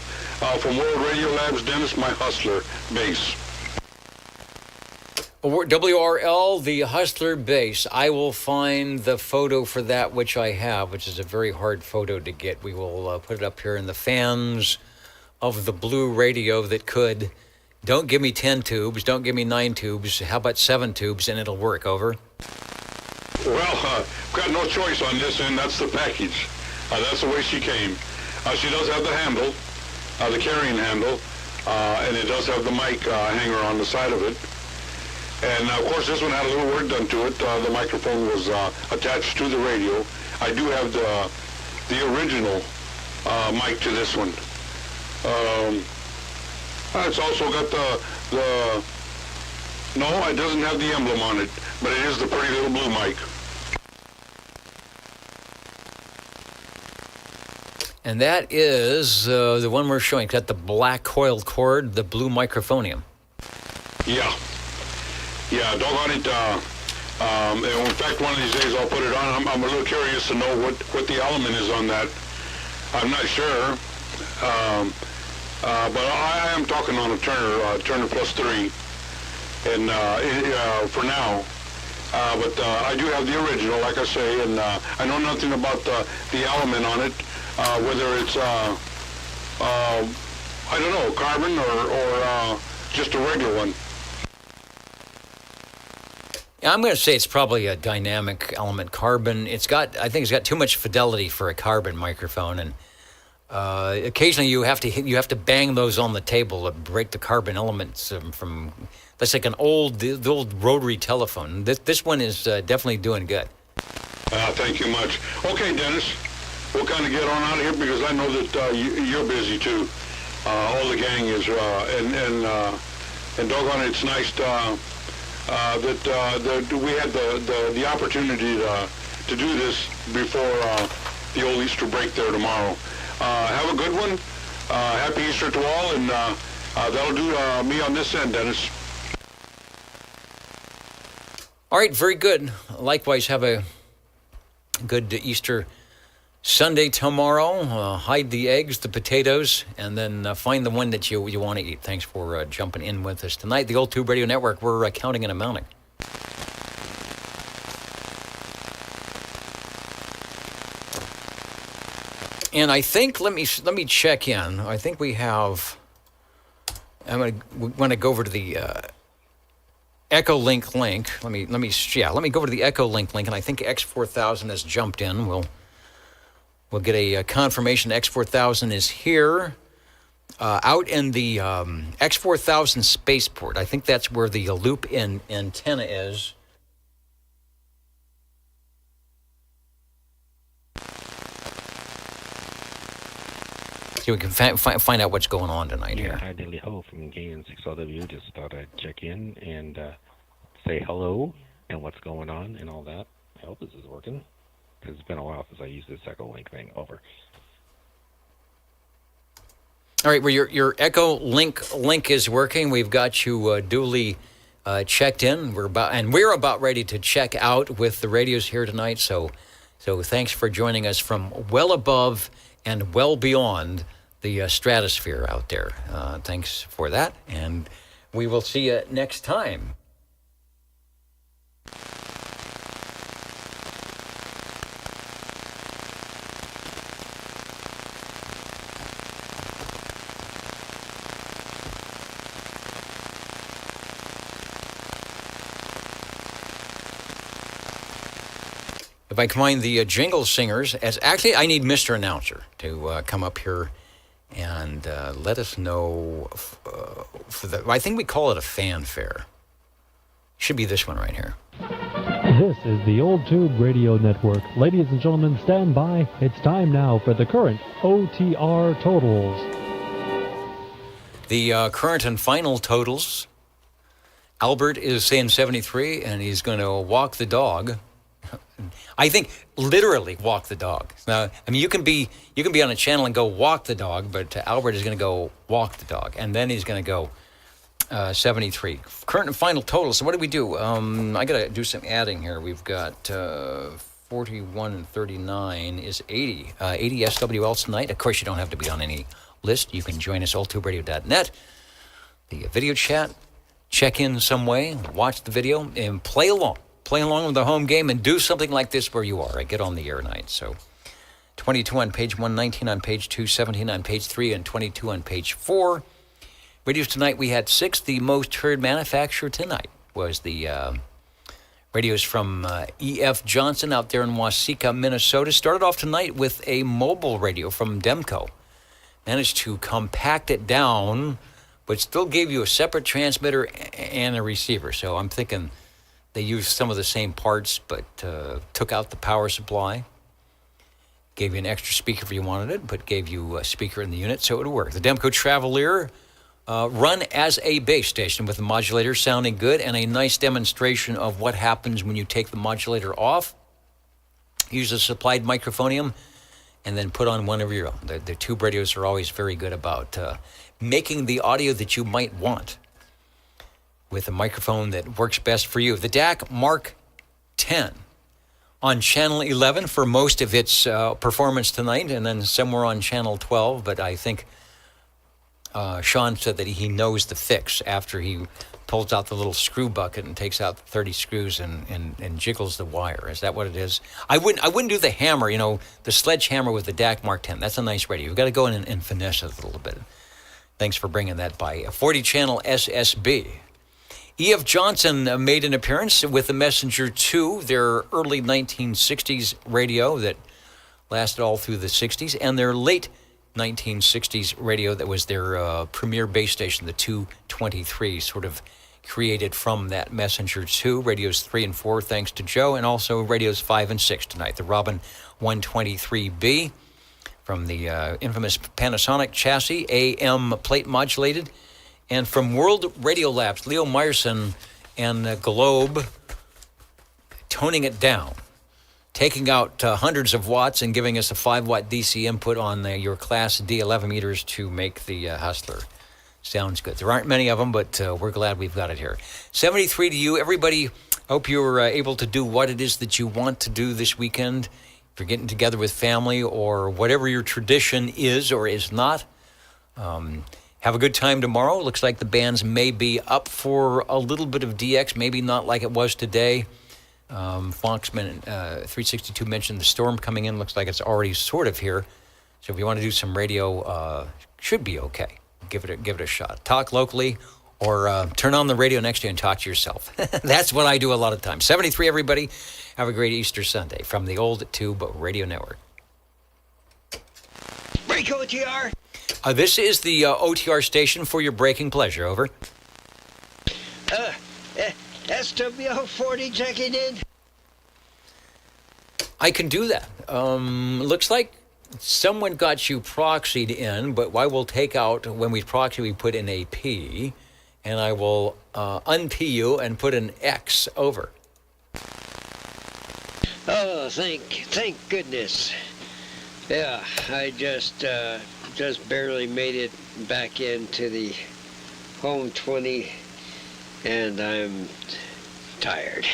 From World Radio Labs, Dennis, my Hustler base. WRL, the Hustler base. I will find the photo for that, which I have, which is a very hard photo to get. We will put it up here, in the fans of the blue radio that could. Don't give me 10 tubes. Don't give me 9 tubes. How about 7 tubes, and it'll work, over? Well, got no choice on this end. That's the package. That's the way she came. She does have the handle, the carrying handle, and it does have the mic hanger on the side of it. And, of course, this one had a little work done to it. The microphone was attached to the radio. I do have the original mic to this one. It's also got no, it doesn't have the emblem on it, but it is the pretty little blue mic. And that is the one we're showing. It's got the black coiled cord, the blue microphonium. Yeah. Yeah, doggone it. In fact, one of these days I'll put it on. I'm a little curious to know what the element is on that. I'm not sure. But I am talking on a Turner plus 3, and for now. But I do have the original, like I say, and I know nothing about the element on it, whether it's I don't know, carbon or just a regular one. Yeah, I'm going to say it's probably a dynamic element carbon. I think it's got too much fidelity for a carbon microphone, and occasionally you have to bang those on the table to break the carbon elements from. That's like the old rotary telephone. This one is definitely doing good. Thank you much. Okay, Dennis, we'll kind of get on out of here because I know that you're busy too. All the gang is, and doggone it, it's nice that we had the opportunity to do this before the old Easter break there tomorrow. Have a good one. Happy Easter to all, and that'll do me on this end, Dennis. All right, very good. Likewise, have a good Easter Sunday tomorrow. Hide the eggs, the potatoes, and then find the one that you want to eat. Thanks for jumping in with us tonight. The Old Tube Radio Network, we're counting and amounting. And I think let me check in. I think we have. We want to go over to the Echolink link. Let me go over to the Echolink link, and I think X4000 has jumped in. We'll get a confirmation. X4000 is here, out in the X4000 spaceport. I think that's where the loop in antenna is. So we can find out what's going on tonight here. Hi, Dilly Ho from KN6LW. Just thought I'd check in and say hello and what's going on and all that. I hope this is working, because it's been a while since I used this Echolink thing. Over. All right, well, your Echolink link is working. We've got you duly checked in. We're about ready to check out with the radios here tonight. So thanks for joining us from well above and well beyond the stratosphere out there. Thanks for that, and we will see you next time. If I combine the jingle singers, actually I need Mr. Announcer to come up here and let us know I think we call it a fanfare. Should be this one right here. This is the Old Tube Radio Network. Ladies and gentlemen, stand by. It's time now for the current OTR totals. The current and final totals. Albert is saying 73, and he's going to walk the dog. I think literally walk the dog. Now, I mean, you can be on a channel and go walk the dog, but Albert is going to go walk the dog, and then he's going to go 73. Current and final total. So what do we do? I got to do some adding here. We've got 41 and 39 is 80. 80 SWLs tonight. Of course, you don't have to be on any list. You can join us, oldtuberadio.net. The video chat. Check in some way. Watch the video and play along. Play along with the home game and do something like this where you are. I get on the air night. So 22 on page 119, on page 2, 17 on page 3, and 22 on page 4. Radios tonight, we had 6. The most heard manufacturer tonight was the radios from E.F. Johnson out there in Waseca, Minnesota. Started off tonight with a mobile radio from Demco. Managed to compact it down, but still gave you a separate transmitter and a receiver. So I'm thinking they used some of the same parts, but took out the power supply. Gave you an extra speaker if you wanted it, but gave you a speaker in the unit, so it would work. The Demco Travelier run as a base station with the modulator sounding good, and a nice demonstration of what happens when you take the modulator off. Use a supplied microphonium, and then put on one of your own. The tube radios are always very good about making the audio that you might want with a microphone that works best for you. The DAC Mark 10 on channel 11 for most of its performance tonight, and then somewhere on channel 12, but I think Sean said that he knows the fix after he pulls out the little screw bucket and takes out the 30 screws and jiggles the wire. Is that what it is? I wouldn't do the hammer, the sledgehammer with the DAC Mark 10. That's a nice radio. You've got to go in and finesse it a little bit. Thanks for bringing that by. A 40-channel SSB. E.F. Johnson made an appearance with the Messenger 2, their early 1960s radio that lasted all through the 60s, and their late 1960s radio that was their premier base station, the 223, sort of created from that Messenger 2. Radios 3 and 4, thanks to Joe, and also radios 5 and 6 tonight. The Robin 123B from the infamous Panasonic chassis, AM plate modulated. And from World Radio Labs, Leo Meyerson and Globe, toning it down, taking out hundreds of watts and giving us a 5-watt DC input on your Class D 11 meters to make the Hustler. Sounds good. There aren't many of them, but we're glad we've got it here. 73 to you. Everybody, hope you're able to do what it is that you want to do this weekend. If you're getting together with family or whatever your tradition is or is not, have a good time tomorrow. Looks like the bands may be up for a little bit of DX, maybe not like it was today. Foxman 362 mentioned the storm coming in. Looks like it's already sort of here. So if you want to do some radio, should be okay. Give it a shot. Talk locally or turn on the radio next to you and talk to yourself. That's what I do a lot of times. 73, everybody. Have a great Easter Sunday from the Old Tube Radio Network. Break OTR. This is the OTR station for your breaking pleasure. Over. SWL40 checking in. I can do that. Looks like someone got you proxied in, but I will take out, when we proxy, we put in a P, and I will un-P you and put an X over. Oh, thank goodness. Yeah, I just barely made it back into the home 20, and I'm tired.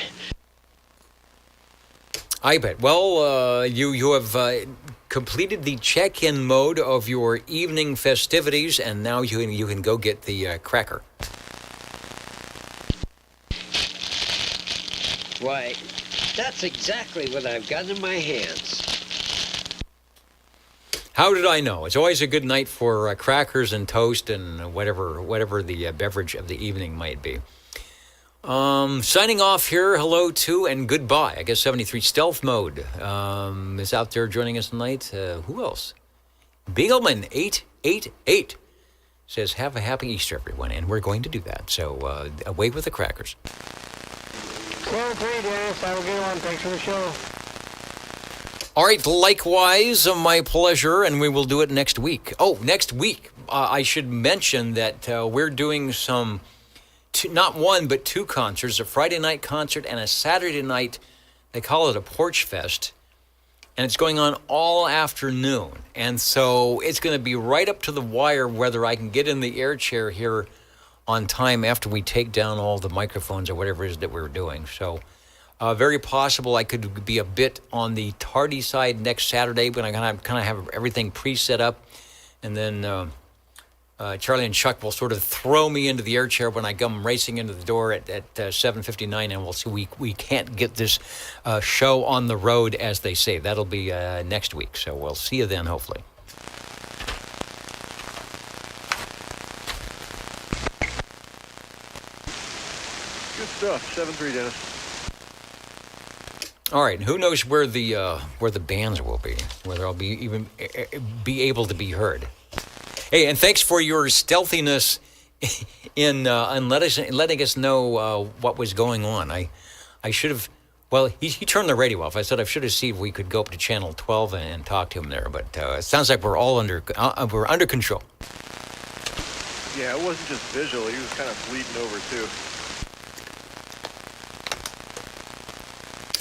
I bet. Well, you have completed the check-in mode of your evening festivities, and now you can go get the cracker. Why, that's exactly what I've got in my hands. How did I know? It's always a good night for crackers and toast and whatever the beverage of the evening might be. Signing off here. Hello to and goodbye. I guess 73 Stealth Mode is out there joining us tonight. Who else? Beagleman 888 says, "Have a happy Easter, everyone," and we're going to do that. So away with the crackers. Well, great, Dennis. Have a good one. Thanks for the show. All right, likewise, my pleasure, and we will do it next week. Oh, next week, I should mention that we're doing some, not one, but two concerts, a Friday night concert and a Saturday night, they call it a Porch Fest, and it's going on all afternoon. And so it's going to be right up to the wire whether I can get in the air chair here on time after we take down all the microphones or whatever it is that we're doing. So very possible I could be a bit on the tardy side next Saturday, but I'm going to kind of have everything pre-set up. And then Charlie and Chuck will sort of throw me into the air chair when I come racing into the door at 7:59, and we'll see we can't get this show on the road, as they say. That'll be next week. So we'll see you then, hopefully. Good stuff. 7-3, Dennis. All right. Who knows where the bands will be, whether I'll be able to be heard. Hey, and thanks for your stealthiness in letting us know what was going on. I should have. Well, he turned the radio off. I said I should have seen if we could go up to channel 12 and talk to him there. But it sounds like we're all under control. Yeah, it wasn't just visual. He was kind of bleeding over too.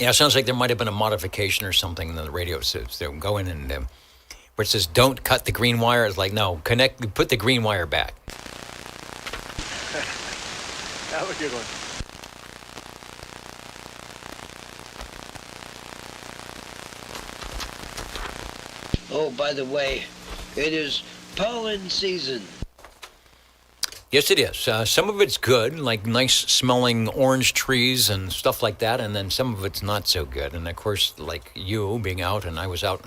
Yeah, it sounds like there might have been a modification or something in the radio. So go in and where it says don't cut the green wire. It's like, no, put the green wire back. Have a good one. Oh, by the way, it is pollen season. Yes, it is. Some of it's good, like nice smelling orange trees and stuff like that, and then some of it's not so good. And of course, like you being out, and I was out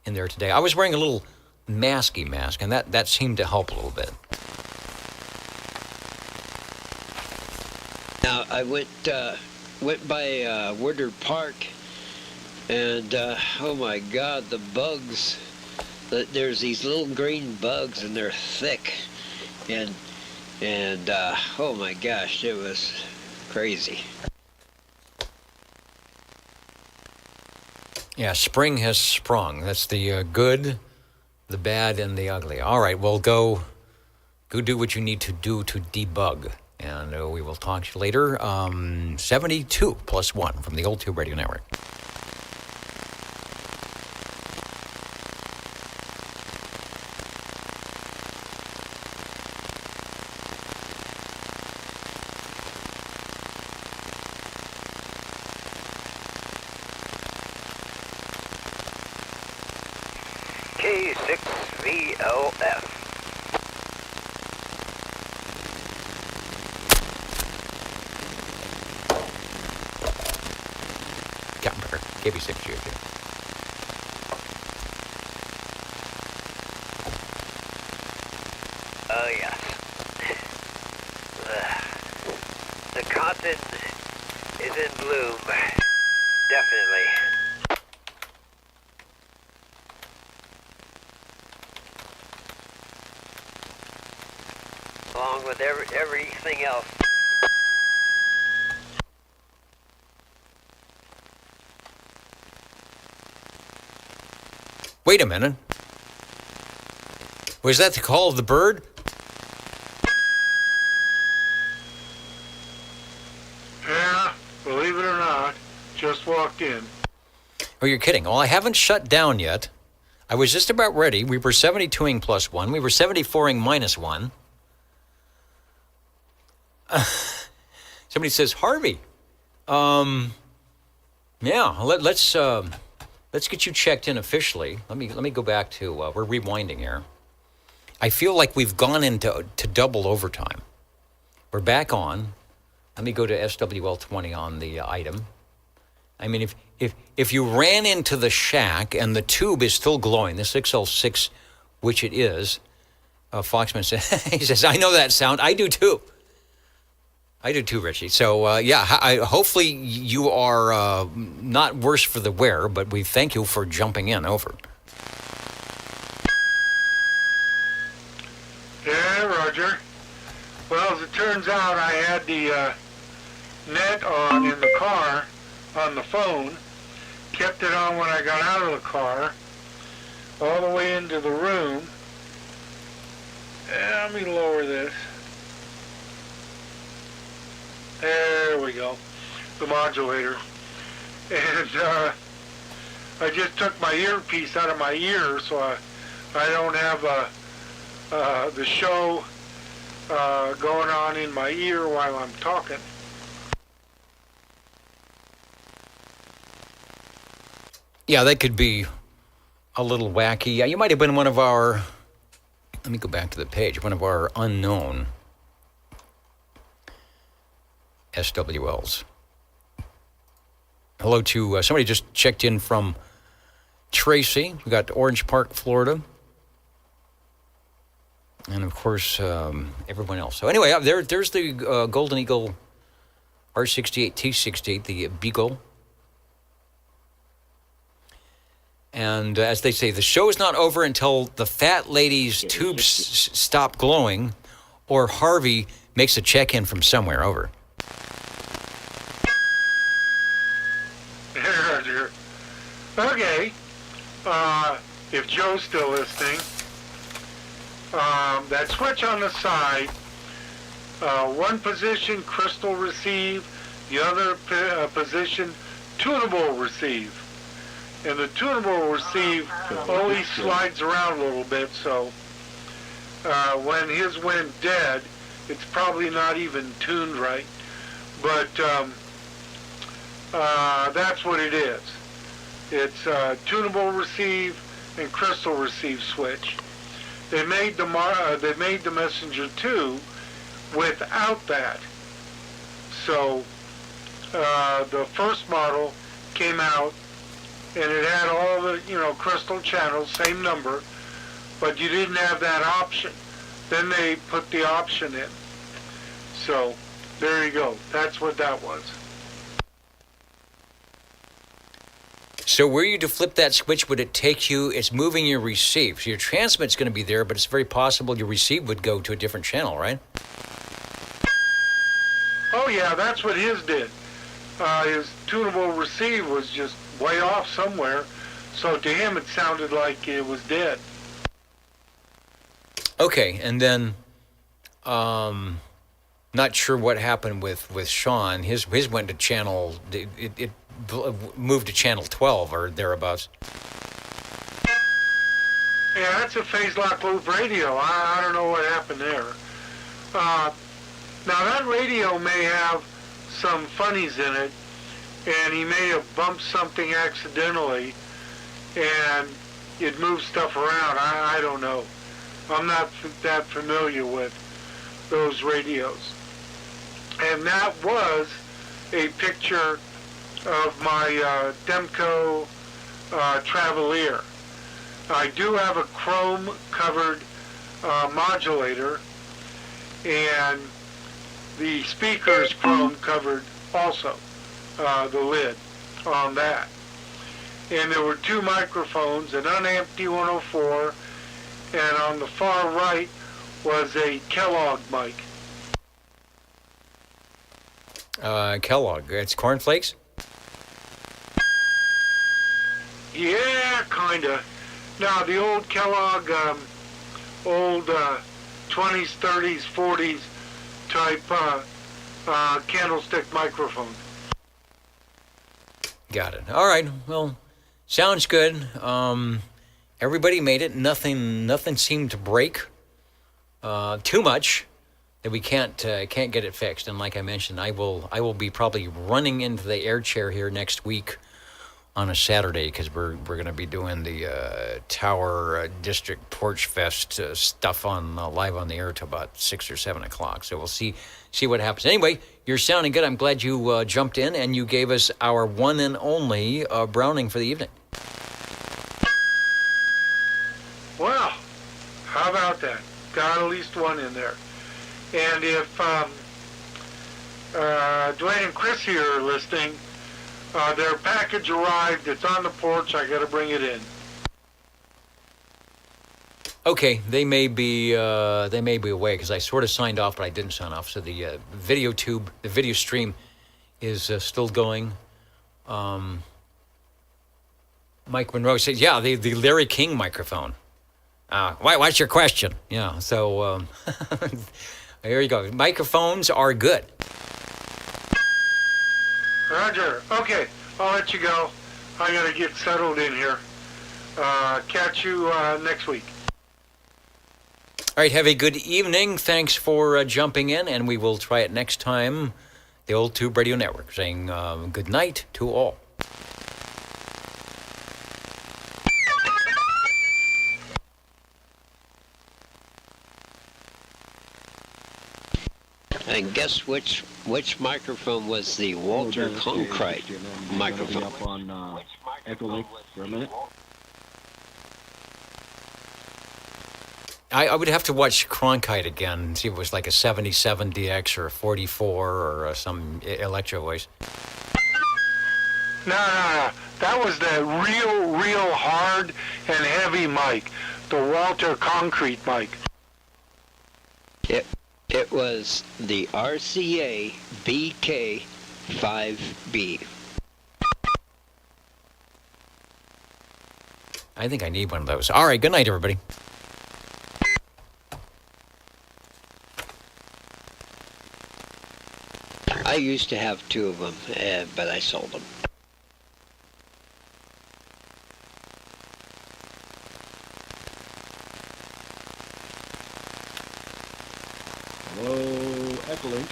in there today. I was wearing a little mask, and that seemed to help a little bit. Now, I went by Woodard Park, and oh my God, the bugs. There's these little green bugs, and they're thick, and oh my gosh, it was crazy. Yeah, spring has sprung. That's the good, the bad, and the ugly. All right, well, go do what you need to do to debug, and we will talk to you later. 72+1 from the Old Tube Radio Network. K6VLF. Captain Becker, KB6GOK. Nothing is in bloom. Definitely. Along with everything else. Wait a minute. Was that the call of the bird? Yeah, believe it or not, just walked in. Oh, you're kidding. Well, I haven't shut down yet. I was just about ready. We were 72ing plus 1. We were 74ing minus 1. Somebody says, Harvey, yeah, let's get you checked in officially. Let me go back to, we're rewinding here. I feel like we've gone into double overtime. We're back on. Let me go to SWL 20 on the item. I mean, if you ran into the shack and the tube is still glowing, the 6L6, which it is, Foxman says, he says, I know that sound. I do too. I do too, Richie. So, hopefully you are not worse for the wear, but we thank you for jumping in. Over. Yeah, Roger. Well, as it turns out, I had the net on in the car on the phone, kept it on when I got out of the car, all the way into the room. Let me lower this. There we go, the modulator. And I just took my earpiece out of my ear, so I don't have the show going on in my ear while I'm talking. Yeah, that could be a little wacky. Yeah, you might have been one of our, let me go back to the page, one of our unknown SWLs. Hello to somebody just checked in from Tracy. We got Orange Park, Florida. And, of course, everyone else. So, anyway, there's the Golden Eagle R68, T68, the Beagle. And as they say, the show is not over until the fat lady's tubes stop glowing or Harvey makes a check-in from somewhere. Over. Okay. If Joe's still listening, that switch on the side, one position crystal receive, the other position tunable receive. And the tunable receive always slides around a little bit, so when his went dead, it's probably not even tuned right. But that's what it is. It's tunable receive and crystal receive switch. They made the Messenger 2 without that. So the first model came out and it had all the, crystal channels, same number, but you didn't have that option. Then they put the option in. So there you go. That's what that was. So were you to flip that switch, would it take you, it's moving your receive. So your transmit's going to be there, but it's very possible your receive would go to a different channel, right? Oh, yeah, that's what his did. His tunable receive was just way off somewhere, so to him it sounded like it was dead. Okay, and then, not sure what happened with Sean. His went to channel, it moved to channel 12 or thereabouts. Yeah, that's a phase lock loop radio. I don't know what happened there. Now that radio may have some funnies in it, and he may have bumped something accidentally, and it moved stuff around. I don't know. I'm not that familiar with those radios. And that was a picture of my Demco Travelier. I do have a chrome covered modulator, and the speaker is chrome covered also, the lid on that. And there were two microphones, an unamped D104, and on the far right was a Kellogg mic. Kellogg, it's cornflakes? Yeah, kinda. Now, the old Kellogg, old 20s, 30s, 40s type candlestick microphone. Got it. All right. Well, sounds good. Everybody made it. Nothing seemed to break too much that we can't get it fixed. And like I mentioned, I will be probably running into the air chair here next week on a Saturday because we're going to be doing the Tower District Porch Fest stuff on live on the air till about 6 or 7 o'clock. So we'll see what happens. Anyway, you're sounding good. I'm glad you jumped in and you gave us our one and only Browning for the evening. Well, how about that? Got at least one in there. And if Dwayne and Chris here are listening, their package arrived. It's on the porch. I got to bring it in. Okay, they may be away because I sort of signed off, but I didn't sign off. So the video stream is still going. Mike Monroe said, "Yeah, the Larry King microphone." What's your question? Yeah, so there you go. Microphones are good. Roger. Okay, I'll let you go. I got to get settled in here. Catch you next week. All right, have a good evening. Thanks for jumping in, and we will try it next time. The Old Tube Radio Network saying good night to all. And guess which microphone was the Walter Concrete microphone? Up on Echolink for a minute. I would have to watch Cronkite again and see if it was like a 77 DX or a 44 or some electro voice. No. That was the real hard and heavy mic, the Walter Concrete mic. It was the RCA BK5B. I think I need one of those. All right, good night, everybody. I used to have two of them, but I sold them. Hello, Echolink.